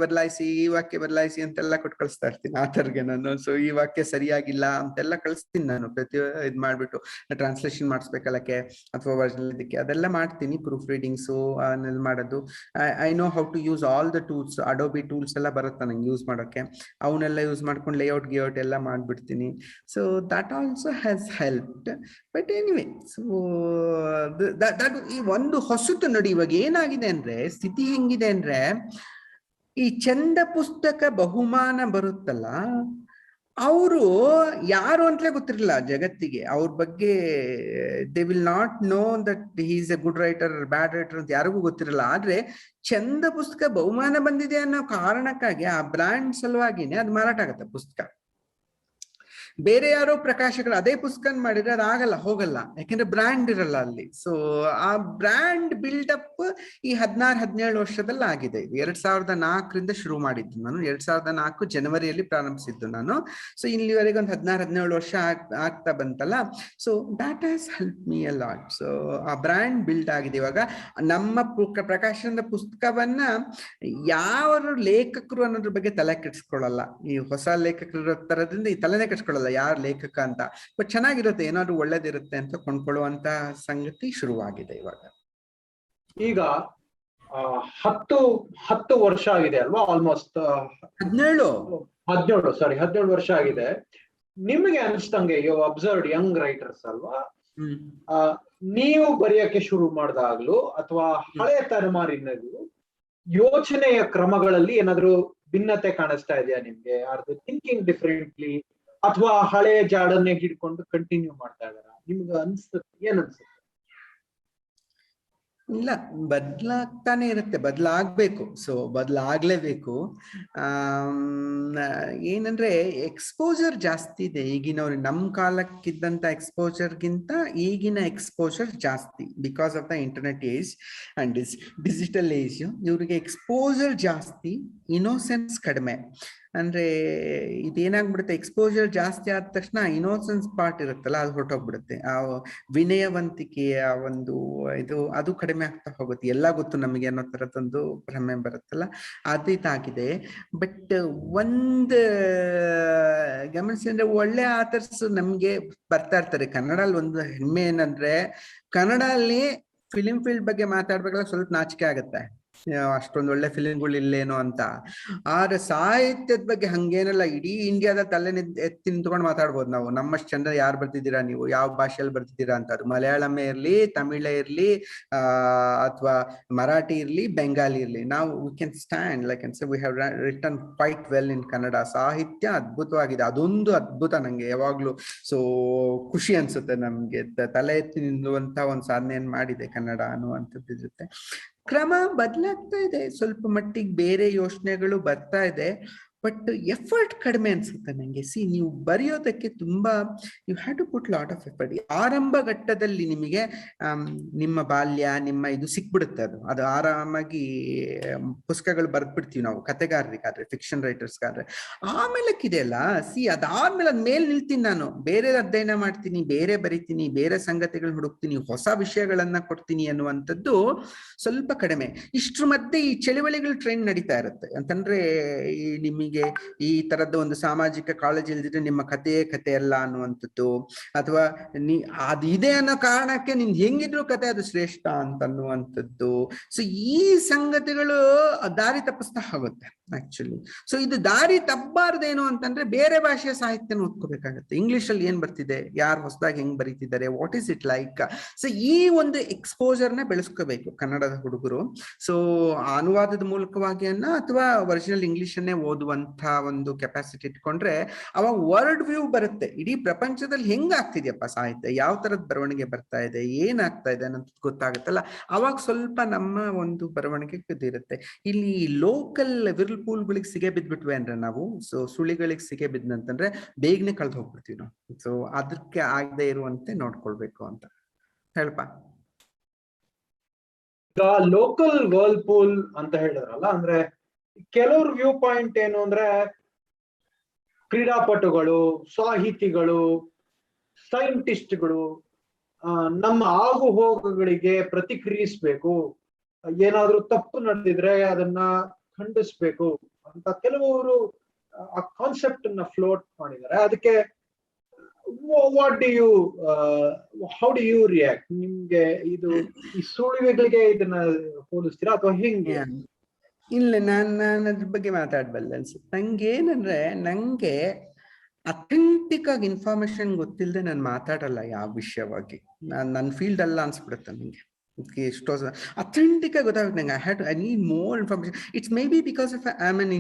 ಬದಲಾಯಿಸಿ ಅಂತೆಲ್ಲ ಕೊಟ್ಟು ಕಳಿಸ್ತಾ ಇರ್ತೀನಿ ಆ ಥರ್ಗೆ ನಾನು. ಸೊ ಈ ವಾಕ್ಯ ಸರಿಯಾಗಿಲ್ಲ ಅಂತೆಲ್ಲ ಕಳಿಸ್ತೀನಿ ನಾನು. ಪ್ರತಿ ಇದ್ ಮಾಡ್ಬಿಟ್ಟು ಟ್ರಾನ್ಸ್ಲೇಷನ್ ಮಾಡಿಸ್ಬೇಕಲ್ಲಕ್ಕೆ ಅಥವಾ ವರ್ಜನ್ ಇದಕ್ಕೆ ಅದೆಲ್ಲ ಮಾಡ್ತೀನಿ. ಪ್ರೂಫ್ ರೀಡಿಂಗ್ಸು ಮಾಡೋದು. I know how to use all the tools. Adobe tools ಎಲ್ಲ ಬರುತ್ತೆ ನಂಗೆ ಯೂಸ್ ಮಾಡೋಕ್ಕೆ. ಅವನ್ನೆಲ್ಲ ಯೂಸ್ ಮಾಡ್ಕೊಂಡು ಲೇಔಟ್ ಎಲ್ಲ ಮಾಡ್ಬಿಡ್ತೀನಿ. So that also has helped. But anyway, so ಈ ಒಂದು ಹೊಸತು ನೋಡಿ, ಇವಾಗ ಏನಾಗಿದೆ ಅಂದ್ರೆ ಸ್ಥಿತಿ ಹೆಂಗಿದೆ ಅಂದ್ರೆ, ಈ ಚಂದ ಪುಸ್ತಕ ಬಹುಮಾನ ಬರುತ್ತಲ್ಲ, ಅವರು ಯಾರು ಅಂತಲೇ ಗೊತ್ತಿರಲಿಲ್ಲ ಜಗತ್ತಿಗೆ. ಅವ್ರ ಬಗ್ಗೆ they will not no that he is A good writer, bad writer ಅಂತ ಯಾರಿಗೂ ಗೊತ್ತಿರಲ್ಲ. ಆದ್ರೆ ಚಂದ ಪುಸ್ತಕ ಬಹುಮಾನ ಬಂದಿದೆ ಅನ್ನೋ ಕಾರಣಕ್ಕಾಗಿ, ಆ ಬ್ರ್ಯಾಂಡ್ ಸಲುವಾಗಿನೇ ಅದು ಮಾರಾಟ ಆಗತ್ತೆ ಪುಸ್ತಕ. ಬೇರೆ ಯಾರೋ ಪ್ರಕಾಶಕರು ಅದೇ ಪುಸ್ತಕ ಮಾಡಿದ್ರೆ ಅದು ಆಗಲ್ಲ, ಹೋಗಲ್ಲ, ಯಾಕಂದ್ರೆ ಬ್ರ್ಯಾಂಡ್ ಇರಲ್ಲ ಅಲ್ಲಿ. ಸೊ ಆ ಬ್ರ್ಯಾಂಡ್ ಬಿಲ್ಡಪ್ ಈ 16-17 ವರ್ಷದಲ್ಲಿ ಆಗಿದೆ. ಇದು 2004ರಿಂದ ಶುರು ಮಾಡಿದ್ದು ನಾನು, 2004 ಜನವರಿಯಲ್ಲಿ ಪ್ರಾರಂಭಿಸಿದ್ದು ನಾನು. ಸೊ ಇಲ್ಲಿವರೆಗೆ ಒಂದು 16-17 ವರ್ಷ ಆಗ್ತಾ ಬಂತಲ್ಲ. So that has help me a lot. So ಆ ಬ್ರ್ಯಾಂಡ್ ಬಿಲ್ಡ್ ಆಗಿದೆ. ಇವಾಗ ನಮ್ಮ ಪ್ರಕಾಶನದ ಪುಸ್ತಕವನ್ನ ಯಾವ ಲೇಖಕರು ಅನ್ನೋದ್ರ ಬಗ್ಗೆ ತಲೆ ಕೆಡಿಸ್ಕೊಳ್ಳಲ್ಲ. ಈ ಹೊಸ ಲೇಖಕರು ಇರೋ ತರದಿಂದ ಈ ತಲೆನೇ ಕೆಡಿಸ್ಕೊಳ್ಳಲ್ಲ ಯಾರು ಲೇಖಕ ಅಂತ. ಬಟ್ ಚೆನ್ನಾಗಿರುತ್ತೆ, ಏನಾದ್ರು ಒಳ್ಳೇದಿರುತ್ತೆ ಅಂತ ಕೊಂಡ್ಕೊಳ್ಳುವಂತ ಸಂಗತಿ ಶುರುವಾಗಿದೆ ಇವಾಗ. ಈಗ 10 ವರ್ಷ ಆಗಿದೆ ಅಲ್ವಾ? ಆಲ್ಮೋಸ್ಟ್ 17 ವರ್ಷ ಆಗಿದೆ. ನಿಮಗೆ ಅನಿಸ್ತಂಗೆ, ಯು ಅಬ್ಸರ್ವ್ಡ್ ಯಂಗ್ ರೈಟರ್ಸ್ ಅಲ್ವಾ, ನೀವು ಬರೆಯಕ್ಕೆ ಶುರು ಮಾಡಿದಾಗ್ಲೂ ಅಥವಾ ಹಳೆಯ ತಲೆಮಾರಿನಲ್ಲೂ ಯೋಚನೆಯ ಕ್ರಮಗಳಲ್ಲಿ ಏನಾದ್ರು ಭಿನ್ನತೆ ಕಾಣಿಸ್ತಾ ಇದೆಯಾ ನಿಮ್ಗೆ? ಆರ್ ದೇ ಥಿಂಕಿಂಗ್ ಡಿಫರೆಂಟ್ಲಿ, ಅಥವಾ ಹಳೆಯ ಜಾಡನ್ನೇ ಹಿಡ್ಕೊಂಡು ಕಂಟಿನ್ಯೂ ಮಾಡ್ತಾ ಇದಾರ? ನಿಮ್ಗೆ ಏನ್ ಅನ್ಸುತ್ತೆ? ಇಲ್ಲ, ಬದಲಾಗ್ತಾನೆ ಇರುತ್ತೆ, ಬದಲಾಗ್ಬೇಕು. ಸೊ ಬದಲಾಗ್ಲೇಬೇಕು. ಏನಂದ್ರೆ ಎಕ್ಸ್ಪೋಜರ್ ಜಾಸ್ತಿ ಇದೆ ಈಗಿನವ್ರು. ನಮ್ಮ ಕಾಲಕ್ಕಿದ್ದಂತ ಎಕ್ಸ್ಪೋಜರ್ಗಿಂತ ಈಗಿನ ಎಕ್ಸ್ಪೋಜರ್ ಜಾಸ್ತಿ, because of the internet age and digital age. ಇವ್ರಿಗೆ ಎಕ್ಸ್ಪೋಜರ್ ಜಾಸ್ತಿ, ಇನೋಸೆನ್ಸ್ ಕಡಿಮೆ. ಅಂದ್ರೆ ಇದೇನಾಗ್ಬಿಡುತ್ತೆ, ಎಕ್ಸ್ಪೋಜರ್ ಜಾಸ್ತಿ ಆದ ತಕ್ಷಣ ಇನೋಸೆನ್ಸ್ ಪಾರ್ಟ್ ಇರುತ್ತಲ್ಲ, ಅದು ಹೊರಟೋಗ್ಬಿಡುತ್ತೆ. ಆ ವಿನಯವಂತಿಕೆಯ ಒಂದು ಇದು ಅದು ಕಡಿಮೆ ಆಗ್ತಾ ಹೋಗುತ್ತೆ. ಎಲ್ಲ ಗೊತ್ತು ನಮಗೆ ಅನ್ನೋ ತರದೊಂದು ಭ್ರಮೆ ಬರುತ್ತಲ್ಲ, ಅದಿದಾಗಿದೆ. ಬಟ್ ಒಂದು ಗಮನಿಸಿ ಅಂದ್ರೆ, ಒಳ್ಳೆ ಆಥರ್ಸ್ ನಮ್ಗೆ ಬರ್ತಾ ಇರ್ತಾರೆ. ಕನ್ನಡಲ್ಲಿ ಒಂದು ಹೆಮ್ಮೆ ಏನಂದ್ರೆ, ಕನ್ನಡಲ್ಲಿ ಫಿಲಿಂ ಫೀಲ್ಡ್ ಬಗ್ಗೆ ಮಾತಾಡ್ಬೇಕಲ್ಲ ಸ್ವಲ್ಪ ನಾಚಿಕೆ ಆಗತ್ತೆ, ಅಷ್ಟೊಂದು ಒಳ್ಳೆ ಫಿಲಿಂಗಳು ಇಲ್ಲೇನೋ ಅಂತ. ಆದ್ರೆ ಸಾಹಿತ್ಯದ ಬಗ್ಗೆ ಹಂಗೇನಲ್ಲ, ಇಡೀ ಇಂಡಿಯಾದ ತಲೆ ಎತ್ತಿ ನಿಂತ್ಕೊಂಡು ಮಾತಾಡ್ಬೋದು ನಾವು. ನಮ್ಮಷ್ಟು ಚಂದ ಯಾರು ಬರ್ತಿದ್ದೀರಾ ನೀವು, ಯಾವ ಭಾಷೆಯಲ್ಲಿ ಬರ್ತಿದ್ದೀರಾ ಅಂತ. ಅದು ಮಲಯಾಳಮೇ ಇರ್ಲಿ, ತಮಿಳೇ ಇರ್ಲಿ, ಅಥವಾ ಮರಾಠಿ ಇರ್ಲಿ, ಬೆಂಗಾಲಿ ಇರ್ಲಿ, ನಾವು we can stand like and say we have written quite well in Kannada. ಸಾಹಿತ್ಯ ಅದ್ಭುತವಾಗಿದೆ, ಅದೊಂದು ಅದ್ಭುತ ನಂಗೆ ಯಾವಾಗ್ಲೂ. ಸೊ ಖುಷಿ ಅನ್ಸುತ್ತೆ ನಮ್ಗೆ, ತಲೆ ಎತ್ತಿ ನಿಲ್ಲುವಂತ ಒಂದು ಸಾಧನೆಯನ್ನು ಮಾಡಿದೆ ಕನ್ನಡ ಅನ್ನುವಂಥದ್ದು ಇರುತ್ತೆ. ಕ್ರಮ ಬದಲಾಗ್ತಾ ಇದೆ, ಸ್ವಲ್ಪ ಮಟ್ಟಿಗೆ ಬೇರೆ ಯೋಚನೆಗಳು ಬರ್ತಾ ಇದೆ. ಬಟ್ ಎಫರ್ಟ್ ಕಡಿಮೆ ಅನ್ಸುತ್ತೆ ನಂಗೆ. ನೀವು ಬರೆಯೋದಕ್ಕೆ ತುಂಬಾ you have to put lot of effort. ಆರಂಭ ಘಟ್ಟದಲ್ಲಿ ನಿಮಗೆ ನಿಮ್ಮ ಬಾಲ್ಯ, ನಿಮ್ಮ ಇದು ಸಿಕ್ಬಿಡುತ್ತೆ. ಅದು ಆರಾಮಾಗಿ ಪುಸ್ತಕಗಳು ಬರ್ದ್ಬಿಡ್ತೀವಿ ನಾವು, ಕತೆಗಾರರಿಗಾದ್ರೆ, ಫಿಕ್ಷನ್ ರೈಟರ್ಸ್ಗಾದ್ರೆ. ಆಮೇಲಕ್ಕಿದೆಯಲ್ಲ, ಅದಾದ್ಮೇಲೆ ಅದ್ಮೇಲೆ ನಿಲ್ತೀನಿ ನಾನು, ಬೇರೆ ಅಧ್ಯಯನ ಮಾಡ್ತೀನಿ, ಬೇರೆ ಬರಿತೀನಿ, ಬೇರೆ ಸಂಗತಿಗಳನ್ನ ಹುಡುಕ್ತೀನಿ, ಹೊಸ ವಿಷಯಗಳನ್ನ ಕೊಡ್ತೀನಿ ಅನ್ನುವಂಥದ್ದು ಸ್ವಲ್ಪ ಕಡಿಮೆ. ಇಷ್ಟ್ರ ಮಧ್ಯೆ ಈ ಚಳುವಳಿಗಳ ಟ್ರೆಂಡ್ ನಡೀತಾ ಇರುತ್ತೆ. ಅಂತಂದ್ರೆ ನಿಮಗೆ ಈ ತರದ ಒಂದು ಸಾಮಾಜಿಕ ಕಾಳಜಿ ಇಲ್ದಿದ್ರೆ ನಿಮ್ಮ ಕತೆ ಅಲ್ಲ ಅನ್ನುವಂಥದ್ದು, ಅಥವಾ ಅದು ಇದೆ ಅನ್ನೋ ಕಾರಣಕ್ಕೆ ನಿನ್ ಹೆಂಗಿದ್ರು ಕತೆ ಅದು ಶ್ರೇಷ್ಠ ಅಂತ ಅನ್ನುವಂಥದ್ದು. ಸೊ ಈ ಸಂಗತಿಗಳು ದಾರಿ ತಪ್ಪಿಸ್ತಾ ಹೋಗುತ್ತೆ ಆಕ್ಚುಲಿ. ಸೊ ಇದು ದಾರಿ ತಪ್ಪಬಾರ್ದೇನು ಅಂತಂದ್ರೆ, ಬೇರೆ ಭಾಷೆಯ ಸಾಹಿತ್ಯನ ಓದ್ಕೋಬೇಕಾಗತ್ತೆ. ಇಂಗ್ಲಿಷ್ ಅಲ್ಲಿ ಏನ್ ಬರ್ತಿದೆ, ಯಾರು ಹೊಸದಾಗಿ ಹೆಂಗ್ ಬರೀತಿದ್ದಾರೆ, what is it like. So ಈ ಒಂದು ಎಕ್ಸ್ಪೋಜರ್ನ ಬೆಳೆಸ್ಕೋಬೇಕು ಕನ್ನಡದ ಹುಡುಗರು. ಸೊ ಅನುವಾದದ ಮೂಲಕವಾಗಿ ಅಥವಾ ಒರಿಜಿನಲ್ ಇಂಗ್ಲಿಷ್ ಅನ್ನೇ ಓದುವಂತ ಒಂದು ಕೆಪಾಸಿಟಿ ಇಟ್ಕೊಂಡ್ರೆ ಅವಾಗ ವರ್ಲ್ಡ್ ವ್ಯೂ ಬರುತ್ತೆ. ಇಡೀ ಪ್ರಪಂಚದಲ್ಲಿ ಹೆಂಗ್ ಆಗ್ತಿದ್ಯಪ್ಪ ಸಾಹಿತ್ಯ, ಯಾವ ತರದ ಬರವಣಿಗೆ ಬರ್ತಾ ಇದೆ, ಏನಾಗ್ತಾ ಇದೆ ಅನ್ನೋದು ಗೊತ್ತಾಗುತ್ತಲ್ಲ, ಅವಾಗ ಸ್ವಲ್ಪ ನಮ್ಮ ಒಂದು ಬರವಣಿಗೆ ಇರುತ್ತೆ. ಇಲ್ಲಿ ಲೋಕಲ್ ವಿರ್ಲ್ಪೂಲ್ಗಳಿಗೆ ಸಿಗೆ ಬಿದ್ಬಿಟ್ವಿ ಅಂದ್ರೆ ನಾವು, ಸೊ ಸುಳಿಗಳಿಗೆ ಸಿಗೆ ಬಿದ್ದಂತಂದ್ರೆ ಬೇಗನೆ ಕಳ್ದು ಹೋಗ್ಬಿಡ್ತೀವಿ ನಾವು. ಸೊ ಅದಕ್ಕೆ ಆಗದೆ ಇರುವಂತೆ ನೋಡ್ಕೊಳ್ಬೇಕು ಅಂತ ಹೇಳಪ್ಪ. ಲೋಕಲ್ ವರ್ಲ್ಪೂಲ್ ಅಂತ ಹೇಳಿದ್ರಲ್ಲ, ಅಂದ್ರೆ ಕೆಲವ್ರ ವ್ಯೂ ಪಾಯಿಂಟ್ ಏನು ಅಂದ್ರೆ, ಕ್ರೀಡಾಪಟುಗಳು, ಸಾಹಿತಿಗಳು, ಸೈಂಟಿಸ್ಟ್ಗಳು ನಮ್ಮ ಆಗು ಹೋಗುಗಳಿಗೆ ಪ್ರತಿಕ್ರಿಯಿಸ್ಬೇಕು, ಏನಾದ್ರೂ ತಪ್ಪು ನಡೆದಿದ್ರೆ ಅದನ್ನ ಖಂಡಿಸ್ಬೇಕು ಅಂತ ಕೆಲವರು ಆ ಕಾನ್ಸೆಪ್ಟ್ ಅನ್ನ ಫ್ಲೋಟ್ ಮಾಡಿದ್ದಾರೆ. ಅದಕ್ಕೆ ಹೌ ಡು ಯು ರಿಯಾಕ್ಟ್? ನಿಮ್ಗೆ ಇದು ಈ ಸುಳಿವುಗಳಿಗೆ ಇದನ್ನ ಹೋಲಿಸ್ತೀರಾ ಅಥವಾ ಹೆಂಗೆ? ಇಲ್ಲ, ನಾನು ಅದ್ರ ಬಗ್ಗೆ ಮಾತಾಡ್ಬಲ್ಲ ಅನ್ಸುತ್ತೆ. ನಂಗೇನಂದ್ರೆ, ನಂಗೆ ಅಥೆಂಟಿಕ್ ಆಗಿ ಇನ್ಫಾರ್ಮೇಶನ್ ಗೊತ್ತಿಲ್ಲದೆ ನಾನು ಮಾತಾಡಲ್ಲ ಯಾವ ವಿಷಯವಾಗಿ. ನನ್ನ ಫೀಲ್ಡ್ ಅಲ್ಲ ಅನ್ಸ್ಬಿಡುತ್ತೆ ನಂಗೆ. ಎಷ್ಟೋ ಅಥೆಂಟಿಕ್ ಆಗಿ ಗೊತ್ತಾಗುತ್ತೆ ನಂಗೆ. I need more information. It's maybe because of I am an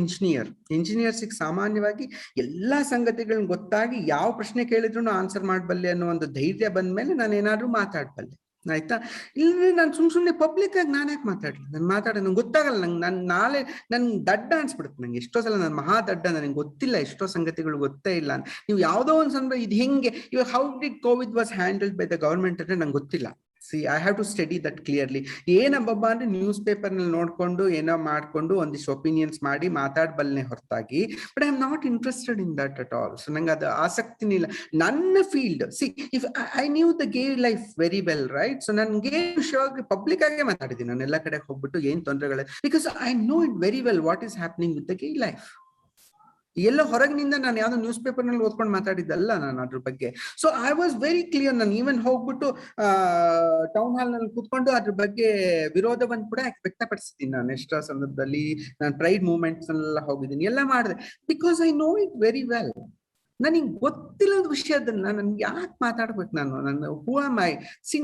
ಇಂಜಿನಿಯರ್ಸಿಗೆ ಸಾಮಾನ್ಯವಾಗಿ ಎಲ್ಲಾ ಸಂಗತಿಗಳನ್ನ ಗೊತ್ತಾಗಿ ಯಾವ ಪ್ರಶ್ನೆ ಕೇಳಿದ್ರು ಆನ್ಸರ್ ಮಾಡಬಲ್ಲೆ ಅನ್ನೋ ಒಂದು ಧೈರ್ಯ ಬಂದ್ಮೇಲೆ ನಾನು ಏನಾದ್ರೂ ಮಾತಾಡ್ಬಲ್ಲೆ, ಆಯ್ತಾ. ಇಲ್ಲದ್ರೆ ನಾನು ಸುಮ್ನೆ ಪಬ್ಲಿಕ್ ಆಗಿ ನಾನು ಯಾಕೆ ಮಾತಾಡ್ಲಿ, ನಂಗೆ ಗೊತ್ತಾಗಲ್ಲ. ನಾಳೆ ದಡ್ಡ ಅನ್ಸ್ಬಿಡುತ್ತೆ ನಂಗೆ. ಎಷ್ಟೋ ಸಲ ನಾನು ಮಹಾ ದಡ್ಡ, ನನಗೆ ಗೊತ್ತಿಲ್ಲ, ಎಷ್ಟೋ ಸಂಗತಿಗಳು ಗೊತ್ತೇ ಇಲ್ಲ. ನೀವು ಯಾವ್ದೋ ಒಂದು ಸಂದರ್ಭ ಇದು ಹೆಂಗೆ ಇವಾಗ how did Covid was handled by the government ಅಂದ್ರೆ ನಂಗೆ ಗೊತ್ತಿಲ್ಲ. See, I have to study that clearly. ಏನಬ್ಬ ಅಂದ್ರೆ ನ್ಯೂಸ್ ಪೇಪರ್ ನಲ್ಲಿ ನೋಡ್ಕೊಂಡು ಏನೋ ಮಾಡ್ಕೊಂಡು ಒಂದಿಷ್ಟು ಒಪಿನಿಯನ್ಸ್ ಮಾಡಿ ಮಾತಾಡ್ಬಲ್ನೆ ಹೊರತಾಗಿ, but I am not interested in that at all. So ನಂಗೆ ಅದು ಆಸಕ್ತಿನೇ ಇಲ್ಲ. ನನ್ನ field if I knew the gay life very well, right. So ನಾನು ಗೇ ವಿಷಯವಾಗಿ ಪಬ್ಲಿಕ್ ಆಗೇ ಮಾತಾಡಿದ್ದೀನಿ ನಾನು ಎಲ್ಲ ಕಡೆ ಹೋಗ್ಬಿಟ್ಟು ಏನ್ ತೊಂದರೆಗಳು, because I know it very well what is happening with the gay life. ಎಲ್ಲ ಹೊರಗಿನಿಂದ ನಾನು ಯಾವ್ದೋ ನ್ಯೂಸ್ ಪೇಪರ್ ನಲ್ಲಿ ಓದ್ಕೊಂಡು ಮಾತಾಡಿದ್ದಲ್ಲ ನಾನು ಅದ್ರ ಬಗ್ಗೆ. So I was very clear. ನಾನು ಈವನ್ ಹೋಗ್ಬಿಟ್ಟು ಟೌನ್ ಹಾಲ್ ನಲ್ಲಿ ಕೂತ್ಕೊಂಡು ಅದ್ರ ಬಗ್ಗೆ ವಿರೋಧವನ್ನು ಕೂಡ ವ್ಯಕ್ತಪಡಿಸಿದ್ದೀನಿ ನಾನು. ಎಷ್ಟೋ ಸಂದರ್ಭದಲ್ಲಿ ನಾನು ಪ್ರೈಡ್ ಮೂವ್ಮೆಂಟ್ಸ್ ಎಲ್ಲ ಹೋಗಿದ್ದೀನಿ, ಎಲ್ಲ ಮಾಡಿದೆ, because I know it very well. ನನಗೆ ಗೊತ್ತಿಲ್ಲದ ವಿಷಯದನ್ನ ನನ್ಗೆ ಯಾಕೆ ಮಾತಾಡ್ಬೇಕು ನನ್ನ ಹೂ ಆಮ್ ಐ?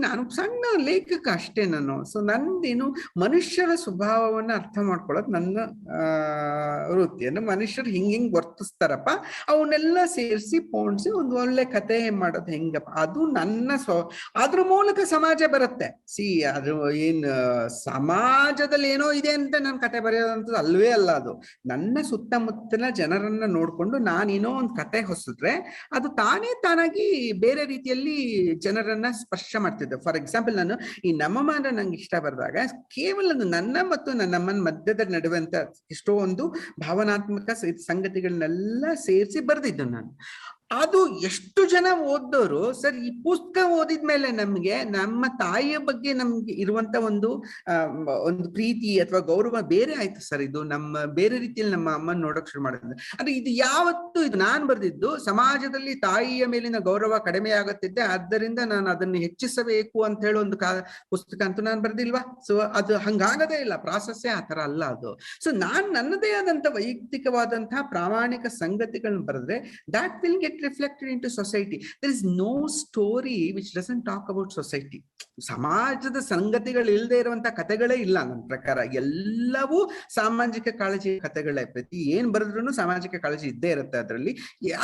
ನಾನು ಸಣ್ಣ ಲೇಖಕ ಅಷ್ಟೇ ನಾನು. ಸೊ ನಂದೇನು ಮನುಷ್ಯರ ಸ್ವಭಾವವನ್ನ ಅರ್ಥ ಮಾಡ್ಕೊಳ್ಳೋದು ನನ್ನ ವೃತ್ತಿಯನ್ನು. ಮನುಷ್ಯರು ಹಿಂಗ್ ವರ್ತಿಸ್ತಾರಪ್ಪ, ಅವನ್ನೆಲ್ಲ ಸೇರಿಸಿ ಪೋಣಿಸಿ ಒಂದು ಒಳ್ಳೆ ಕತೆ ಮಾಡೋದು ಹೆಂಗಪ್ಪ, ಅದು ನನ್ನ ಅದ್ರ ಮೂಲಕ ಸಮಾಜ ಬರುತ್ತೆ. ಅದು ಏನ್ ಸಮಾಜದಲ್ಲಿ ಏನೋ ಇದೆ ಅಂತ ನಾನು ಕತೆ ಬರೆಯೋದಂತ ಅಲ್ವೇ ಅಲ್ಲ. ಅದು ನನ್ನ ಸುತ್ತಮುತ್ತಲ ಜನರನ್ನ ನೋಡ್ಕೊಂಡು ನಾನೇನೋ ಒಂದು ಕತೆ ಅದು ತಾನಾಗಿ ಬೇರೆ ರೀತಿಯಲ್ಲಿ ಜನರನ್ನ ಸ್ಪರ್ಶ ಮಾಡ್ತಿದ್ದೆ. ಫಾರ್ ಎಕ್ಸಾಂಪಲ್, ನಾನು ಈ ನಮ್ಮಮ್ಮ ಅಂದ್ರೆ ನಂಗೆ ಇಷ್ಟ ಬರೆದಾಗ ಕೇವಲ ನನ್ನ ಮತ್ತು ನನ್ನಮ್ಮನ ಮಧ್ಯದ ನಡುವೆ ಅಂತ ಎಷ್ಟೋ ಒಂದು ಭಾವನಾತ್ಮಕ ಸಂಗತಿಗಳನ್ನೆಲ್ಲ ಸೇರಿಸಿ ಬರೆದಿದ್ದು ನಾನು. ಅದು ಎಷ್ಟು ಜನ ಓದೋರು ಸರ್ ಈ ಪುಸ್ತಕ ಓದಿದ್ಮೇಲೆ ನಮ್ಗೆ ನಮ್ಮ ತಾಯಿಯ ಬಗ್ಗೆ ನಮ್ಗೆ ಇರುವಂತ ಒಂದು ಪ್ರೀತಿ ಅಥವಾ ಗೌರವ ಬೇರೆ ಆಯ್ತು ಸರ್. ಇದು ನಮ್ಮ ಬೇರೆ ರೀತಿಯಲ್ಲಿ ನಮ್ಮ ಅಮ್ಮನ ನೋಡಕ್ ಶುರು ಮಾಡಿದ್ರೆ, ಅಂದ್ರೆ ಇದು ಯಾವತ್ತು ಇದು ನಾನ್ ಬರ್ದಿದ್ದು ಸಮಾಜದಲ್ಲಿ ತಾಯಿಯ ಮೇಲಿನ ಗೌರವ ಕಡಿಮೆ ಆಗುತ್ತಿದ್ದೆ, ಆದ್ದರಿಂದ ನಾನು ಅದನ್ನು ಹೆಚ್ಚಿಸಬೇಕು ಅಂತ ಹೇಳೋ ಒಂದು ಪುಸ್ತಕ ಅಂತೂ ನಾನು ಬರ್ದಿಲ್ವಾ. ಸೊ ಅದು ಹಂಗಾಗದೇ ಇಲ್ಲ, ಪ್ರಾಸೆಸ್ಸೇ ಆ ತರ ಅಲ್ಲ ಅದು. ಸೊ ನಾನ್ ನನ್ನದೇ ಆದಂತ ವೈಯಕ್ತಿಕವಾದಂತಹ ಪ್ರಾಮಾಣಿಕ ಸಂಗತಿಗಳನ್ನ ಬರೆದ್ರೆ that will get reflected into society. There is no story which doesn't talk about society. ಸಮಾಜದ ಸಂಗತಿಗಳು ಇಲ್ಲದೆ ಇರುವಂತ ಕಥೆಗಳೇ ಇಲ್ಲ ನನ್ನ ಪ್ರಕಾರ. ಎಲ್ಲವೂ ಸಾಮಾಜಿಕ ಕಾಳಜಿ ಕಥೆಗಳೇ. ಪ್ರತಿ ಏನ್ ಬರೆದ್ರು ಸಾಮಾಜಿಕ ಕಾಳಜಿ ಇದ್ದೇ ಇರುತ್ತೆ ಅದರಲ್ಲಿ.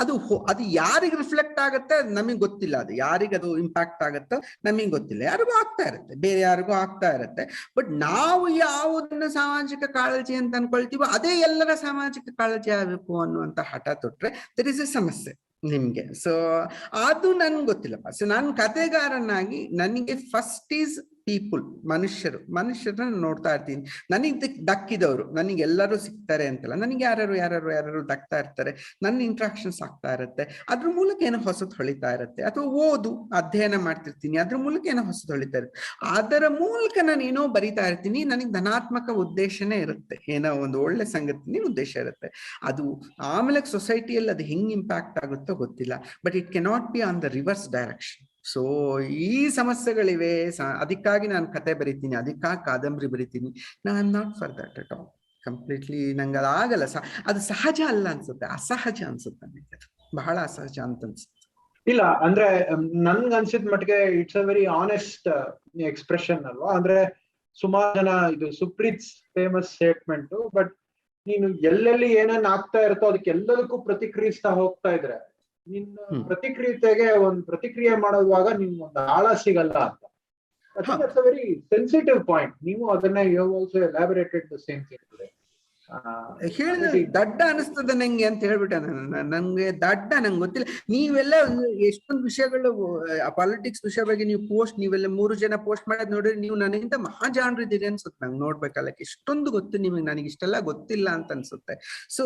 ಅದು ಯಾರಿಗೆ ರಿಫ್ಲೆಕ್ಟ್ ಆಗುತ್ತೆ ನಮಗೆ ಗೊತ್ತಿಲ್ಲ, ಅದು ಯಾರಿಗೆ ಅದು ಇಂಪ್ಯಾಕ್ಟ್ ಆಗುತ್ತೋ ನಮಗೆ ಗೊತ್ತಿಲ್ಲ. ಯಾರಿಗೂ ಆಗ್ತಾ ಇರುತ್ತೆ, ಬೇರೆ ಯಾರಿಗೂ ಆಗ್ತಾ ಇರುತ್ತೆ. ಬಟ್ ನಾವು ಯಾವುದನ್ನ ಸಾಮಾಜಿಕ ಕಾಳಜಿ ಅಂತ ಅನ್ಕೊಳ್ತೀವೋ ಅದೇ ಎಲ್ಲರ ಸಾಮಾಜಿಕ ಕಾಳಜಿ ಆಗಬೇಕು ಅನ್ನುವಂತ ಹಠ ತೊಟ್ರೆ there is a ಸಮಸ್ಯೆ ನಿಮ್ಗೆ. ಸೊ ಅದು ನನ್ಗೆ ಗೊತ್ತಿಲ್ಲಪ್ಪ. ಸೊ ನಾನು ಕತೆಗಾರನಾಗಿ ನನಗೆ ಫಸ್ಟ್ ಈಸ್ ಪೀಪಲ್, ಮನುಷ್ಯರನ್ನ ನೋಡ್ತಾ ಇರ್ತೀನಿ. ನನಗೆ ದಕ್ಕಿದವರು, ನನಗೆ ಎಲ್ಲರೂ ಸಿಗ್ತಾರೆ ಅಂತಲ್ಲ, ನನಗೆ ಯಾರು ದಕ್ತಾ ಇರ್ತಾರೆ, ನನ್ನ ಇಂಟ್ರಾಕ್ಷನ್ಸ್ ಆಗ್ತಾ ಇರುತ್ತೆ. ಅದ್ರ ಮೂಲಕ ಏನೋ ಹೊಸದು ಹೊಳಿತಾ ಇರುತ್ತೆ. ಅಥವಾ ಅಧ್ಯಯನ ಮಾಡ್ತಿರ್ತೀನಿ, ಅದ್ರ ಮೂಲಕ ಏನೋ ಹೊಸದು ಹೊಳಿತಾ ಇರುತ್ತೆ. ಅದರ ಮೂಲಕ ನಾನು ಏನೋ ಬರಿತಾ ಇರ್ತೀನಿ. ನನಗೆ ಧನಾತ್ಮಕ ಉದ್ದೇಶನೇ ಇರುತ್ತೆ, ಏನೋ ಒಂದು ಒಳ್ಳೆ ಸಂಗತಿನೇ ಉದ್ದೇಶ ಇರುತ್ತೆ. ಅದು ಆಮೇಲೆ ಸೊಸೈಟಿಯಲ್ಲಿ ಅದು ಹೆಂಗ್ ಇಂಪ್ಯಾಕ್ಟ್ ಆಗುತ್ತೋ ಗೊತ್ತಿಲ್ಲ. But it cannot be on the reverse direction. So ಈ ಸಮಸ್ಯೆಗಳಿವೆ, ಅದಕ್ಕಾಗಿ ನಾನು ಕತೆ ಬರೀತೀನಿ, ಅದಕ್ಕಾಗಿ ಕಾದಂಬರಿ ಬರೀತೀನಿ. I am not for that at all. Completely ನಂಗೆ ಅದಾಗಲ್ಲ. ಅದು ಸಹಜ ಅಲ್ಲ ಅನ್ಸುತ್ತೆ, ಅಸಹಜ ಅನ್ಸುತ್ತೆ ನನಗೆ. ಬಹಳ ಅಸಹಜ ಅಂತ ಅನ್ಸುತ್ತೆ. ಇಲ್ಲ ಅಂದ್ರೆ ನನ್ಗೆ ಅನ್ಸಿದ ಮಟ್ಟಿಗೆ it's a very honest expression ಅಲ್ವಾ. ಅಂದ್ರೆ ಸುಮಾರು ಜನ, ಇದು ಸುಪ್ರೀತ್ ಫೇಮಸ್ ಸ್ಟೇಟ್ಮೆಂಟ್, ಬಟ್ ನೀನು ಎಲ್ಲೆಲ್ಲಿ ಏನೇನ್ ಆಗ್ತಾ ಇರುತ್ತೋ ಅದಕ್ಕೆಲ್ಲದಕ್ಕೂ ಪ್ರತಿಕ್ರಿಯಿಸ್ತಾ ಹೋಗ್ತಾ ಇದ್ರೆ ನಿನ್ನ ಪ್ರತಿಕ್ರಿಯೆಗೆ ಒಂದು ಪ್ರತಿಕ್ರಿಯೆ ಮಾಡುವಾಗ ನಿಮ್ಗೆ ಒಂದು ಆಳ ಸಿಗಲ್ಲ ಅಂತ. That's a very sensitive point. ನೀವು ಅದನ್ನ you have also elaborated the same thing today. ಹೇಳಿದ್ರೆ ದಡ್ಡ ಅನಿಸ್ತದೆ ನಂಗೆ ಅಂತ ಹೇಳ್ಬಿಟ್ಟೆ. ನಂಗೆ ದಡ್ಡ ನಂಗೆ ಗೊತ್ತಿಲ್ಲ. ನೀವೆಲ್ಲ ಎಷ್ಟೊಂದು ವಿಷಯಗಳು ಪಾಲಿಟಿಕ್ಸ್ ವಿಷಯ ಬಗ್ಗೆ ನೀವೆಲ್ಲ 3 ಜನ ಪೋಸ್ಟ್ ಮಾಡೋದ್ ನೋಡಿದ್ರೆ ನೀವು ನನಗಿಂತ ಮಹಾಜಾನ್ರಿದ್ದೀರಿ ಅನ್ಸುತ್ತೆ ನಂಗೆ ನೋಡ್ಬೇಕಲ್ಲ. ಎಷ್ಟೊಂದು ಗೊತ್ತು ನಿಮಗೆ, ನನಗೆ ಇಷ್ಟೆಲ್ಲ ಗೊತ್ತಿಲ್ಲ ಅಂತ ಅನ್ಸುತ್ತೆ. So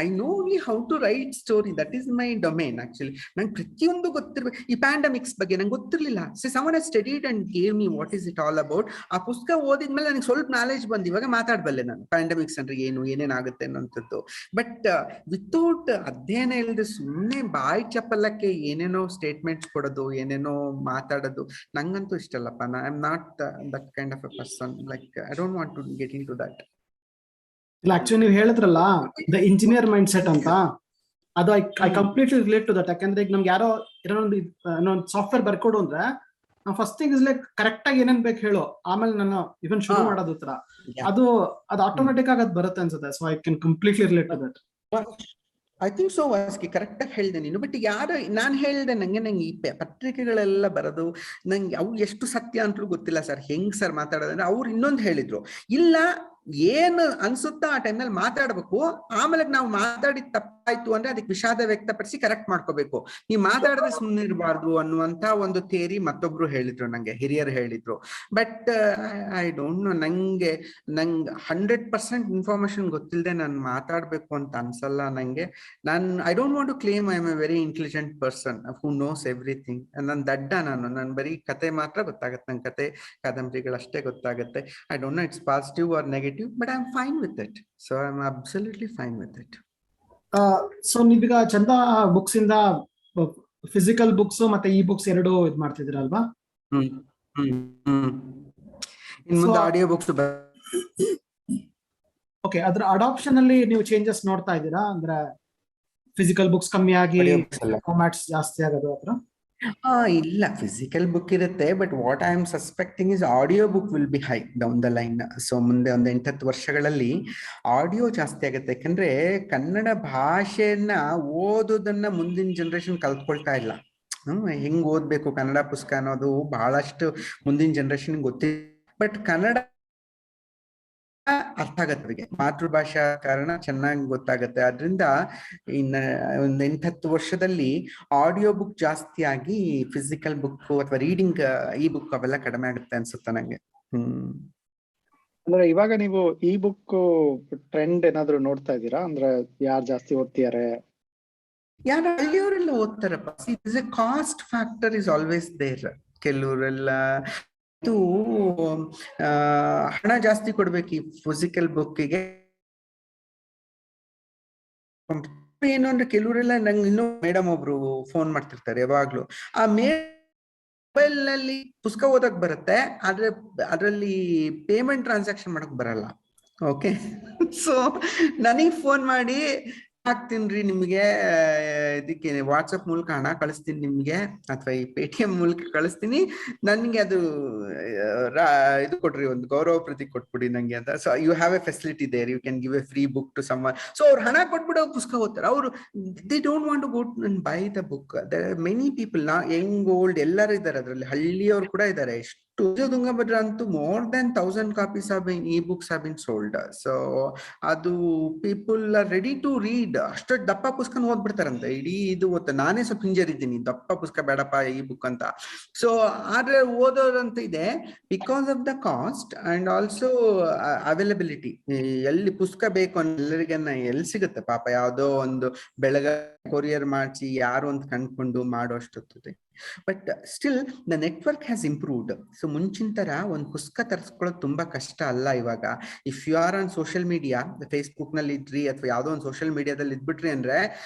I know only how to write story, that is my domain actually. ನಂಗೆ ಪ್ರತಿಯೊಂದು ಗೊತ್ತಿರ್ಬೇಕು. ಈ ಪ್ಯಾಂಡಮಿಕ್ಸ್ ಬಗ್ಗೆ ನಂಗೆ ಗೊತ್ತಿರ್ಲಿಲ್ಲ. Someone studied and gave me what is it all about. ಆ ಪುಸ್ತಕ ಓದಿದ್ಮೇಲೆ ನನಗೆ ಸ್ವಲ್ಪ ನಾಲೆಜ್ ಬಂದು ಇವಾಗ ಮಾತಾಡ್ಬಲ್ಲೆ ನಾನು ಪ್ಯಾಂಡಮಿಕ್ಸ್ ಅಂದ್ರೆ ಏನೇನಾಗುತ್ತೆ ಅನ್ನೋಂಥದ್ದು. ಬಟ್ ವಿತೌಟ್ ಅಧ್ಯಯನ ಇಲ್ಲದೆ ಸುಮ್ಮನೆ ಬಾಯಿ ಚಪ್ಪಲಕ್ಕೆ ಏನೇನೋ ಸ್ಟೇಟ್ಮೆಂಟ್ಸ್ ಕೊಡೋದು, ಏನೇನೋ ಮಾತಾಡೋದು ನಂಗಂತೂ ಇಷ್ಟಲ್ಲಪ್ಪ. I am not that kind of a person. Like I don't want to get into that. ಇಲ್ಲ, ಆಕ್ಚುಲಿ ನೀವು ಹೇಳಿದ್ರಲ್ಲ ದ ಇಂಜಿನಿಯರ್ ಮೈಂಡ್ ಸೆಟ್ ಅಂತ, ಅದು I completely relate to that. ಯಾಕಂದ್ರೆ ಈಗ ನಮ್ಗೆ ಯಾರೋ ಒಂದು ಸಾಫ್ಟ್ವೇರ್ ಬರ್ಕೊಡು ಅಂದ್ರೆ first thing is like correct ಆಗಿ ಏನೇನ್ ಬೇಕು ಹೇಳು, ಆಮೇಲೆ ನಾನು ಇವನ್ ಶುರು ಮಾಡೋದು ತರ ಅದು ಆಟೋಮೆಟಿಕ್ ಆಗಿ ಅದ್ ಬರುತ್ತೆ ಅನ್ಸುತ್ತೆ. So I can completely relate to that. I think so ವಾಸ್ಕಿ ಕರೆಕ್ಟ್ ಆಗಿ ಹೇಳ್ದೆ ನೀನು. ಬಟ್ ಯಾರು ನಾನು ಹೇಳ್ದೆ ನಂಗೆ ಈ ಪತ್ರಿಕೆಗಳೆಲ್ಲ ಬರೋದು ನಂಗೆ ಅವು ಎಷ್ಟು ಸತ್ಯ ಅಂತಲೂ ಗೊತ್ತಿಲ್ಲ ಸರ್. ಹೆಂಗ್ ಸರ್ ಮಾತಾಡೋದಂದ್ರೆ ಅವ್ರು ಇನ್ನೊಂದು ಹೇಳಿದ್ರು, ಇಲ್ಲ ಏನು ಅನ್ಸುತ್ತಾ ಆ ಟೈಮ್ನಲ್ಲಿ ಮಾತಾಡ್ಬೇಕು, ಆಮೇಲೆ ನಾವು ಮಾತಾಡಿದ ತಪ್ಪಾಯ್ತು ಅಂದ್ರೆ ಅದಕ್ಕೆ ವಿಷಾದ ವ್ಯಕ್ತಪಡಿಸಿ ಕರೆಕ್ಟ್ ಮಾಡ್ಕೋಬೇಕು, ನೀವು ಮಾತಾಡದೆ ಸುಮ್ಮನೆ ಇರಬಾರ್ದು ಅನ್ನುವಂತ ಒಂದು ಥಿಯರಿ ಮತ್ತೊಬ್ರು ಹೇಳಿದ್ರು, ನಂಗೆ ಹಿರಿಯರು ಹೇಳಿದ್ರು. ಬಟ್ ಐ ಡೋಂಟ್ ನೋ, ನಂಗೆ 100% ಇನ್ಫಾರ್ಮೇಶನ್ ಗೊತ್ತಿಲ್ಲದೆ ನಾನು ಮಾತಾಡ್ಬೇಕು ಅಂತ ಅನ್ಸಲ್ಲ ನಂಗೆ. I don't want to claim I am a very intelligent person who knows everything. ನಾನು ದಡ್ಡ, ನಾನು ಬರೀ ಕತೆ ಮಾತ್ರ ಗೊತ್ತಾಗತ್ತೆ, ನಂಗೆ ಕತೆ ಕಾದಂಬರಿಗಳಷ್ಟೇ ಗೊತ್ತಾಗುತ್ತೆ. I don't know it's positive or negative, but I'm fine with it. So I'm absolutely fine with it. So ನೀವೀಗ ಚಂದ ಬುಕ್ಸ್ ಇಂದ ಫಿಸಿಕಲ್ ಬುಕ್ಸ್ ಮತ್ತೆ ಈ ಬುಕ್ಸ್ ಎರಡು ಇದ್ ಮಾಡ್ತಿದ್ದೀರಲ್ವಾ? ಇನ್ನು ಮುಂದೆ ಆಡಿಯೋ ಬುಕ್ಸ್. ಓಕೆ, ಅದ್ರ ಅಡಾಪ್ಷನ್ ಅಲ್ಲಿ ನೀವು ಚೇಂಜಸ್ ನೋಡ್ತಾ ಇದ್ದೀರಾ? ಅಂದ್ರೆ ಫಿಸಿಕಲ್ ಬುಕ್ಸ್ ಕಮ್ಮಿ ಆಗಿ ಫಾರ್ಮ್ಯಾಟ್ಸ್ ಜಾಸ್ತಿ ಆಗೋದು ಹತ್ರ? ಇಲ್ಲ, ಫಿಸಿಕಲ್ ಬುಕ್ ಇರುತ್ತೆ, but what I am suspecting is audio book will be high down the line. So ಮುಂದೆ ಒಂದು 8-10 ವರ್ಷಗಳಲ್ಲಿ ಆಡಿಯೋ ಜಾಸ್ತಿ ಆಗುತ್ತೆ. ಯಾಕಂದ್ರೆ ಕನ್ನಡ ಭಾಷೆಯನ್ನ ಓದೋದನ್ನ ಮುಂದಿನ ಜನರೇಷನ್ ಕಲ್ತ್ಕೊಳ್ತಾ ಇಲ್ಲ. ಹೆಂಗ್ ಓದ್ಬೇಕು ಕನ್ನಡ ಪುಸ್ತಕ ಅನ್ನೋದು ಬಹಳಷ್ಟು ಮುಂದಿನ ಜನರೇಷನ್ ಗೊತ್ತಿಲ್ಲ. ಬಟ್ ಕನ್ನಡ ಅರ್ಥ ಆಗತ್ತೆ ಅವರಿಗೆ, ಮಾತೃಭಾಷಾ ಕಾರಣ ಚೆನ್ನಾಗಿ ಗೊತ್ತಾಗತ್ತೆ. ಅದರಿಂದ ಇನ್ನ ಒಂದು 8-10 ವರ್ಷದಲ್ಲಿ ಆಡಿಯೋ ಬುಕ್ ಜಾಸ್ತಿ ಆಗಿ ಫಿಸಿಕಲ್ ಬುಕ್ ಅಥವಾ ರೀಡಿಂಗ್ ಈ ಬುಕ್ ಅವೆಲ್ಲ ಕಡಿಮೆ ಆಗುತ್ತೆ ಅನ್ಸುತ್ತೆ ನಂಗೆ. ಅಂದ್ರೆ ಇವಾಗ ನೀವು ಈ ಬುಕ್ ಟ್ರೆಂಡ್ ಏನಾದ್ರು ನೋಡ್ತಾ ಇದ್ದೀರಾ? ಅಂದ್ರೆ ಯಾರು ಜಾಸ್ತಿ ಓದ್ತಿದ್ದಾರೆ? ಯಾರು ಹಳ್ಳಿಯವರೆಲ್ಲ ಓದ್ತಾರಪ್ಪ. Cost factor is always there. ಕೆಲವರೆಲ್ಲ ಇದು ಹಣ ಜಾಸ್ತಿ ಕೊಡ್ಬೇಕು ಈ ಫಿಸಿಕಲ್ ಬುಕ್ಕಿಗೆ. ಏನು ಅಂದ್ರೆ ಕೆಲವರೆಲ್ಲ ನಂಗೆ ಇನ್ನೂ ಮೇಡಮ್ ಒಬ್ರು ಫೋನ್ ಮಾಡ್ತಿರ್ತಾರೆ ಯಾವಾಗ್ಲೂ. ಆ ಮೊಬೈಲ್ ನಲ್ಲಿ ಪುಸ್ತಕ ಓದಕ್ ಬರುತ್ತೆ, ಆದ್ರೆ ಅದರಲ್ಲಿ ಪೇಮೆಂಟ್ ಟ್ರಾನ್ಸಾಕ್ಷನ್ ಮಾಡಕ್ ಬರಲ್ಲ. ಓಕೆ, ಸೊ ನನಗೆ ಫೋನ್ ಮಾಡಿ ಹಾಕ್ತೀನಿ ನಿಮ್ಗೆ, ಇದಕ್ಕೆ ವಾಟ್ಸಪ್ ಮೂಲಕ ಹಣ ಕಳಿಸ್ತೀನಿ ನಿಮ್ಗೆ, ಅಥವಾ ಈ ಪೇಟಿಎಂ ಮೂಲಕ ಕಳಿಸ್ತೀನಿ, ನನ್ಗೆ ಅದು ಇದು ಕೊಟ್ರಿ, ಒಂದು ಗೌರವ ಪ್ರತಿ ಕೊಟ್ಬಿಡಿ ನಂಗೆ ಅಂತ. So you have a facility there, you can give a free book to someone. So ಅವ್ರು ಹಣ ಕೊಟ್ಬಿಟ್ಟು ಪುಸ್ತಕ ಓದ್ತಾರೆ. ಅವರು they don't want to go and buy the book. Many people, young old ಎಲ್ಲರೂ ಇದ್ದಾರೆ ಅದರಲ್ಲಿ, ಹಳ್ಳಿಯವರು ಕೂಡ ಇದ್ದಾರೆ. ತುಂಗಭದ್ರಾ ಅಂತೂ more than 1,000 copies have been e-books have been sold. So ಅದು people are ready to read. ಅಷ್ಟು ದಪ್ಪ ಪುಸ್ತಕ ಓದ್ಬಿಡ್ತಾರಂತೆ, ಇಡೀ ಇದು ಓದ್ತಾ. ನಾನೇ ಸ್ವಲ್ಪ ಹಿಂಜರಿದ್ದೀನಿ, ದಪ್ಪ ಪುಸ್ತಕ ಬೇಡಪ್ಪ ಈ ಬುಕ್ ಅಂತ. ಸೊ ಆದ್ರೆ ಓದೋದಂತ ಇದೆ, because of the cost and also availability. ಎಲ್ಲಿ ಪುಸ್ತಕ ಬೇಕು ಎಲ್ಲರಿಗೆ ಎಲ್ಲಿ ಸಿಗುತ್ತೆ ಪಾಪ, ಯಾವ್ದೋ ಒಂದು ಬೆಳಗ್ಗೆ ಕೊರಿಯರ್ ಮಾಡಿಸಿ ಯಾರು ಅಂತ ಕಂಡ್ಕೊಂಡು ಮಾಡೋ ಅಷ್ಟೊತ್ತದೆ. But still the network has improved. So ಮುಂಚಿನ ತರ ಒಂದು ಪುಸ್ತಕ ತರಿಸ್ಕೊಳ್ಳೋದು ತುಂಬಾ ಕಷ್ಟ ಅಲ್ಲ ಇವಾಗ. ಇಫ್ ಯು ಆರ್ ಆನ್ ಸೋಷಿಯಲ್ ಮೀಡಿಯಾ, ಫೇಸ್ಬುಕ್ ನಲ್ಲಿ ಇದ್ರಿ ಅಥವಾ ಯಾವ್ದೋ ಒಂದು ಸೋಷಿಯಲ್ ಮೀಡಿಯಾದಲ್ಲಿ ಇದ್ಬಿಟ್ರಿ ಅಂದ್ರೆ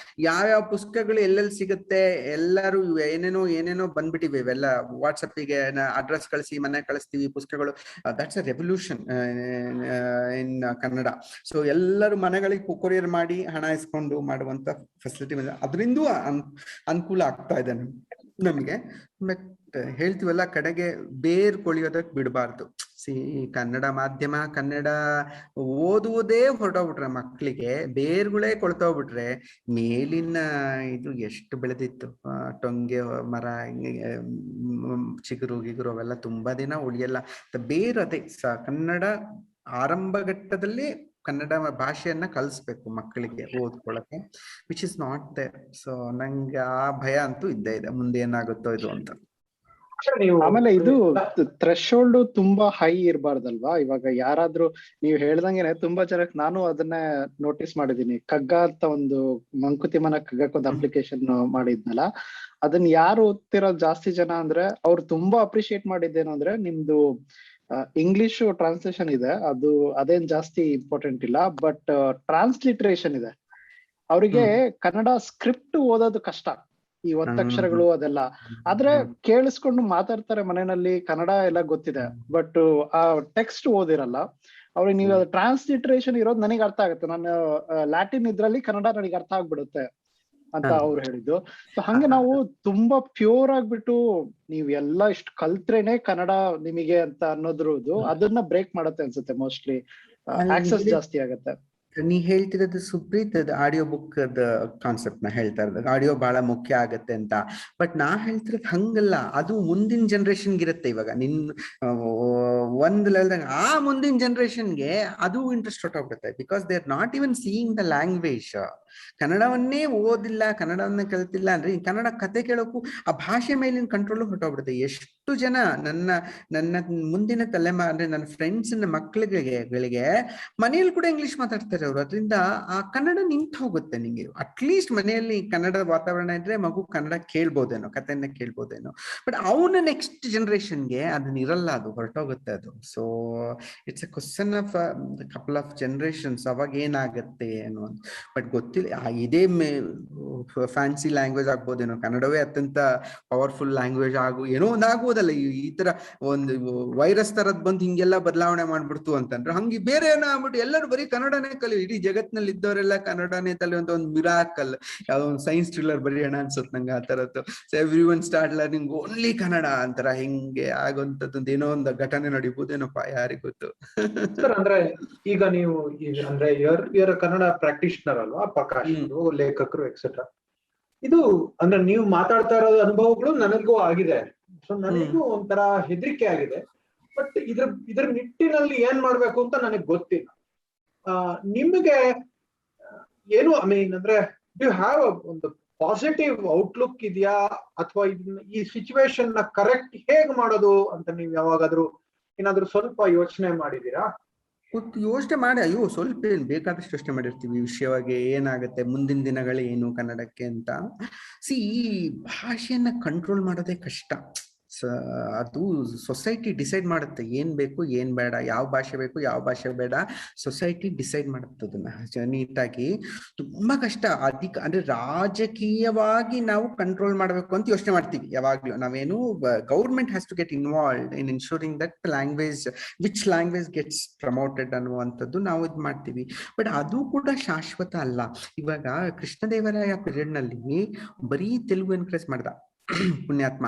ಯಾವ್ಯಾವ ಪುಸ್ತಕಗಳು ಎಲ್ಲೆಲ್ಲಿ ಸಿಗುತ್ತೆ, ಎಲ್ಲರೂ ಏನೇನೋ ಬಂದ್ಬಿಟ್ಟಿವೆ. ಇವೆಲ್ಲ ವಾಟ್ಸಪ್ಪಿಗೆ ಅಡ್ರೆಸ್ ಕಳಿಸಿ ಮನೆ ಕಳಿಸ್ತೀವಿ ಪುಸ್ತಕಗಳು. That's a revolution in Kannada. So ಎಲ್ಲರೂ ಮನೆಗಳಿಗೆ ಕೊರಿಯರ್ ಮಾಡಿ ಹಣ ಇಸ್ಕೊಂಡು ಮಾಡುವಂತ ಫೆಸಿಲಿಟಿ ಅದರಿಂದ ಅನುಕೂಲ ಆಗ್ತಾ ಇದೆ ನಮ್ಗೆ. ಬಟ್ ಹೇಳ್ತೀವಲ್ಲ, ಕಡೆಗೆ ಬೇರ್ ಕೊಳಿಯೋದಕ್ ಬಿಡಬಾರ್ದು. ಕನ್ನಡ ಮಾಧ್ಯಮ, ಕನ್ನಡ ಓದುವುದೇ ಹೊರಟೋಗ್ಬಿಟ್ರೆ ಮಕ್ಳಿಗೆ, ಬೇರ್ಗಳೇ ಕೊಳ್ತೋಗ್ಬಿಟ್ರೆ ಮೇಲಿನ ಇದು ಎಷ್ಟು ಬೆಳೆದಿತ್ತು, ಟೊಂಗೆ ಮರ, ಚಿಗುರು ಗಿಗುರು ಅವೆಲ್ಲ ತುಂಬಾ ದಿನ ಉಳಿಯಲ್ಲ. ಬೇರದೇ ಕನ್ನಡ ಆರಂಭ ಘಟ್ಟದಲ್ಲಿ ಕನ್ನಡ ಭಾಷೆಯನ್ನ ಕಲಿಸ್ಬೇಕು ಮಕ್ಕಳಿಗೆ ಓದ್ಕೊಳಕ್ಕೆ, which is not there. So ನಂಗೆ ಆ ಭಯ ಅಂತೂ ಇದ್ದೇ ಇದೆ, ಮುಂದೆ ಏನಾಗುತ್ತೋ ಇದು ಅಂತ. ಆಮೇಲೆ ಇದು ಥ್ರೆಶೋಲ್ಡ್ ತುಂಬಾ ಹೈ ಇರಬಾರ್ದಲ್ವಾ? ಇವಾಗ ಯಾರಾದ್ರೂ ನೀವು ಹೇಳ್ದಂಗೆನೆ ತುಂಬಾ ಜನಕ್ಕೆ ನಾನು ಅದನ್ನ ನೋಟಿಸ್ ಮಾಡಿದೀನಿ. ಕಗ್ಗ ಅಂತ ಒಂದು ಮಂಕುತಿಮ್ಮನ ಕಗ್ಗಕ್ಕೊಂದು ಅಪ್ಲಿಕೇಶನ್ ಮಾಡಿದ್ನಲ್ಲ, ಅದನ್ನ ಯಾರು ಓದ್ತಿರೋ ಜಾಸ್ತಿ ಜನ ಅಂದ್ರೆ ಅವ್ರು ತುಂಬಾ ಅಪ್ರಿಶಿಯೇಟ್ ಮಾಡಿದ್ದೇನು ಅಂದ್ರೆ ನಿಮ್ದು ಇಂಗ್ಲಿಷ್ ಟ್ರಾನ್ಸ್ಲೇಷನ್ ಇದೆ, ಅದೇನ್ ಜಾಸ್ತಿ ಇಂಪಾರ್ಟೆಂಟ್ ಇಲ್ಲ, ಬಟ್ ಟ್ರಾನ್ಸ್ಲಿಟ್ರೇಷನ್ ಇದೆ. ಅವರಿಗೆ ಕನ್ನಡ ಸ್ಕ್ರಿಪ್ಟ್ ಓದೋದು ಕಷ್ಟ, ಈ ಒತ್ತಕ್ಷರಗಳು ಅದೆಲ್ಲ. ಆದ್ರೆ ಕೇಳಿಸ್ಕೊಂಡು ಮಾತಾಡ್ತಾರೆ ಮನೆಯಲ್ಲಿ, ಕನ್ನಡ ಎಲ್ಲ ಗೊತ್ತಿದೆ, ಬಟ್ ಆ ಟೆಕ್ಸ್ಟ್ ಓದಿರಲ್ಲ. ಅವ್ರಿಗೆ ನೀವು ಟ್ರಾನ್ಸ್ಲಿಟ್ರೇಷನ್ ಇರೋದು ನನಗೆ ಅರ್ಥ ಆಗುತ್ತೆ. ನಾನು ಲ್ಯಾಟಿನ್ ಇದ್ರಲ್ಲಿ ಕನ್ನಡ ನನಗೆ ಅರ್ಥ ಆಗ್ಬಿಡುತ್ತೆ. ಅಂತ ಅವ್ರು ಹೇಳಿದ್ದು. ಸೊ ಹಂಗೆ ನಾವು ತುಂಬಾ ಪ್ಯೂರ್ ಆಗ್ಬಿಟ್ಟು ನೀವ್ ಎಲ್ಲ ಇಷ್ಟು ಕಲ್ತ್ರೇನೆ ಕನ್ನಡ ನಿಮಗೆ ಅಂತ ಅನ್ನೋದ್ರದ್ದು ಅದನ್ನ ಬ್ರೇಕ್ ಮಾಡತ್ತೆ ಅನ್ಸುತ್ತೆ. ಮೋಸ್ಟ್ಲಿ ಆಕ್ಸೆಸ್ ಜಾಸ್ತಿ ಆಗತ್ತೆ. ನೀ ಹೇಳ್ತಿರೋದು ಸುಪ್ರೀತ್, ಅದು ಆಡಿಯೋ ಬುಕ್ ಕಾನ್ಸೆಪ್ಟ್ ನ ಹೇಳ್ತಾ ಇರೋದು, ಆಡಿಯೋ ಬಹಳ ಮುಖ್ಯ ಆಗತ್ತೆ ಅಂತ. ಬಟ್ ನಾ ಹೇಳ್ತಿರೋದು ಹಂಗಲ್ಲ, ಅದು ಮುಂದಿನ ಜನರೇಷನ್ಗೆ ಇರುತ್ತೆ. ಇವಾಗ ನಿನ್ ಒಂದ್ ಲೆವೆಲ್ದಾಗ ಆ ಮುಂದಿನ ಜನರೇಷನ್ಗೆ ಅದು ಇಂಟ್ರೆಸ್ಟ್ ಹೊಟ್ಟೋಗ್ಬಿಡುತ್ತೆ. Because they are not even seeing the language. ಕನ್ನಡವನ್ನೇ ಓದಿಲ್ಲ, ಕನ್ನಡವನ್ನೇ ಕಲ್ತಿಲ್ಲ ಅಂದ್ರೆ ಕನ್ನಡ ಕತೆ ಕೇಳೋಕ್ಕೂ ಆ ಭಾಷೆ ಮೇಲಿನ ಕಂಟ್ರೋಲ್ ಹೊಟ್ಟೋಗ್ಬಿಡುತ್ತೆ. ಎಷ್ಟು ಜನ ನನ್ನ ಮುಂದಿನ ತಲೆಮಾರು ಅಂದ್ರೆ ನನ್ನ ಫ್ರೆಂಡ್ಸ್ ಮಕ್ಕಳಿಗೆ ಮನೆಯಲ್ಲಿ ಕೂಡ ಇಂಗ್ಲಿಷ್ ಮಾತಾಡ್ತಾರೆ ಅವರು. ಅದರಿಂದ ಆ ಕನ್ನಡ ನಿಂತು ಹೋಗುತ್ತೆ. ನಿಂಗೆ ಅಟ್ಲೀಸ್ಟ್ ಮನೆಯಲ್ಲಿ ಕನ್ನಡದ ವಾತಾವರಣ ಇದ್ರೆ ಮಗು ಕನ್ನಡ ಕೇಳ್ಬೋದೇನೋ, ಕಥೆಯನ್ನ ಕೇಳ್ಬೋದೇನೋ. ಬಟ್ ಅವನ ನೆಕ್ಸ್ಟ್ ಜನರೇಷನ್ಗೆ ಅದನ್ನ ಇರಲ್ಲ, ಅದು ಹೊರಟೋಗುತ್ತೆ ಅದು. So it's a question of couple of generations, ಅವಾಗ ಏನಾಗತ್ತೆ ಅನ್ನೋ. ಬಟ್ ಗೊತ್ತಿಲ್ಲ, ಇದೇ ಫ್ಯಾನ್ಸಿ ಲ್ಯಾಂಗ್ವೇಜ್ ಆಗ್ಬೋದೇನೋ, ಕನ್ನಡವೇ ಅತ್ಯಂತ ಪವರ್ಫುಲ್ ಲ್ಯಾಂಗ್ವೇಜ್ ಏನೋ ಒಂದು ಆಗ್ಬೋದಲ್ಲ. ಈ ತರ ಒಂದು ವೈರಸ್ ತರದ್ ಬಂದು ಹಿಂಗೆಲ್ಲ ಬದಲಾವಣೆ ಮಾಡ್ಬಿಡ್ತು ಅಂತಂದ್ರೆ ಹಂಗೆ ಬೇರೆ ಏನೋ ಆಗ್ಬಿಟ್ಟು ಎಲ್ಲರೂ ಬರೀ ಕನ್ನಡನೇ ಕಲಿ, ಇಡೀ ಜಗತ್ನಲ್ಲಿ ಇದ್ದವರೆಲ್ಲ ಕನ್ನಡನೇ ಕಲಿಯುವಂತ ಒಂದು ಮಿರಾಕಲ್, ಯಾವ್ದೋ ಒಂದು ಸೈನ್ಸ್ ಥ್ರಿಲ್ಲರ್ ಬರೆಯೋಣ ಅನ್ಸುತ್ತೆ ನಂಗೆ ಆ ತರದ್ದು. So every one start learning only Kannada ಅಂತಾರ, ಹಿಂಗೆ ಆಗೋಂಥದ್ದು ಏನೋ ಒಂದು ಘಟನೆ ನಡಿಬಹುದೇನಪ್ಪ, ಯಾರಿಗ್ ಗೊತ್ತು. ಸರ್ ಅಂದ್ರೆ ಈಗ ನೀವು ಅಂದ್ರೆ ಯರ್ ಕನ್ನಡ ಪ್ರಾಕ್ಟೀಷನರ್ ಅಲ್ವಾ, ಪ್ರಕಾಶ್ ಲೇಖಕರು ಎಕ್ಸೆಟ್ರಾ. ಇದು ಅಂದ್ರೆ ನೀವು ಮಾತಾಡ್ತಾ ಇರೋ ಅನುಭವಗಳು ನನಗೂ ಆಗಿದೆ. ಸೊ ನನಗೂ ಒಂಥರ ಹೆದರಿಕೆ ಆಗಿದೆ. ಬಟ್ ಇದ್ರ ನಿಟ್ಟಿನಲ್ಲಿ ಏನ್ ಮಾಡ್ಬೇಕು ಅಂತ ನನಗೆ ಗೊತ್ತಿಲ್ಲ. ನಿಮಗೆ ಏನು ಐ ಮೀನ್ ಅಂದ್ರೆ ಡು ಯು ಹ್ಯಾವ್ ಒಂದು ಪಾಸಿಟಿವ್ ಔಟ್ಲುಕ್ ಇದೆಯಾ, ಅಥವಾ ಈ ಸಿಚುವೇಶನ್ ನ ಕರೆಕ್ಟ್ ಹೇಗ್ ಮಾಡೋದು ಅಂತ ನೀವು ಯಾವಾಗಾದ್ರೂ ಏನಾದ್ರೂ ಸ್ವಲ್ಪ ಯೋಚನೆ ಮಾಡಿದೀರಾ? ಯೋಚನೆ ಮಾಡಿ, ಅಯ್ಯೋ ಸ್ವಲ್ಪ ಏನ್ ಬೇಕಾದಷ್ಟು ಯೋಚನೆ ಮಾಡಿರ್ತೀವಿ ಈ ವಿಷಯವಾಗಿ, ಏನಾಗತ್ತೆ ಮುಂದಿನ ದಿನಗಳು ಏನು ಕನ್ನಡಕ್ಕೆ ಅಂತ. ಈ ಭಾಷೆಯನ್ನ ಕಂಟ್ರೋಲ್ ಮಾಡೋದೇ ಕಷ್ಟ. ಅದು ಸೊಸೈಟಿ ಡಿಸೈಡ್ ಮಾಡುತ್ತೆ ಏನ್ ಬೇಕು ಏನ್ ಬೇಡ, ಯಾವ ಭಾಷೆ ಬೇಕು ಯಾವ ಭಾಷೆ ಬೇಡ, ಸೊಸೈಟಿ ಡಿಸೈಡ್ ಮಾಡುತ್ತೆ ಅದನ್ನ ನೀಟಾಗಿ. ತುಂಬಾ ಕಷ್ಟ. ಅಂದ್ರೆ ರಾಜಕೀಯವಾಗಿ ನಾವು ಕಂಟ್ರೋಲ್ ಮಾಡ್ಬೇಕು ಅಂತ ಯೋಚನೆ ಮಾಡ್ತೀವಿ ಯಾವಾಗ್ಲೂ ನಾವೇನು. Government has to get involved in insuring that language, which language gets promoted ಅನ್ನುವಂಥದ್ದು ನಾವು ಇದು ಮಾಡ್ತೀವಿ. ಬಟ್ ಅದು ಕೂಡ ಶಾಶ್ವತ ಅಲ್ಲ. ಇವಾಗ ಕೃಷ್ಣದೇವರಾಯ ಪೀರಿಯಡ್ ನಲ್ಲಿ ಬರೀ ತೆಲುಗು ಎನ್ಕರೇಜ್ ಮಾಡ್ದ ಪುಣ್ಯಾತ್ಮ.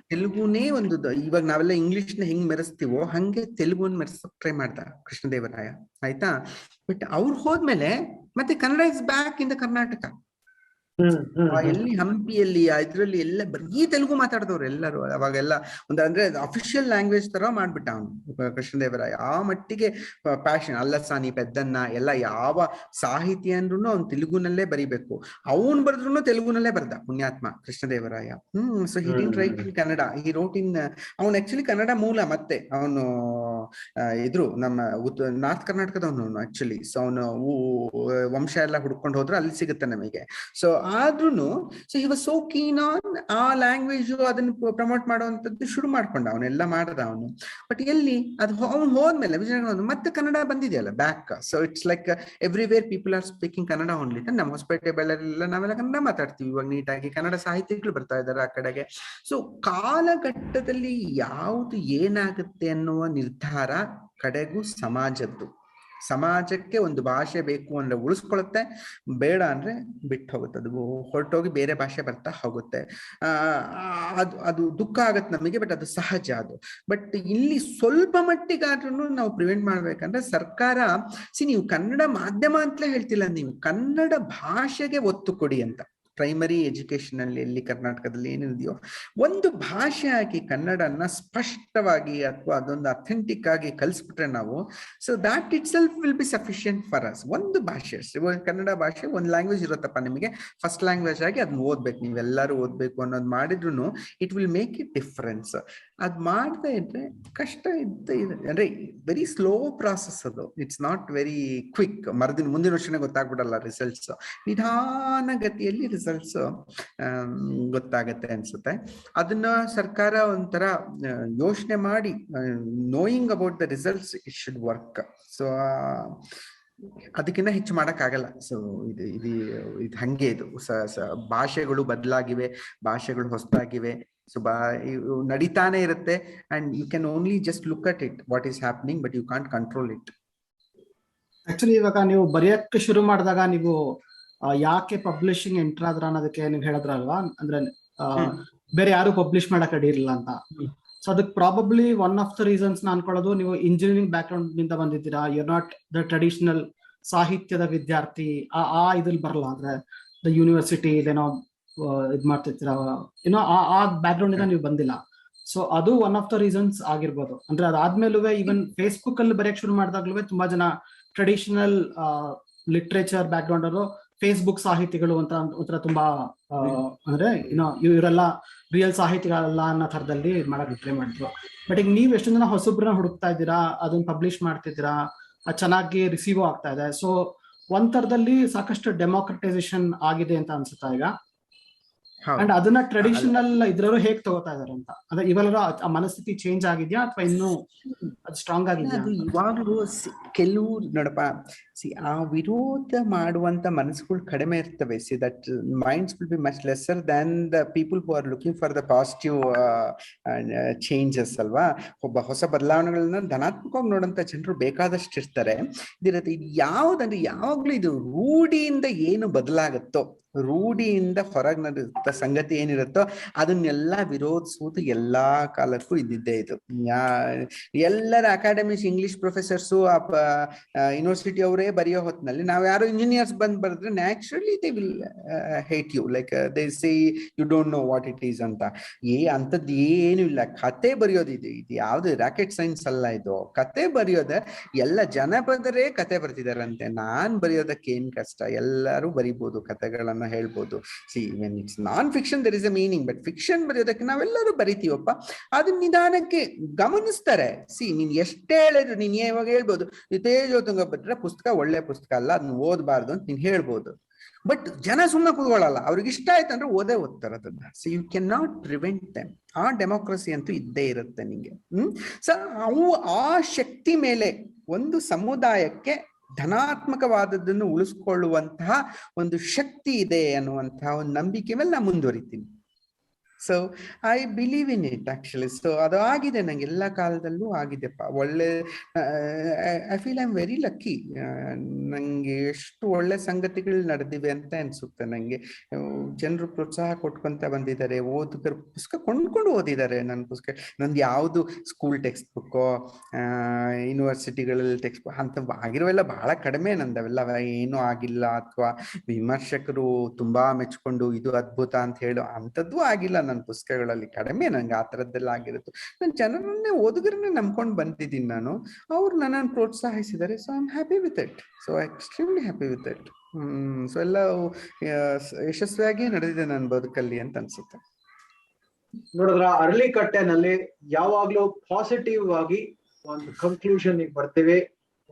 ತೆಲುಗುನೇ ಒಂದು, ಇವಾಗ ನಾವೆಲ್ಲ ಇಂಗ್ಲಿಷ್ ನ ಹೆಂಗ್ ಮೆರೆಸ್ತೀವೋ ಹಂಗೆ ತೆಲುಗುನ್ ಮೆರೆಸಕ್ ಟ್ರೈ ಮಾಡ್ದ ಕೃಷ್ಣದೇವರಾಯ, ಆಯ್ತಾ. ಬಟ್ ಅವ್ರು ಹೋದ್ಮೇಲೆ ಮತ್ತೆ Kannada is back in the Karnataka. ಎಲ್ಲಿ ಹಂಪಿಯಲ್ಲಿ ಇದ್ರಲ್ಲಿ ಎಲ್ಲ ಬರೀ ತೆಲುಗು ಮಾತಾಡಿದವ್ರು ಎಲ್ಲರೂ. ಅವಾಗೆಲ್ಲ ಅಂದ್ರೆ ಅಫಿಷಿಯಲ್ ಲ್ಯಾಂಗ್ವೇಜ್ ತರ ಮಾಡ್ಬಿಟ್ಟ ಅವನು ಕೃಷ್ಣದೇವರಾಯ. ಆ ಮಟ್ಟಿಗೆ ಪ್ಯಾಷನ್. ಅಲ್ಲಸಾನಿ ಪೆದ್ದನ್ನ ಎಲ್ಲ ಯಾವ ಸಾಹಿತ್ಯ ಅಂದ್ರೂ ಅವ್ನು ತೆಲುಗುನಲ್ಲೇ ಬರಿಬೇಕು. ಅವನ್ ಬರೆದ್ರು ತೆಲುಗುನಲ್ಲೇ ಬರ್ದ ಪುಣ್ಯಾತ್ಮ Krishnadevaraya. So he didn't write in Kannada, he wrote in. ಅವನು ಆಕ್ಚುಲಿ ಕನ್ನಡ ಮೂಲ, ಮತ್ತೆ ಅವನು ಇದ್ರು ನಮ್ಮ ನಾರ್ತ್ ಕರ್ನಾಟಕದವನು ಆಕ್ಚುಲಿ. ಸೊ ಅವನು ವಂಶ ಎಲ್ಲ ಹುಡ್ಕೊಂಡು ಹೋದ್ರೆ ಅಲ್ಲಿ ಸಿಗುತ್ತೆ ನಮಗೆ. ಸೊ ಆದ್ರೂನು so he was so keen on ಆ ಲ್ಯಾಂಗ್ವೇಜ್, ಅದನ್ನ ಪ್ರಮೋಟ್ ಮಾಡುವಂತದ್ದು ಶುರು ಮಾಡ್ಕೊಂಡ, ಅವನೆಲ್ಲ ಮಾಡದ ಅವನು. ಬಟ್ ಎಲ್ಲಿ ಅದು ಅವ್ನು ಹೋದ್ಮೇಲೆ ವಿಜಯನಗರ ಮತ್ತೆ ಕನ್ನಡ ಬಂದಿದೆಯಲ್ಲ back. So it's like everywhere people are speaking Kannada only. ನಮ್ಮ ಹೊಸಪೇಟೆ ಬೆಳ್ಳಾರಿಲ್ಲ ನಾವೆಲ್ಲ ಕನ್ನಡ ಮಾತಾಡ್ತೀವಿ ಇವಾಗ ನೀಟಾಗಿ, ಕನ್ನಡ ಸಾಹಿತ್ಯಗಳು ಬರ್ತಾ ಇದ್ದಾರೆ ಆ ಕಡೆಗೆ. ಸೊ ಕಾಲಘಟ್ಟದಲ್ಲಿ ಯಾವುದು ಏನಾಗುತ್ತೆ ಅನ್ನುವ ನಿರ್ಧಾರ ಕಡೆಗೂ ಸಮಾಜದ್ದು. ಸಮಾಜಕ್ಕೆ ಒಂದು ಭಾಷೆ ಬೇಕು ಅಂದ್ರೆ ಉಳಿಸ್ಕೊಳುತ್ತೆ, ಬೇಡ ಅಂದ್ರೆ ಬಿಟ್ಟು ಹೋಗುತ್ತೆ, ಅದು ಹೊರಟೋಗಿ ಬೇರೆ ಭಾಷೆ ಬರ್ತಾ ಹೋಗುತ್ತೆ. ಅದು ದುಃಖ ಆಗತ್ತೆ ನಮಗೆ, ಬಟ್ ಅದು ಸಹಜ ಅದು. ಬಟ್ ಇಲ್ಲಿ ಸ್ವಲ್ಪ ಮಟ್ಟಿಗಾದ್ರೂ ನಾವು ಪ್ರಿವೆಂಟ್ ಮಾಡ್ಬೇಕಂದ್ರೆ ಸರ್ಕಾರ ನೀವು ಕನ್ನಡ ಮಾಧ್ಯಮ ಅಂತಲೇ ಹೇಳ್ತಿಲ್ಲ, ನೀವು ಕನ್ನಡ ಭಾಷೆಗೆ ಒತ್ತು ಕೊಡಿ ಅಂತ. ಪ್ರೈಮರಿ ಎಜುಕೇಶನ್ ಅಲ್ಲಿ ಎಲ್ಲಿ ಕರ್ನಾಟಕದಲ್ಲಿ ಏನಿದೆಯೋ ಒಂದು ಭಾಷೆ ಹಾಕಿ ಕನ್ನಡನ ಸ್ಪಷ್ಟವಾಗಿ ಅಥವಾ ಅದೊಂದು ಅಥೆಂಟಿಕ್ ಆಗಿ ಕಲಿಸ್ಬಿಟ್ರೆ ನಾವು, so that it self will be sufficient for us. ಒಂದು ಭಾಷೆ ಕನ್ನಡ ಭಾಷೆ, ಒಂದು ಲ್ಯಾಂಗ್ವೇಜ್ ಇರುತ್ತಪ್ಪ ನಿಮಗೆ, ಫಸ್ಟ್ ಲ್ಯಾಂಗ್ವೇಜ್ ಆಗಿ ಅದನ್ನ ಓದ್ಬೇಕು, ನೀವೆಲ್ಲರೂ ಓದ್ಬೇಕು ಅನ್ನೋದು ಮಾಡಿದ್ರು it will make it difference. ಅದ್ ಮಾಡದೇ ಇದ್ರೆ ಕಷ್ಟ ಇದೆ, ಅಂದ್ರೆ ವೆರಿ ಸ್ಲೋ ಪ್ರಾಸೆಸ್ ಅದು. It's not very quick. ಮುಂದಿನ ವರ್ಷನೇ ಗೊತ್ತಾಗ್ಬಿಡಲ್ಲ ರಿಸಲ್ಟ್ಸ್, ನಿಧಾನ ಗತಿಯಲ್ಲಿ ರಿಸಲ್ಟ್ಸ್ ಗೊತ್ತಾಗತ್ತೆ ಅನ್ಸುತ್ತೆ. ಅದನ್ನ ಸರ್ಕಾರ ಒಂಥರ ಯೋಚನೆ ಮಾಡಿ, knowing about the results, it should work. So ಅದಕ್ಕಿಂತ ಹೆಚ್ಚು ಮಾಡಕ್ ಆಗಲ್ಲ. ಸೊ ಇದು ಹಂಗೆ ಇದು ಭಾಷೆಗಳು ಬದಲಾಗಿವೆ, ಭಾಷೆಗಳು ಹೊಸದಾಗಿವೆ. ಸೊ ನಡೀತಾನೆ ಇರುತ್ತೆ. And you can only just look at it what is happening, but you can't control it. Actually ಇವಾಗ ನೀವು ಬರೆಯಕ್ಕೆ ಶುರು ಮಾಡಿದಾಗ ನೀವು ಯಾಕೆ ಪಬ್ಲಿಷಿಂಗ್ ಎಂಟರ್ ಆದ್ರ ಅನ್ನೋದಕ್ಕೆ ನೀವು ಹೇಳಿದ್ರಲ್ವಾ, ಅಂದ್ರೆ ಬೇರೆ ಯಾರು ಪಬ್ಲಿಷ್ ಮಾಡಕ್ ರೆಡಿ ಇರಲಿಲ್ಲ ಅಂತ. ಸೊ ಅದಕ್ಕೆ probably one of the reasons ನಾನು ಅನ್ಕೊಳ್ಳೋದು, ನೀವು ಇಂಜಿನಿಯರಿಂಗ್ ಬ್ಯಾಕ್ ಗ್ರೌಂಡ್ ನಿಂದ ಬಂದಿದ್ದೀರಾ, ಯು ನಾಟ್ ದ ಟ್ರೆಡಿಷನಲ್ ಸಾಹಿತ್ಯದ ವಿದ್ಯಾರ್ಥಿ, ಆ ಇದ್ರಲ್ಲಿ ಬರಲ್ಲ. ಅಂದ್ರೆ ದ ಯೂನಿವರ್ಸಿಟಿ ಇದೇನೋ ಇದ್ ಮಾಡ್ತಿರ್ತೀರ, ಏನೋ ಆ ಬ್ಯಾಕ್ ಗ್ರೌಂಡ್ ಇಂದ ನೀವು ಬಂದಿಲ್ಲ. ಸೊ ಅದು ಒನ್ ಆಫ್ ದ ರೀಸನ್ಸ್ ಆಗಿರ್ಬೋದು. ಅಂದ್ರೆ ಅದಾದ್ಮೇಲೂ ಈವನ್ ಫೇಸ್ಬುಕ್ ಅಲ್ಲಿ ಬರೆಯಕ್ ಶುರು ಮಾಡಿದಾಗ್ಲೂ ತುಂಬಾ ಜನ ಟ್ರೆಡಿಷನಲ್ ಲಿಟ್ರೇಚರ್ ಬ್ಯಾಕ್ ಗ್ರೌಂಡ್ ಅವರು ಫೇಸ್ಬುಕ್ ಸಾಹಿತಿಗಳು ಅಂತ ಒಂಥರ ತುಂಬಾ ಅಂದ್ರೆ ಇವರೆಲ್ಲ ರಿಯಲ್ ಸಾಹಿತಿಗಳಲ್ಲ ಅನ್ನೋ ಥರದಲ್ಲಿ ಮಾಡಕ್ ಟ್ರೈ ಮಾಡಿದ್ರು. ಬಟ್ ಈಗ ನೀವು ಎಷ್ಟೊಂದು ಜನ ಹೊಸಬ್ರನ್ನ ಹುಡುಕ್ತಾ ಇದ್ದೀರಾ, ಅದನ್ನ ಪಬ್ಲಿಷ್ ಮಾಡ್ತಿದ್ದೀರಾ, ಅದು ಚೆನ್ನಾಗಿ ರಿಸೀವ್ ಆಗ್ತಾ ಇದೆ. ಸೊ ಒಂದ್ ತರದಲ್ಲಿ ಸಾಕಷ್ಟು ಡೆಮೋಕ್ರಟೈಸೇಷನ್ ಆಗಿದೆ ಅಂತ ಅನ್ಸುತ್ತಾ ಈಗ. ಅಂಡ್ ಅದನ್ನ ಟ್ರೆಡಿಷನಲ್ ಇದ್ರವರು ಹೇಗ್ ತಗೋತಾ ಇದಾರೆ ಅಂತ, ಅದೇ ಇವೆಲ್ಲ ಆ ಮನಸ್ಥಿತಿ ಚೇಂಜ್ ಆಗಿದ್ಯಾ ಅಥವಾ ಇನ್ನೂ ಅದು ಸ್ಟ್ರಾಂಗ್ ಆಗಿದ್ಯಾ? ಅದು ಇವಾಗಲೂ ಕೆಲವು ನೋಡಪ್ಪ, ಆ ವಿರೋಧ ಮಾಡುವಂತ ಮನಸ್ಸುಗಳು ಕಡಿಮೆ ಇರ್ತವೆ. See that minds will be much lesser than the people who are looking for the positive changes ಅಲ್ವಾ. ಒಬ್ಬ ಹೊಸ ಬದಲಾವಣೆಗಳನ್ನ ಧನಾತ್ಮಕವಾಗಿ ನೋಡಂತ ಜನರು ಬೇಕಾದಷ್ಟು ಇರ್ತಾರೆ. ಇದಿರತ್ತೆ. ಇದು ಯಾವ್ದಂದ್ರೆ ಯಾವಾಗ್ಲೂ ಇದು ರೂಢಿಯಿಂದ ಏನು ಬದಲಾಗುತ್ತೋ, ರೂಢಿಯಿಂದ ಹೊರಗೆ ನಡೆದ ಸಂಗತಿ ಏನಿರುತ್ತೋ ಅದನ್ನೆಲ್ಲ ವಿರೋಧಿಸುವುದು ಎಲ್ಲಾ ಕಾಲಕ್ಕೂ ಇದ್ದಿದ್ದೇ. ಇದು ಎಲ್ಲರ ಅಕಾಡೆಮಿಸ್ ಇಂಗ್ಲಿಷ್ ಪ್ರೊಫೆಸರ್ಸು ಯೂನಿವರ್ಸಿಟಿ ಅವರೇ ಬರೆಯೋ ಹೊತ್ತಿನಲ್ಲಿ ನಾವು ಯಾರೋ ಇಂಜಿನಿಯರ್ಸ್ ಬಂದ್ ಬರೆದ್ರೆ naturally they will hate you, like they say you don't know what it is ಅಂತ. ಅಂತದ್ದು ಏನು ಇಲ್ಲ. ಕತೆ ಬರೆಯೋದಿದೆ, ಇದು ಯಾವ್ದು ರಾಕೆಟ್ ಸೈನ್ಸ್ ಅಲ್ಲ. ಇದು ಕತೆ ಬರೆಯೋದ ಎಲ್ಲ ಜನಪದರೇ ಕತೆ ಬರ್ತಿದಾರಂತೆ. ನಾನ್ ಬರೆಯೋದಕ್ಕೆ ಏನ್ ಕಷ್ಟ, ಎಲ್ಲರೂ ಬರಿಬೋದು, ಕತೆಗಳನ್ನ ಹೇಳ್ಬೋದು. See when it's non fiction there is a meaning, but fiction ಬರೆಯೋದಕ್ಕೆ ನಾವೆಲ್ಲರೂ ಬರಿತೀವಪ್ಪ. ಅದನ್ನ ನಿಧಾನಕ್ಕೆ ಗಮನಿಸ್ತಾರೆ. ಸಿ ನೀನ್ ಎಷ್ಟೇ ಹೇಳಿದ್ರು, ನೀನ್ ಇವಾಗ ಹೇಳ್ಬೋದು ತೇಜೋತುಂಗ ಬಿಟ್ರೆ ಪುಸ್ತಕ ಒಳ್ಳೆ ಪುಸ್ತಕ ಅಲ್ಲ, ಅದನ್ನ ಓದಬಾರ್ದು ಅಂತ ನೀನ್ ಹೇಳ್ಬೋದು. ಬಟ್ ಜನ ಸುಮ್ಮನೆ ಕೂತ್ಕೊಳ್ಳಲ್ಲ, ಅವ್ರಿಗೆ ಇಷ್ಟ ಆಯ್ತಂದ್ರೆ ಓದ್ತಾರೆ ಅದನ್ನ. So you can not prevent them. ಆ ಡೆಮೋಕ್ರಸಿ ಅಂತೂ ಇದ್ದೇ ಇರುತ್ತೆ ನಿಂಗೆ. ಸೊ ಅವು ಆ ಶಕ್ತಿ ಮೇಲೆ ಒಂದು ಸಮುದಾಯಕ್ಕೆ ಧನಾತ್ಮಕವಾದದ್ದನ್ನು ಉಳಿಸ್ಕೊಳ್ಳುವಂತಹ ಒಂದು ಶಕ್ತಿ ಇದೆ ಅನ್ನುವಂತಹ ಒಂದು ನಂಬಿಕೆ ಮೇಲೆ ನಾನು ಮುಂದುವರಿತೀನಿ. So I believe in it actually. So ಅದು ಆಗಿದೆ ನಂಗೆ, ಎಲ್ಲ ಕಾಲದಲ್ಲೂ ಆಗಿದೆಪ್ಪ. ಒಳ್ಳೆ I feel I am very lucky. ನಂಗೆ ಎಷ್ಟು ಒಳ್ಳೆ ಸಂಗತಿಗಳು ನಡೆದಿವೆ ಅಂತ ಅನ್ಸುತ್ತೆ ನಂಗೆ. ಜನರು ಪ್ರೋತ್ಸಾಹ ಕೊಟ್ಕೊಂತ ಬಂದಿದ್ದಾರೆ, ಓದುಗರು ಪುಸ್ತಕ ಕೊಂಡ್ಕೊಂಡು ಓದಿದ್ದಾರೆ. ನನ್ನ ಪುಸ್ತಕ ನಂದು ಯಾವುದು ಸ್ಕೂಲ್ ಟೆಕ್ಸ್ಟ್ ಬುಕ್ಕೋ ಯೂನಿವರ್ಸಿಟಿಗಳಲ್ಲಿ ಟೆಕ್ಸ್ಟ್ ಬುಕ್ ಅಂತ ಆಗಿರೋವೆಲ್ಲ ಬಹಳ ಕಡಿಮೆ. ನಂದವೆಲ್ಲ ಏನೂ ಆಗಿಲ್ಲ. ಅಥವಾ ವಿಮರ್ಶಕರು ತುಂಬಾ ಮೆಚ್ಕೊಂಡು ಇದು ಅದ್ಭುತ ಅಂತ ಹೇಳೋ ಅಂಥದ್ದು ಆಗಿಲ್ಲ ನನ್ನ ಪುಸ್ತಕಗಳಲ್ಲಿ. ಕಡಿಮೆ ನಂಗೆ ಆ ಥರದ್ದೆಲ್ಲ ಆಗಿರುತ್ತೆ. ನಾನು ಜನರನ್ನೇ ಓದುಗರನ್ನೇ ನಂಬ್ಕೊಂಡು ಬಂದಿದ್ದೀನಿ ನಾನು. ಅವ್ರು ನನ್ನನ್ನು ಪ್ರೋತ್ಸಾಹಿಸಿದ್ದಾರೆ. So I am happy with it. So extremely happy with it. So ಎಲ್ಲ ಯಶಸ್ವಿಯಾಗಿ ನಡೆದಿದೆ ನನ್ನ ಬದುಕಲ್ಲಿ ಅಂತ ಅನ್ಸುತ್ತೆ. ನೋಡಿದ್ರ, ಅರಳಿಕಟ್ಟೆನಲ್ಲಿ ಯಾವಾಗ್ಲೂ ಪಾಸಿಟಿವ್ ಆಗಿ ಒಂದು ಕನ್ಕ್ಲೂಷನ್ ಬರ್ತೀವಿ.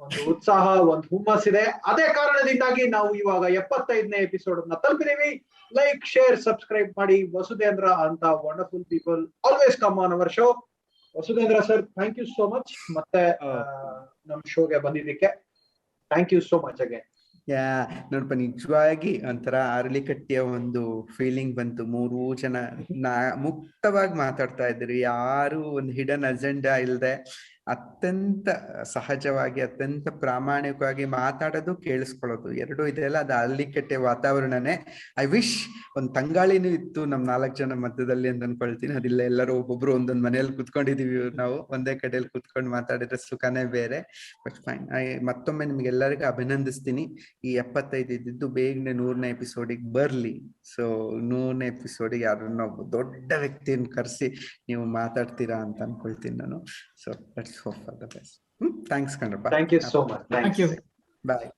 ಒಂದು ಉತ್ಸಾಹ, ಒಂದು ಹುಮ್ಮಸ್ಸಿದೆ. ಅದೇ ಕಾರಣದಿಂದಾಗಿ ನಾವು ಇವಾಗ 75ನೇ ಎಪಿಸೋಡ್ ಅನ್ನ ತಲುಪಿದೀವಿ. ಲೈಕ್, ಶೇರ್, ಸಬ್ಸ್ಕ್ರೈಬ್ ಮಾಡಿ. ವಸುಧೇಂದ್ರ ಅಂತ wonderful people always come on our show. Vasudhendra sir, thank you so much. ಮತ್ತೆ ನಮ್ ಶೋಗೆ ಬಂದಿದ್ದಕ್ಕೆ thank you so much again. ನೋಡಪ್ಪ, ನಿಜವಾಗಿ ಒಂಥರ ಅರಳಿಕಟ್ಟೆಯ ಒಂದು ಫೀಲಿಂಗ್ ಬಂತು. 3 ಜನ ಮುಕ್ತವಾಗಿ ಮಾತಾಡ್ತಾ ಇದ್ರು, ಯಾರು ಒಂದು ಹಿಡನ್ ಅಜೆಂಡಾ ಇಲ್ಲದೆ ಅತ್ಯಂತ ಸಹಜವಾಗಿ ಅತ್ಯಂತ ಪ್ರಾಮಾಣಿಕವಾಗಿ ಮಾತಾಡೋದು ಕೇಳಿಸ್ಕೊಳ್ಳೋದು ಎರಡೂ ಇದೆಯಲ್ಲ, ಅದು ಅರಳಿಕಟ್ಟೆ ವಾತಾವರಣನೇ. ಐ ವಿಶ್ ಒಂದು ತಂಗಾಳಿನೂ ಇತ್ತು ನಮ್ 4 ಜನ ಮಧ್ಯದಲ್ಲಿ ಅಂತ ಅನ್ಕೊಳ್ತೀನಿ. ಅದಿಲ್ಲ, ಎಲ್ಲರೂ ಒಬ್ಬೊಬ್ರು ಒಂದೊಂದ್ ಮನೆಯಲ್ಲಿ ಕುತ್ಕೊಂಡಿದೀವಿ. ನಾವು ಒಂದೇ ಕಡೆಯಲ್ಲಿ ಕುತ್ಕೊಂಡು ಮಾತಾಡಿದ್ರೆ ಸುಖನೇ ಬೇರೆ. ಬಟ್ ಫೈನ್, ಮತ್ತೊಮ್ಮೆ ನಿಮ್ಗೆಲ್ಲರಿಗೂ ಅಭಿನಂದಿಸ್ತೀನಿ. ಈ 75 ಇದ್ದಿದ್ದು ಬೇಗನೆ 100ನೇ ಎಪಿಸೋಡಿಗೆ ಬರ್ಲಿ. ಸೊ 100ನೇ ಎಪಿಸೋಡಿಗೆ ಯಾರನ್ನ ಒಬ್ಬ ದೊಡ್ಡ ವ್ಯಕ್ತಿಯನ್ನು ಕರೆಸಿ ನೀವು ಮಾತಾಡ್ತೀರಾ ಅಂತ ಅನ್ಕೊಳ್ತೀನಿ ನಾನು. So let's hope for the best. Thanks, Kandrappa. Thank you so much. Thank you. Bye.